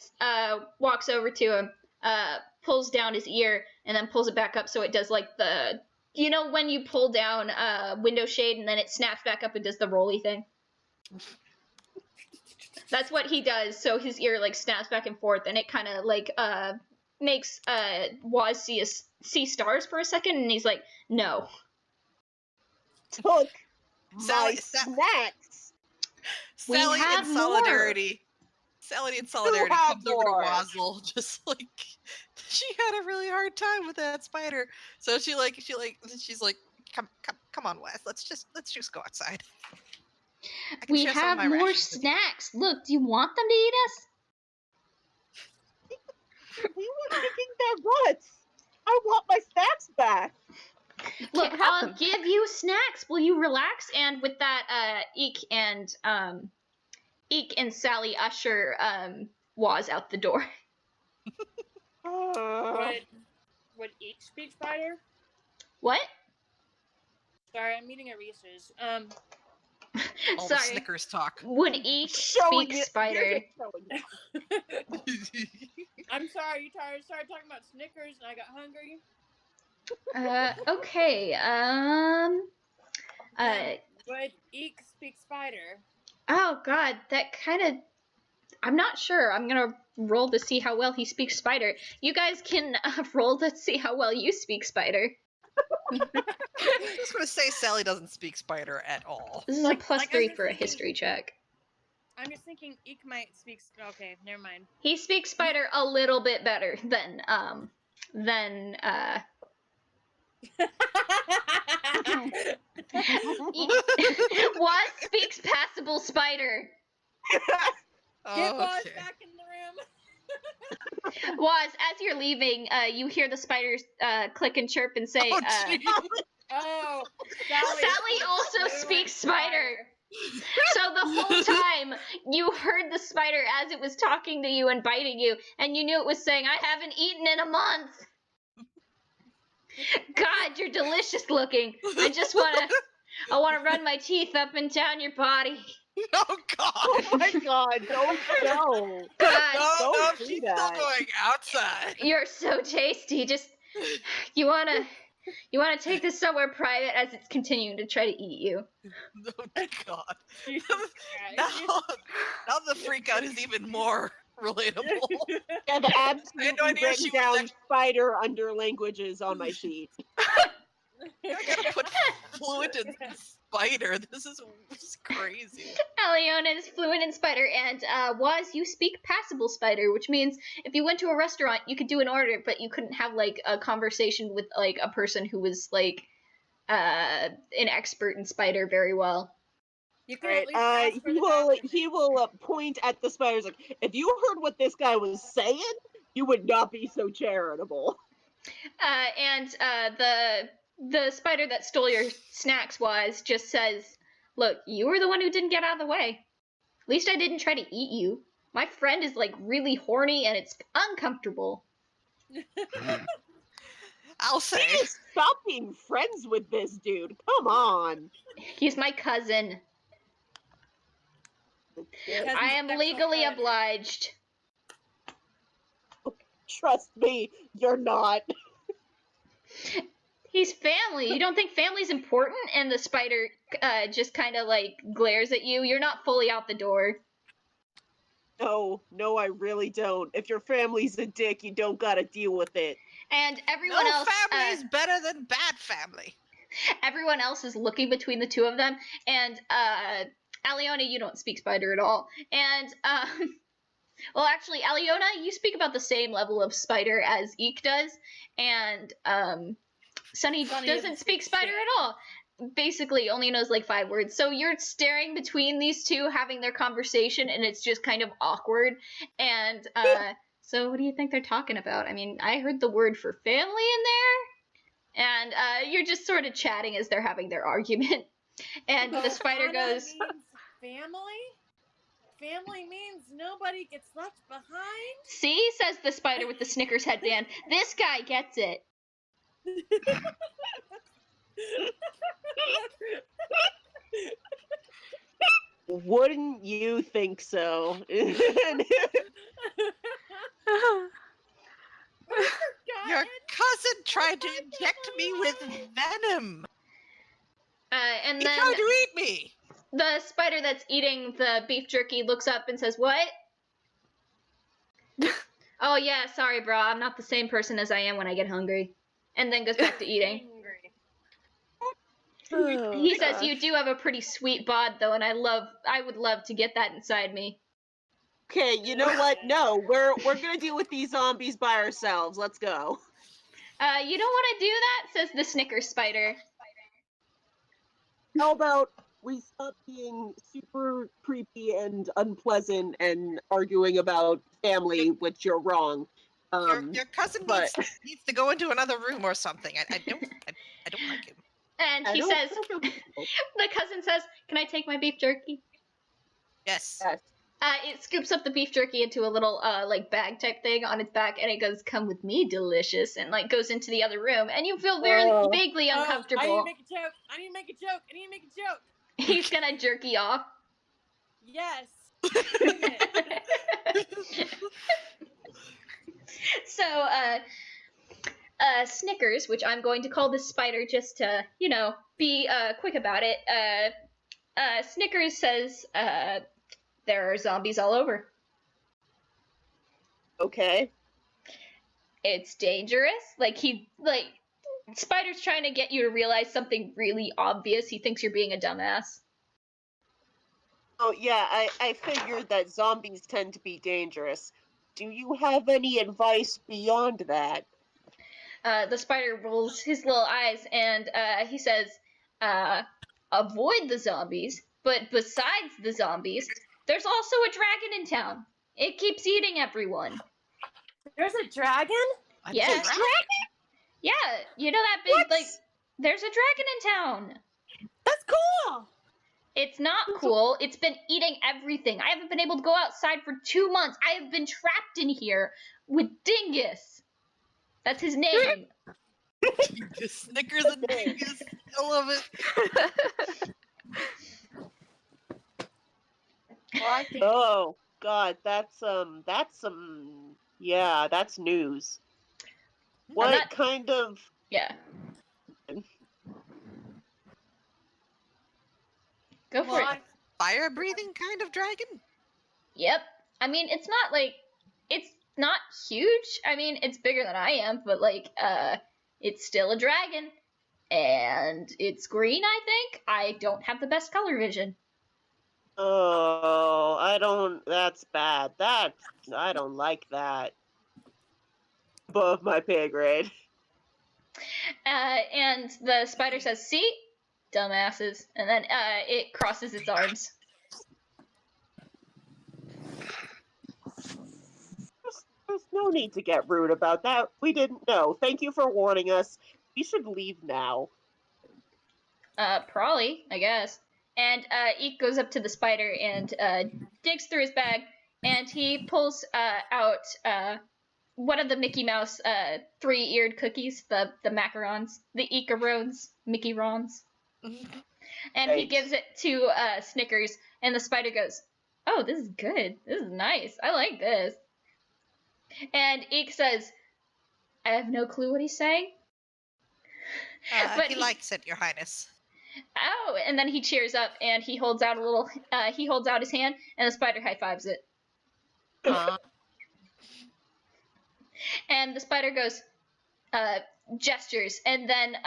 walks over to him, pulls down his ear, and then pulls it back up so it does like the... You know when you pull down a window shade and then it snaps back up and does the rolly thing? That's what he does, so his ear like snaps back and forth, and it kind of like makes Waz see stars for a second, and he's like, no. took Sally- my Sa- snacks. We Sally have in more. solidarity. Sally in solidarity have comes over to more. Wazzle, just like she had a really hard time with that spider. So she's like, come on, Wes, let's just go outside. I can We share some of have my more rations with you." snacks. Look, do you want them to eat us? We were kicking their butts. I want my snacks back. Look, have I'll them. give you snacks. Will you relax? And with that, Eek and Sally usher Waz out the door. Would Eek speak spider? What? Sorry, I'm eating a Reese's. All the Sorry. Snickers talk. Would Eek Showing speak it- spider? you're just showing it. I'm sorry, you started talking about Snickers and I got hungry. Okay. Would Eek speak spider? Oh God, that kind of. I'm not sure. I'm gonna roll to see how well he speaks spider. You guys can roll to see how well you speak spider. I'm just gonna say Sally doesn't speak spider at all. This is a plus I'm 3 just for a thinking- history check. I'm just thinking Eek might speak. Okay, never mind. He speaks spider a little bit better than Waz speaks passable spider. Get Boss Okay. back in the room. Waz, as you're leaving, you hear the spiders click and chirp and say, Oh, gee. Oh, Sally also speaks spider. So the whole time you heard the spider as it was talking to you and biting you, and you knew it was saying, "I haven't eaten in a month." God, you're delicious looking. I wanna run my teeth up and down your body. Oh God! Oh my God! Don't go. God, No, Don't do she's that. still going outside. you're so tasty. Just you wanna take this somewhere private as it's continuing to try to eat you. Oh God! Jesus Now, Christ. now the freak out is even more relatable. I've I had absolutely no idea written she was down actually- spider under languages on my sheet. I gotta put fluent in spider. This is crazy. Aliona is fluent in spider, and Waz, you speak passable spider, which means if you went to a restaurant, you could do an order, but you couldn't have like a conversation with like a person who was like an expert in spider very well. You can at Right. least ask for He the will. document. He will point at the spiders like, if you heard what this guy was saying, you would not be so charitable. And the spider that stole your snacks just says, "Look, you were the one who didn't get out of the way. At least I didn't try to eat you. My friend is like really horny and it's uncomfortable." I'll say. Please stop being friends with this dude. Come on. He's my cousin. Cousin's I am sexual legally predator. obliged. Trust me, you're not. He's family. You don't think family's important? And the spider just kind of like glares at you. You're not fully out the door. No, I really don't. If your family's a dick, you don't gotta deal with it. And everyone No else, family is better than bad family. everyone else is looking between the two of them. And Aliona, you don't speak spider at all. And well, actually, Aliona, you speak about the same level of spider as Eek does, and Sunny doesn't speak spider at all. Basically, only knows like 5 words. So you're staring between these two, having their conversation, and it's just kind of awkward. And so, what do you think they're talking about? I mean, I heard the word for family in there, and you're just sort of chatting as they're having their argument. And the spider Ohana goes, means family? Family means nobody gets left behind? "See," says the spider with the Snickers headband. "This guy gets it." Wouldn't you think so? Your cousin tried to inject me with venom. And He then tried to eat me. the spider that's eating the beef jerky looks up and says, "What?" "Oh yeah, sorry, bro. I'm not the same person as I am when I get hungry." And then goes back to eating. Angry. Oh, He says gosh. you do have a pretty sweet bod though, and I would love to get that inside me. Okay, you know what? No, we're gonna deal with these zombies by ourselves. Let's go. You don't want to do that, says the Snickers spider. How about we stop being super creepy and unpleasant and arguing about family, which you're wrong. Your cousin but- needs to go into another room or something. I don't like him. And he says, the cousin says, "Can I take my beef jerky?" Yes. Yes. It scoops up the beef jerky into a little like bag type thing on its back, and it goes, "Come with me, delicious," and like goes into the other room, and you feel very vaguely uncomfortable. I need to make a joke. I need to make a joke. I need to make a joke. He's gonna jerky off. Yes. So, Snickers, which I'm going to call this spider just to, be quick about it. Snickers says, there are zombies all over. Okay. It's dangerous. Spider's trying to get you to realize something really obvious. He thinks you're being a dumbass. Oh, yeah, I figured that zombies tend to be dangerous. Do you have any advice beyond that? The spider rolls his little eyes and he says, avoid the zombies, but besides the zombies, there's also a dragon in town. It keeps eating everyone. There's a dragon? Yeah. Yeah, you know that big, there's a dragon in town. That's cool! It's not cool. It's been eating everything. I haven't been able to go outside for 2 months. I have been trapped in here with Dingus. That's his name. Snickers and Dingus. I love it. Oh, God, that's news. What kind of... Yeah. Go for it. Fire-breathing kind of dragon? Yep. I mean, it's not huge. I mean, it's bigger than I am, but it's still a dragon. And it's green, I think. I don't have the best color vision. Oh, that's bad. I don't like that. Above my pay grade. And the spider says, "See? Dumbasses." And then it crosses its arms. There's no need to get rude about that. We didn't know. Thank you for warning us. We should leave now. Probably, I guess. And Eek goes up to the spider and digs through his bag, and he pulls out one of the Mickey Mouse 3-eared cookies, the macarons, the Eekarons, Mickey Rons. And he gives it to Snickers, and the spider goes, "Oh, this is good. This is nice. I like this." And Eek says, "I have no clue what he's saying." But he likes it, Your Highness. Oh, and then he cheers up and he holds out his hand, and the spider high fives it. And the spider goes, gestures, and then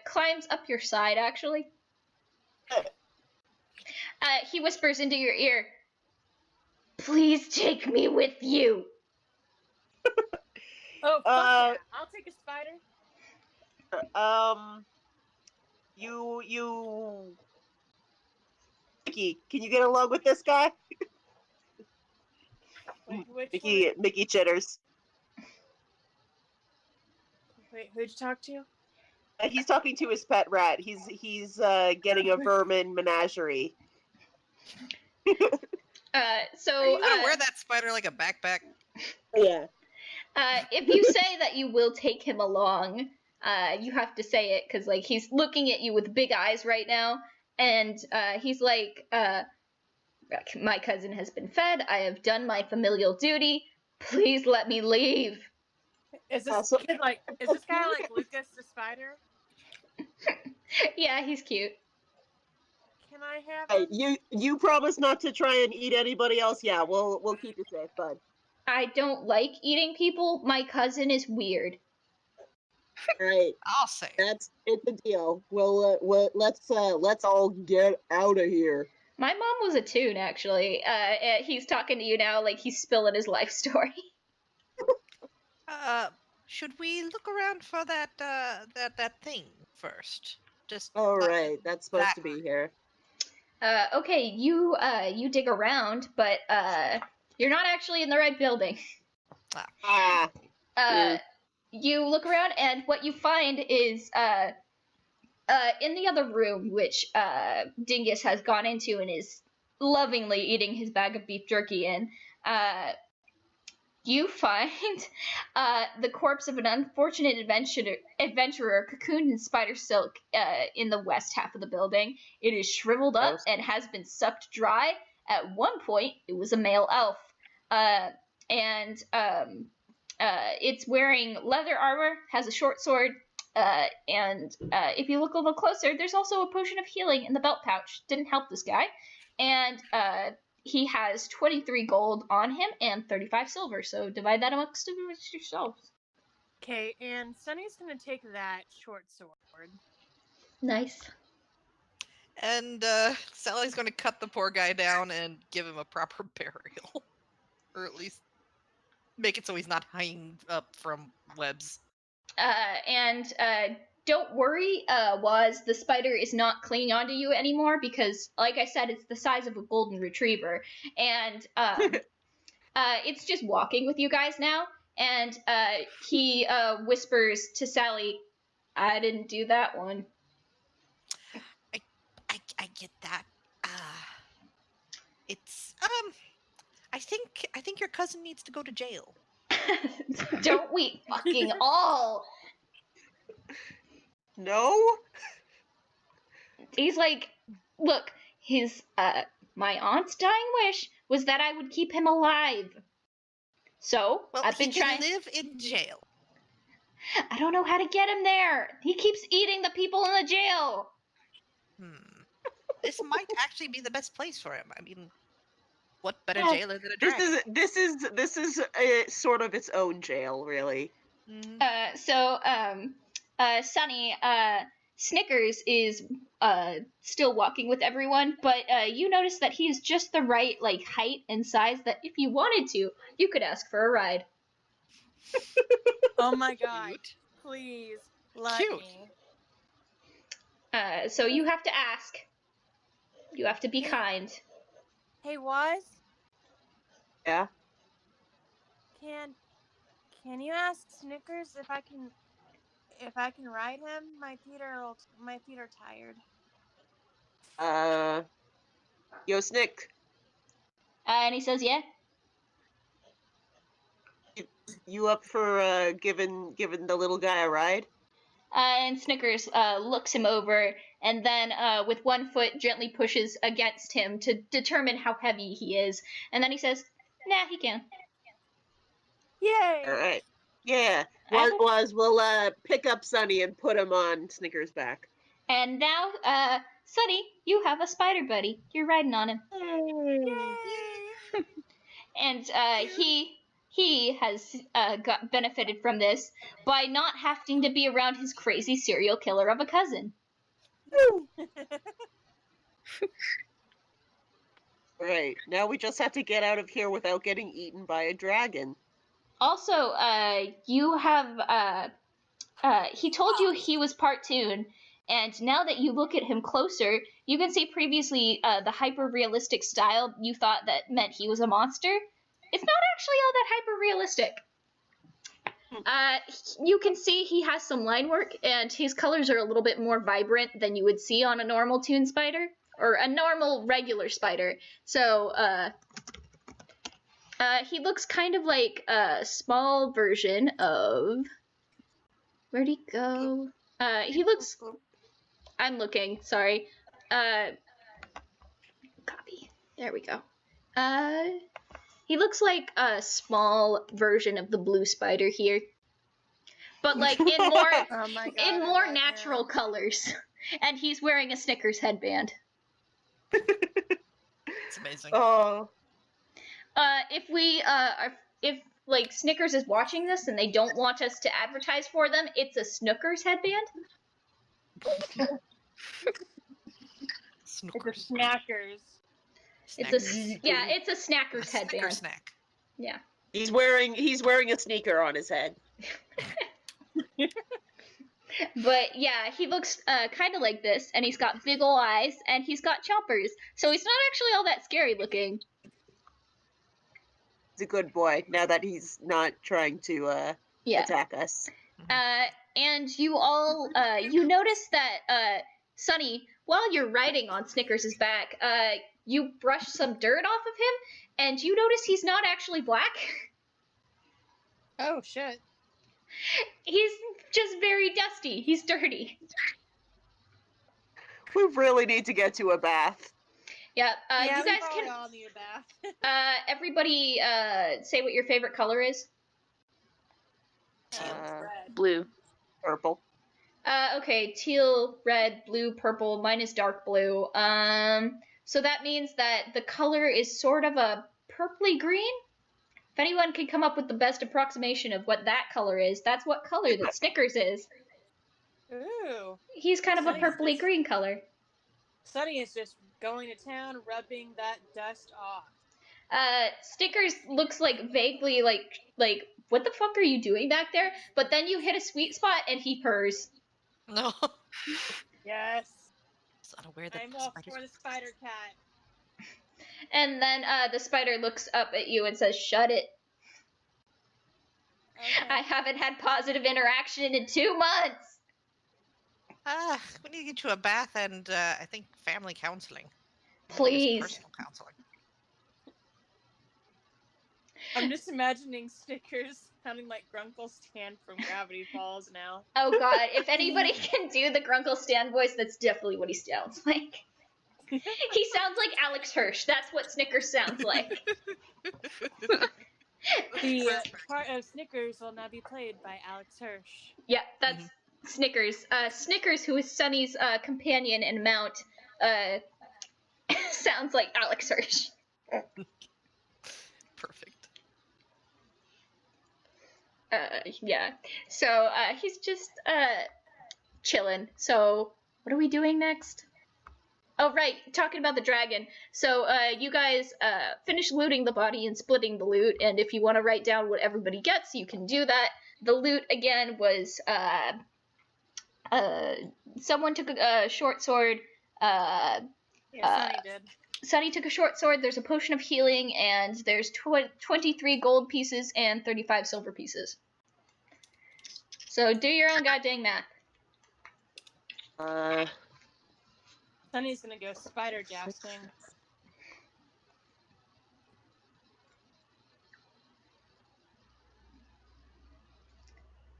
climbs up your side, actually. He whispers into your ear, "Please take me with you." Oh, fuck yeah. I'll take a spider. Mickey, can you get along with this guy? Wait, which Mickey Chitters. Wait, who'd you talk to? He's talking to his pet rat. He's getting a vermin menagerie. So Are you gonna wear that spider like a backpack? Yeah. If you say that you will take him along, you have to say it, because he's looking at you with big eyes right now, and he's like, "My cousin has been fed. I have done my familial duty. Please let me leave." Is this kid is this guy like Lucas the spider? Yeah, he's cute. Can I have him? You promise not to try and eat anybody else? Yeah, we'll keep you safe, bud. I don't like eating people. My cousin is weird. Right. I'll say. It's a deal. Let's all get out of here. My mom was a toon, actually. He's talking to you now like he's spilling his life story. Should we look around for that thing first? Just All not right, that's supposed that to be here. Okay, you dig around, but you're not actually in the right building. Ah. You look around, and what you find is in the other room, which Dingus has gone into and is lovingly eating his bag of beef jerky in, you find the corpse of an unfortunate adventurer cocooned in spider silk in the west half of the building. It is shriveled up and has been sucked dry. At one point, it was a male elf. And it's wearing leather armor, has a short sword, and if you look a little closer, there's also a potion of healing in the belt pouch. Didn't help this guy. And he has 23 gold on him and 35 silver, so divide that amongst yourselves. Okay, and Sunny's gonna take that short sword. Nice. And Sally's going to cut the poor guy down and give him a proper burial. Or at least make it so he's not hanging up from webs. And don't worry, Waz, the spider is not clinging onto you anymore because, like I said, it's the size of a golden retriever. And it's just walking with you guys now. And he whispers to Sally, I didn't do that one. I get that. It's I think your cousin needs to go to jail. Don't we fucking all? No? He's like, look, his my aunt's dying wish was that I would keep him alive. So Well, I've been trying. Live in jail. I don't know how to get him there. He keeps eating the people in the jail. This might actually be the best place for him. I mean, what better jailer than a dragon? This is sort of its own jail, really. Sunny, Snickers is still walking with everyone, but you notice that he is just the right height and size that if you wanted to, you could ask for a ride. Oh my god! Please let me. So you have to ask. You have to be kind. Hey, Waz? Yeah? Can you ask Snickers if I can ride him? My feet are tired. Yo, Snick. And he says, yeah. You up for giving the little guy a ride? And Snickers looks him over and then with one foot gently pushes against him to determine how heavy he is. And then he says, nah, he can. Yay! All right. Yeah. We'll pick up Sunny and put him on Snickers' back. And now, Sunny, you have a spider buddy. You're riding on him. Yay! And he has got benefited from this by not having to be around his crazy serial killer of a cousin. Right. Now we just have to get out of here without getting eaten by a dragon. Also, you have he told you he was part toon, and now that you look at him closer, you can see previously the hyper-realistic style you thought that meant he was a monster. It's not actually all that hyper-realistic. You can see he has some line work, and his colors are a little bit more vibrant than you would see on a normal toon spider, or a normal regular spider. So, he looks kind of like a small version of... Where'd he go? He looks... I'm looking, sorry. Copy. There we go. He looks like a small version of the blue spider here. But like in more natural colors. And he's wearing a Snickers headband. It's amazing. Oh. If like Snickers is watching this and they don't want us to advertise for them, it's a Snookers headband. It's a Snookers. snackers. It's a A Snackers Snicker headband. snack. Yeah. He's wearing a sneaker on his head. But yeah, he looks kind of like this, and he's got big ol' eyes, and he's got chompers, so he's not actually all that scary looking. He's a good boy now that he's not trying to Yeah. attack us. And you all, you notice that, Sunny, while you're riding on Snickers' back, you brush some dirt off of him, and you notice he's not actually black. Oh shit. He's just very dusty. He's dirty. We really need to get to a bath. Yeah, Yeah, you we guys probably can, all need a bath. everybody, say what your favorite color is. Red. Blue. Purple. Okay, teal, red, blue, purple. Mine is dark blue. So that means that the color is sort of a purpley green. If anyone can come up with the best approximation of what that color is, that's what color that Snickers is. Ooh. He's kind of a Sunny's purpley just- green color. Sunny is just going to town, rubbing that dust off. Snickers looks like vaguely like what the fuck are you doing back there? But then you hit a sweet spot and he purrs. No. Yes. It's unaware that I'm the all spiders- for the spider cat. And then the spider looks up at you and says, "Shut it. Okay. I haven't had positive interaction in 2 months." We need to get to a bath and I think family counseling. Or just Please. personal counseling. I'm just imagining Snickers sounding like Grunkle Stan from Gravity Falls now. Oh god, if anybody can do the Grunkle Stan voice, that's definitely what he sounds like. He sounds like Alex Hirsch. That's what Snickers sounds like. The part of Snickers will now be played by Alex Hirsch. Yeah, that's Snickers. Snickers, who is Sunny's companion and mount, sounds like Alex Hirsch. Perfect. Yeah. So he's just chilling. So what are we doing next? Oh right, talking about the dragon. So you guys finish looting the body and splitting the loot, and if you want to write down what everybody gets, you can do that. The loot again was someone took a short sword. Yeah, Sunny did. Sunny took a short sword. There's a potion of healing, and there's 23 gold pieces and 35 silver pieces. So do your own goddamn math. Sunny's gonna go spider jousting.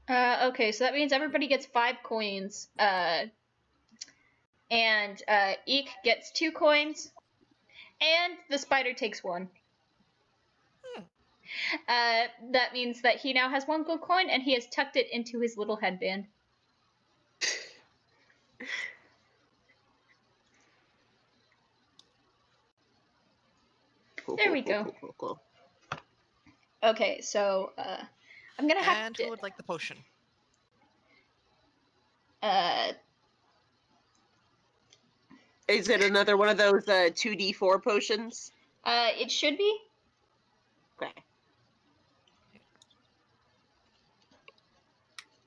Okay, so that means everybody gets 5 coins. And Eek gets 2 coins. And the spider takes 1. That means that he now has 1 gold coin, and he has tucked it into his little headband. There we go. Cool. Okay, so I'm gonna have And to. who would like the potion? Is it another one of those 2d4 potions? It should be. Okay.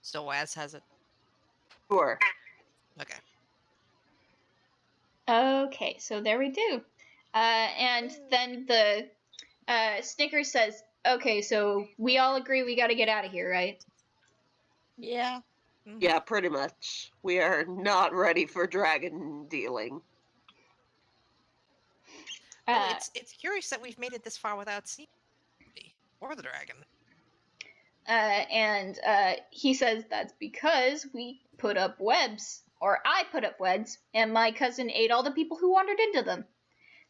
So Waz has it. Sure. Okay. Okay, so there we do. And then the Snickers says, "Okay, so we all agree we got to get out of here, right?" Yeah. Yeah, pretty much. We are not ready for dragon dealing. Well, it's curious that we've made it this far without seeing the or the dragon. And he says that's because we put up webs, or I put up webs, and my cousin ate all the people who wandered into them.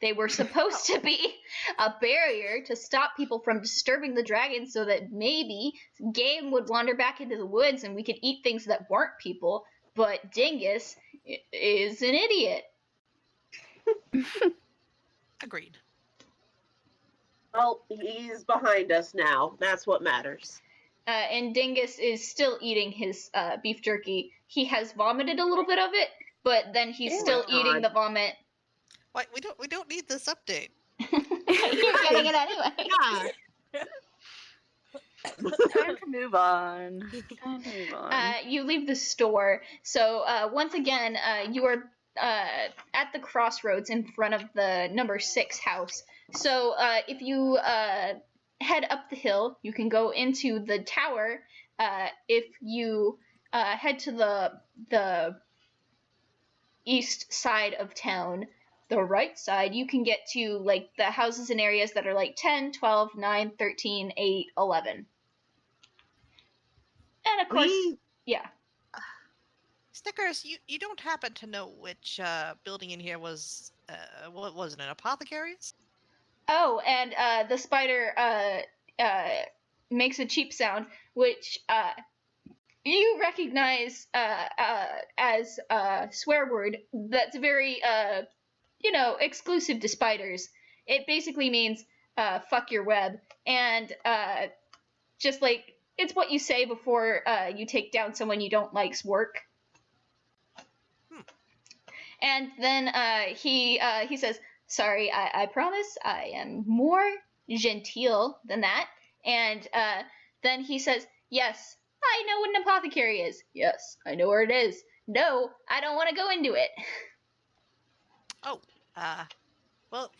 They were supposed to be a barrier to stop people from disturbing the dragon so that maybe game would wander back into the woods and we could eat things that weren't people, but Dingus is an idiot. Agreed. Well, he's behind us now. That's what matters. And Dingus is still eating his beef jerky. He has vomited a little bit of it, but then he's Oh still my eating God. the vomit. Why we don't need this update. You're getting it anyway. Yeah. Time to move on. Time to move on. You leave the store. So once again, you are at the crossroads in front of the number 6 house. So if you head up the hill, you can go into the tower. If you head to the east side of town, the right side, you can get to like the houses and areas that are like 10, 12, 9, 13, 8, 11. And of course, yeah. Snickers, you don't happen to know which building in here was what was it, an apothecary's? Oh, and the spider makes a cheap sound, which you recognize as a swear word that's very exclusive to spiders. It basically means fuck your web, and just like it's what you say before you take down someone you don't like's work. And then he says, "Sorry, I promise I am more genteel than that." And then he says, "Yes, I know what an apothecary is. Yes, I know where it is. No, I don't want to go into it." Oh, well,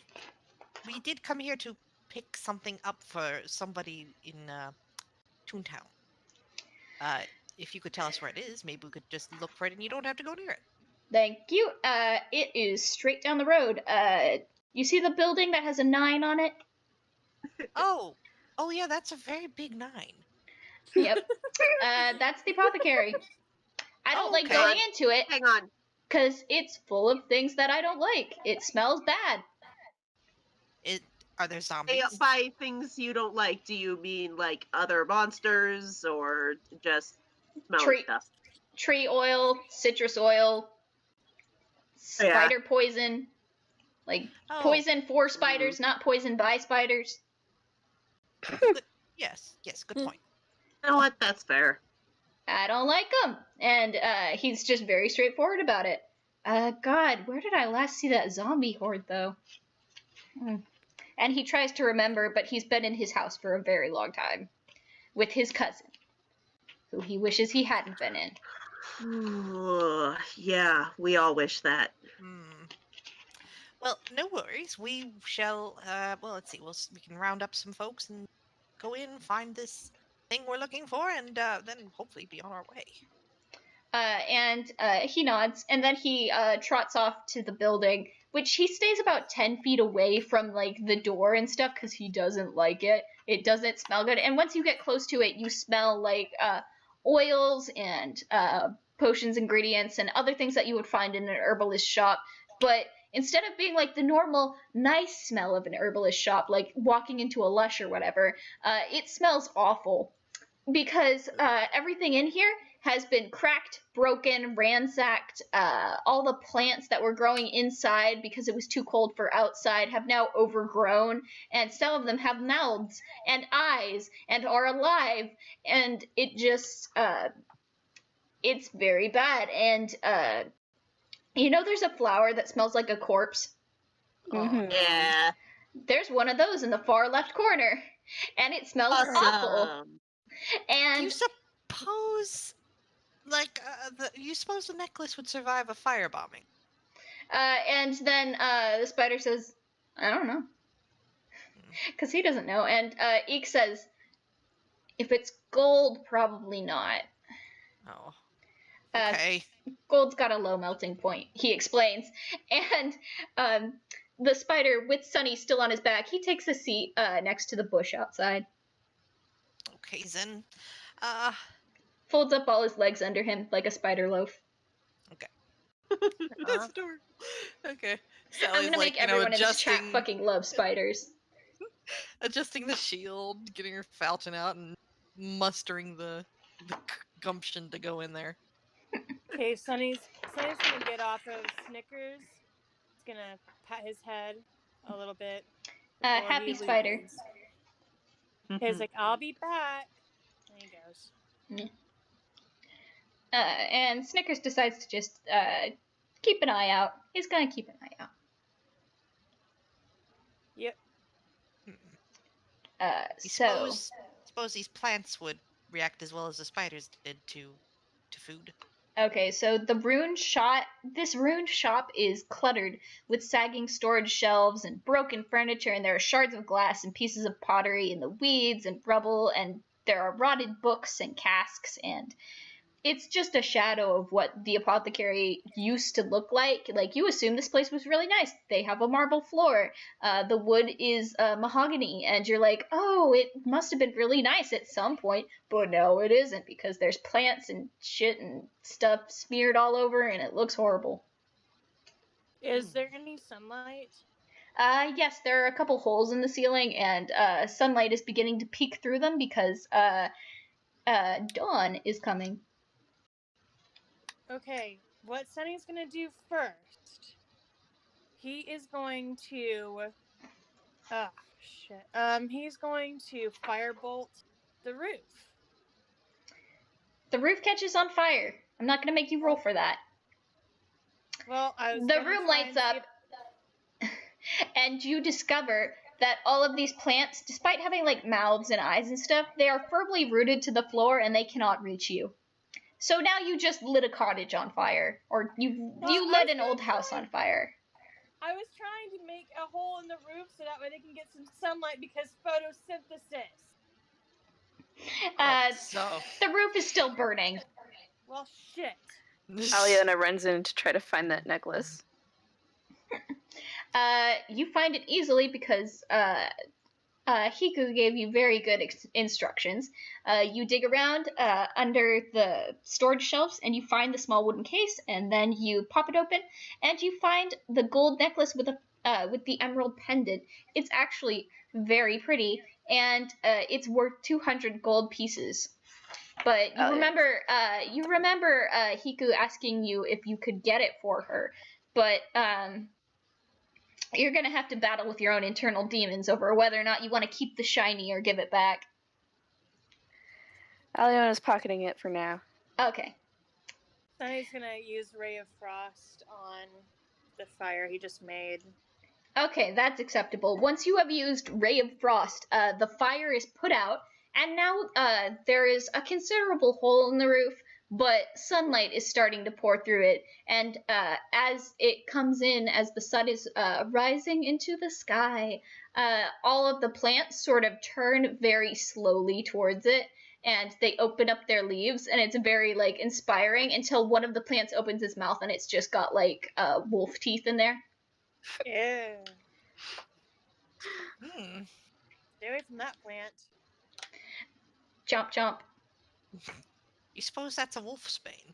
we did come here to pick something up for somebody in Toontown. If you could tell us where it is, maybe we could just look for it and you don't have to go near it. Thank you. It is straight down the road. You see the building that has a 9 on it? Oh yeah, that's a very big 9. Yep. That's the apothecary. I don't like okay. going into it Hang on. because it's full of things that I don't like. It smells bad. Are there zombies? By things you don't like, do you mean like other monsters or just smelly stuff? Tree oil, citrus oil, spider poison. Like poison for spiders, not poison by spiders. Yes, good point. You know what? That's fair. I don't like them. And he's just very straightforward about it. God, where did I last see that zombie horde, though? And he tries to remember, but he's been in his house for a very long time. With his cousin, who he wishes he hadn't been in. Yeah, we all wish that. Well, no worries. We shall, let's see. We can round up some folks and go in, find this thing we're looking for, and then hopefully be on our way. And he nods, and then he trots off to the building, which he stays about 10 feet away from, like, the door and stuff, because he doesn't like it. It doesn't smell good. And once you get close to it, you smell, like, oils and potions, ingredients, and other things that you would find in an herbalist shop. But instead of being, like, the normal nice smell of an herbalist shop, like walking into a Lush or whatever, it smells awful. Because everything in here has been cracked, broken, ransacked. All the plants that were growing inside because it was too cold for outside have now overgrown, and some of them have mouths and eyes and are alive, and it just, it's very bad. And, there's a flower that smells like a corpse? Mm-hmm. Yeah. There's one of those in the far left corner, and it smells awful. And do you suppose, the necklace would survive a firebombing? And then the spider says, "I don't know," because he doesn't know. And Eek says, "If it's gold, probably not." Oh. Okay. Gold's got a low melting point, he explains. And the spider, with Sunny still on his back, he takes a seat next to the bush outside. Okay, then. Folds up all his legs under him like a spider loaf. Okay. That's adorable. Okay. Sally's I'm gonna make everyone in this chat fucking love spiders. Adjusting the shield, getting her falchion out, and mustering the gumption to go in there. Okay, Sunny's gonna get off of Snickers. He's gonna pat his head a little bit. before Happy he spider. leaves. He's like, I'll be back. And he goes. And Snickers decides to just keep an eye out. He's gonna keep an eye out. Yep. Suppose these plants would react as well as the spiders did to food. Okay, so this ruined shop is cluttered with sagging storage shelves and broken furniture, and there are shards of glass and pieces of pottery in the weeds and rubble, and there are rotted books and casks, and it's just a shadow of what the apothecary used to look like. Like, you assume this place was really nice. They have a marble floor. The wood is mahogany, and you're like, oh, it must have been really nice at some point. But no, it isn't, because there's plants and shit and stuff smeared all over, and it looks horrible. Is there any sunlight? Yes, there are a couple holes in the ceiling, and sunlight is beginning to peek through them because dawn is coming. Okay, what Sunny's gonna do first? He is going to. Oh shit. He's going to firebolt the roof. The roof catches on fire. I'm not gonna make you roll for that. Well, the room lights up, and you discover that all of these plants, despite having like mouths and eyes and stuff, they are firmly rooted to the floor and they cannot reach you. So now you just lit a cottage on fire, or you lit an old house on fire. I was trying to make a hole in the roof so that way they can get some sunlight because photosynthesis. The roof is still burning. Well, shit. Aliona runs in to try to find that necklace. You find it easily because Hiku gave you very good instructions. You dig around under the storage shelves and you find the small wooden case, and then you pop it open and you find the gold necklace with the emerald pendant. It's actually very pretty, and it's worth 200 gold pieces. But you remember Hiku asking you if you could get it for her, but you're going to have to battle with your own internal demons over whether or not you want to keep the shiny or give it back. Aliona's pocketing it for now. Okay. Sunny's going to use Ray of Frost on the fire he just made. Okay, that's acceptable. Once you have used Ray of Frost, the fire is put out, and now there is a considerable hole in the roof, but sunlight is starting to pour through it, and as it comes in, as the sun is rising into the sky, all of the plants sort of turn very slowly towards it, and they open up their leaves, and it's very, like, inspiring until one of the plants opens its mouth, and it's just got, like, wolf teeth in there. Ew. Stay away from that plant. Chomp, chomp. You suppose that's a wolfsbane?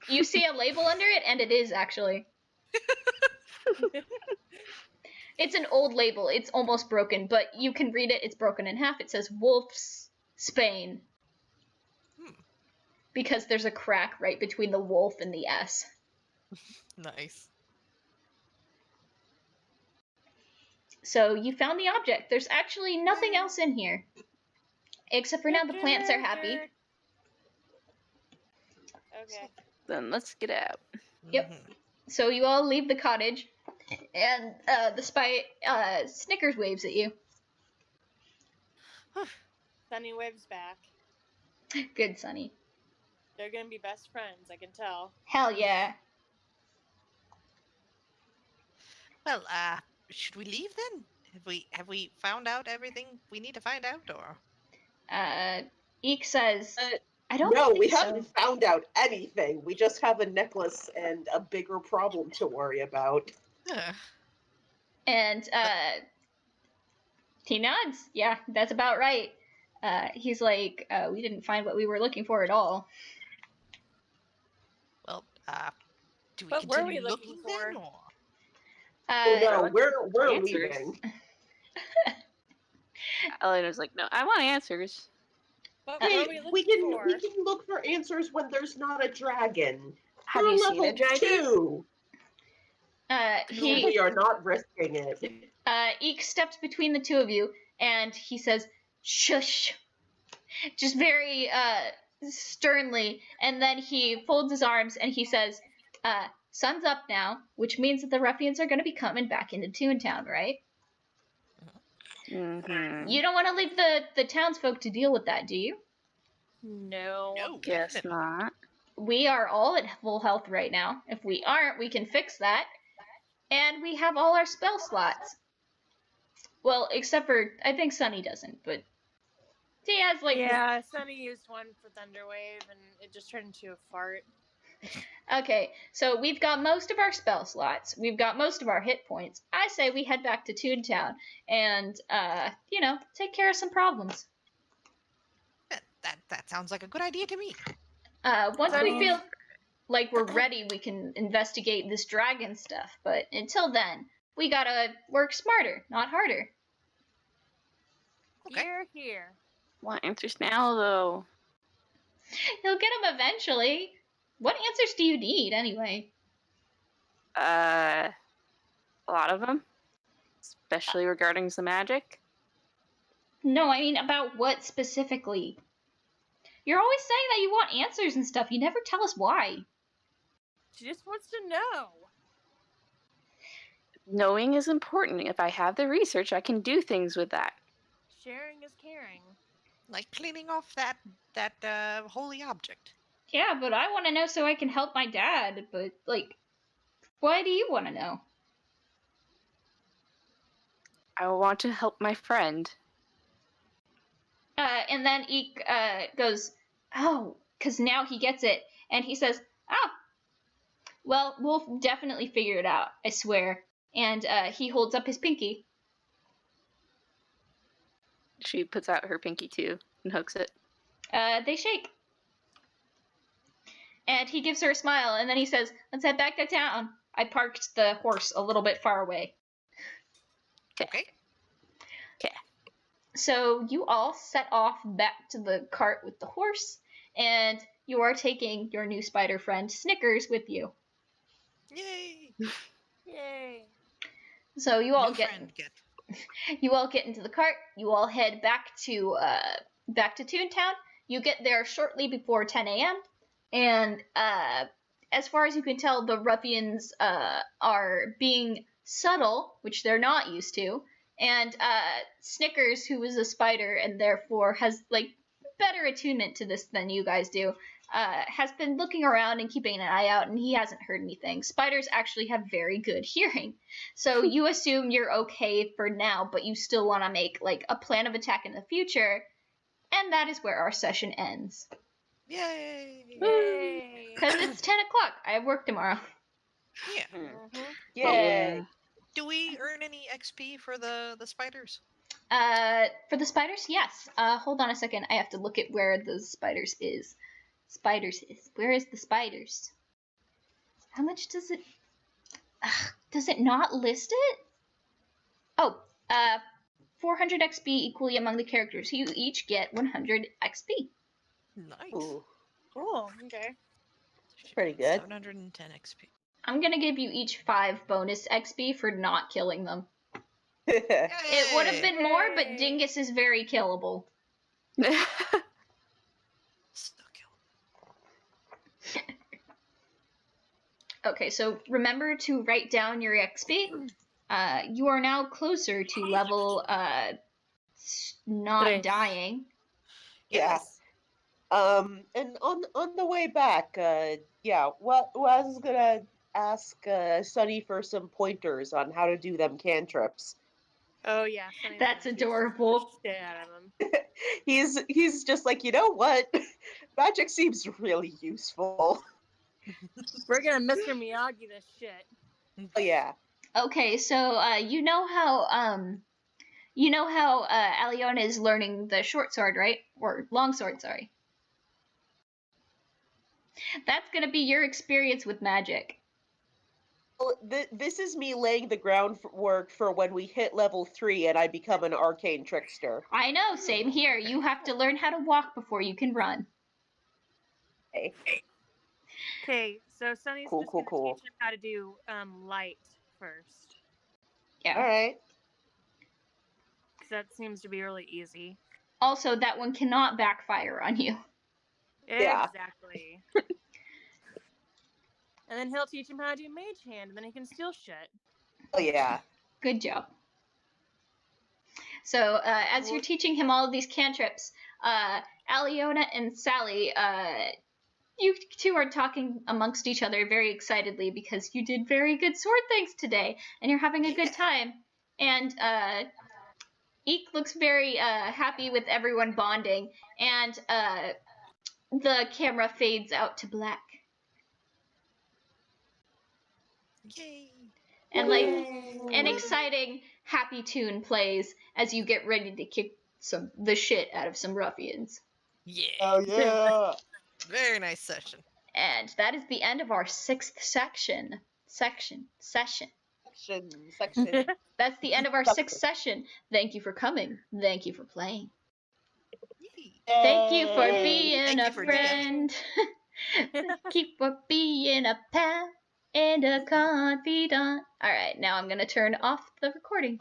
You see a label under it, and it is, actually. It's an old label. It's almost broken, but you can read it. It's broken in half. It says Wolf's Spain. Because there's a crack right between the wolf and the S. Nice. So you found the object. There's actually nothing else in here. Except for now the plants are happy. Okay. Then let's get out. Yep. So you all leave the cottage, and the Snickers waves at you. Sunny waves back. Good, Sunny. They're gonna be best friends, I can tell. Hell yeah. Well, should we leave then? Have we found out everything we need to find out, or? Eek says, I don't No, think we so. haven't found out anything. We just have a necklace and a bigger problem to worry about. And he nods. Yeah, that's about right. He's like, we didn't find what we were looking for at all. Well, do we What were continue we looking for? then, or? No, we're Answers. leaving. Aliona's like, no, I want answers. What Hey, were we looking we can for? look for answers when there's not a dragon. Have We're you seen level a dragon? 2. We are not risking it. Eek steps between the two of you, and he says, "Shush," just very sternly, and then he folds his arms and he says, "Sun's up now, which means that the ruffians are going to be coming back into Toontown, right?" Mm-hmm. You don't want to leave the townsfolk to deal with that, do you? No. No, Guess heck no. not. We are all at full health right now. If we aren't, we can fix that. And we have all our spell slots. Well, except for, I think Sunny doesn't, but he has like... Yeah, Sunny used one for Thunderwave, and it just turned into a fart. Okay, so we've got most of our spell slots. We've got most of our hit points. I say we head back to Toontown and, take care of some problems. That sounds like a good idea to me. Once we feel like we're ready, we can investigate this dragon stuff. But until then, we gotta work smarter, not harder. Okay. Here. Want answers now, though? You'll get them eventually. What answers do you need, anyway? A lot of them, especially regarding the magic. No, I mean about what specifically? You're always saying that you want answers and stuff. You never tell us why. She just wants to know. Knowing is important. If I have the research, I can do things with that. Sharing is caring. Like cleaning off that holy object. Yeah, but I want to know so I can help my dad. But, why do you want to know? I want to help my friend. And then Eek goes, "Oh," because now he gets it. And he says, "Oh, well, we'll definitely figure it out, I swear." And he holds up his pinky. She puts out her pinky, too, and hooks it. They shake. And he gives her a smile, and then he says, "Let's head back to town." I parked the horse a little bit far away. Okay. So you all set off back to the cart with the horse, and you are taking your new spider friend, Snickers, with you. Yay! Yay. So you all New get friend get. you all get into the cart. You all head back to Toontown. You get there shortly before 10 a.m. And as far as you can tell, the ruffians are being subtle, which they're not used to. And Snickers, who is a spider and therefore has better attunement to this than you guys do, has been looking around and keeping an eye out, and he hasn't heard anything. Spiders actually have very good hearing, so you assume you're okay for now, but you still want to make a plan of attack in the future, and that is where our session ends. Yay! Yay. Because it's 10 o'clock. I have work tomorrow. Yeah. Mm-hmm. Yay! Do we earn any XP for the spiders? For the spiders, yes. Hold on a second. I have to look at where the spiders is. Where is the spiders? How much does it... does it not list it? Oh, 400 XP equally among the characters. You each get 100 XP. Nice. Ooh, Cool. Okay. pretty good. 710 XP. I'm gonna give you each 5 bonus XP for not killing them. Yay! It would have been more, but Yay. Dingus is very killable. Still kill. Okay, so remember to write down your XP. You are now closer to level not Tres. dying. Yeah. And on the way back, was gonna ask Sunny for some pointers on how to do them cantrips. Oh yeah. Sunny's That's gonna teach adorable. the shit out of him. He's just like, you know what? Magic seems really useful. We're gonna Mr. Miyagi this shit. Oh yeah. Okay, so you know how Aliona is learning the short sword, right? Or long sword, sorry. That's gonna be your experience with magic. Well, this is me laying the groundwork for when we hit level 3 and I become an arcane trickster. I know, same here. You have to learn how to walk before you can run. Okay. Okay, so Sunny's Cool, just cool, gonna cool. teach him how to do light first. Yeah. All right. Because that seems to be really easy. Also, that one cannot backfire on you. Yeah. Exactly. And then he'll teach him how to do Mage Hand, and then he can steal shit. Oh yeah. Good job. So, as you're teaching him all of these cantrips, Aliona and Sally, you two are talking amongst each other very excitedly because you did very good sword things today, and you're having a good time. And Eek looks very happy with everyone bonding, and the camera fades out to black. Yay! And like an exciting, happy tune plays as you get ready to kick the shit out of some ruffians. Yeah. Oh yeah. Very nice session. And that is the end of our 6th session. Session. Section. That's the end of our 6th session. Thank you for coming. Thank you for playing. Yay. Thank you for Yay. being Thank a you for friend. Thank you for being a pal and a confidant. Alright, now I'm going to turn off the recording.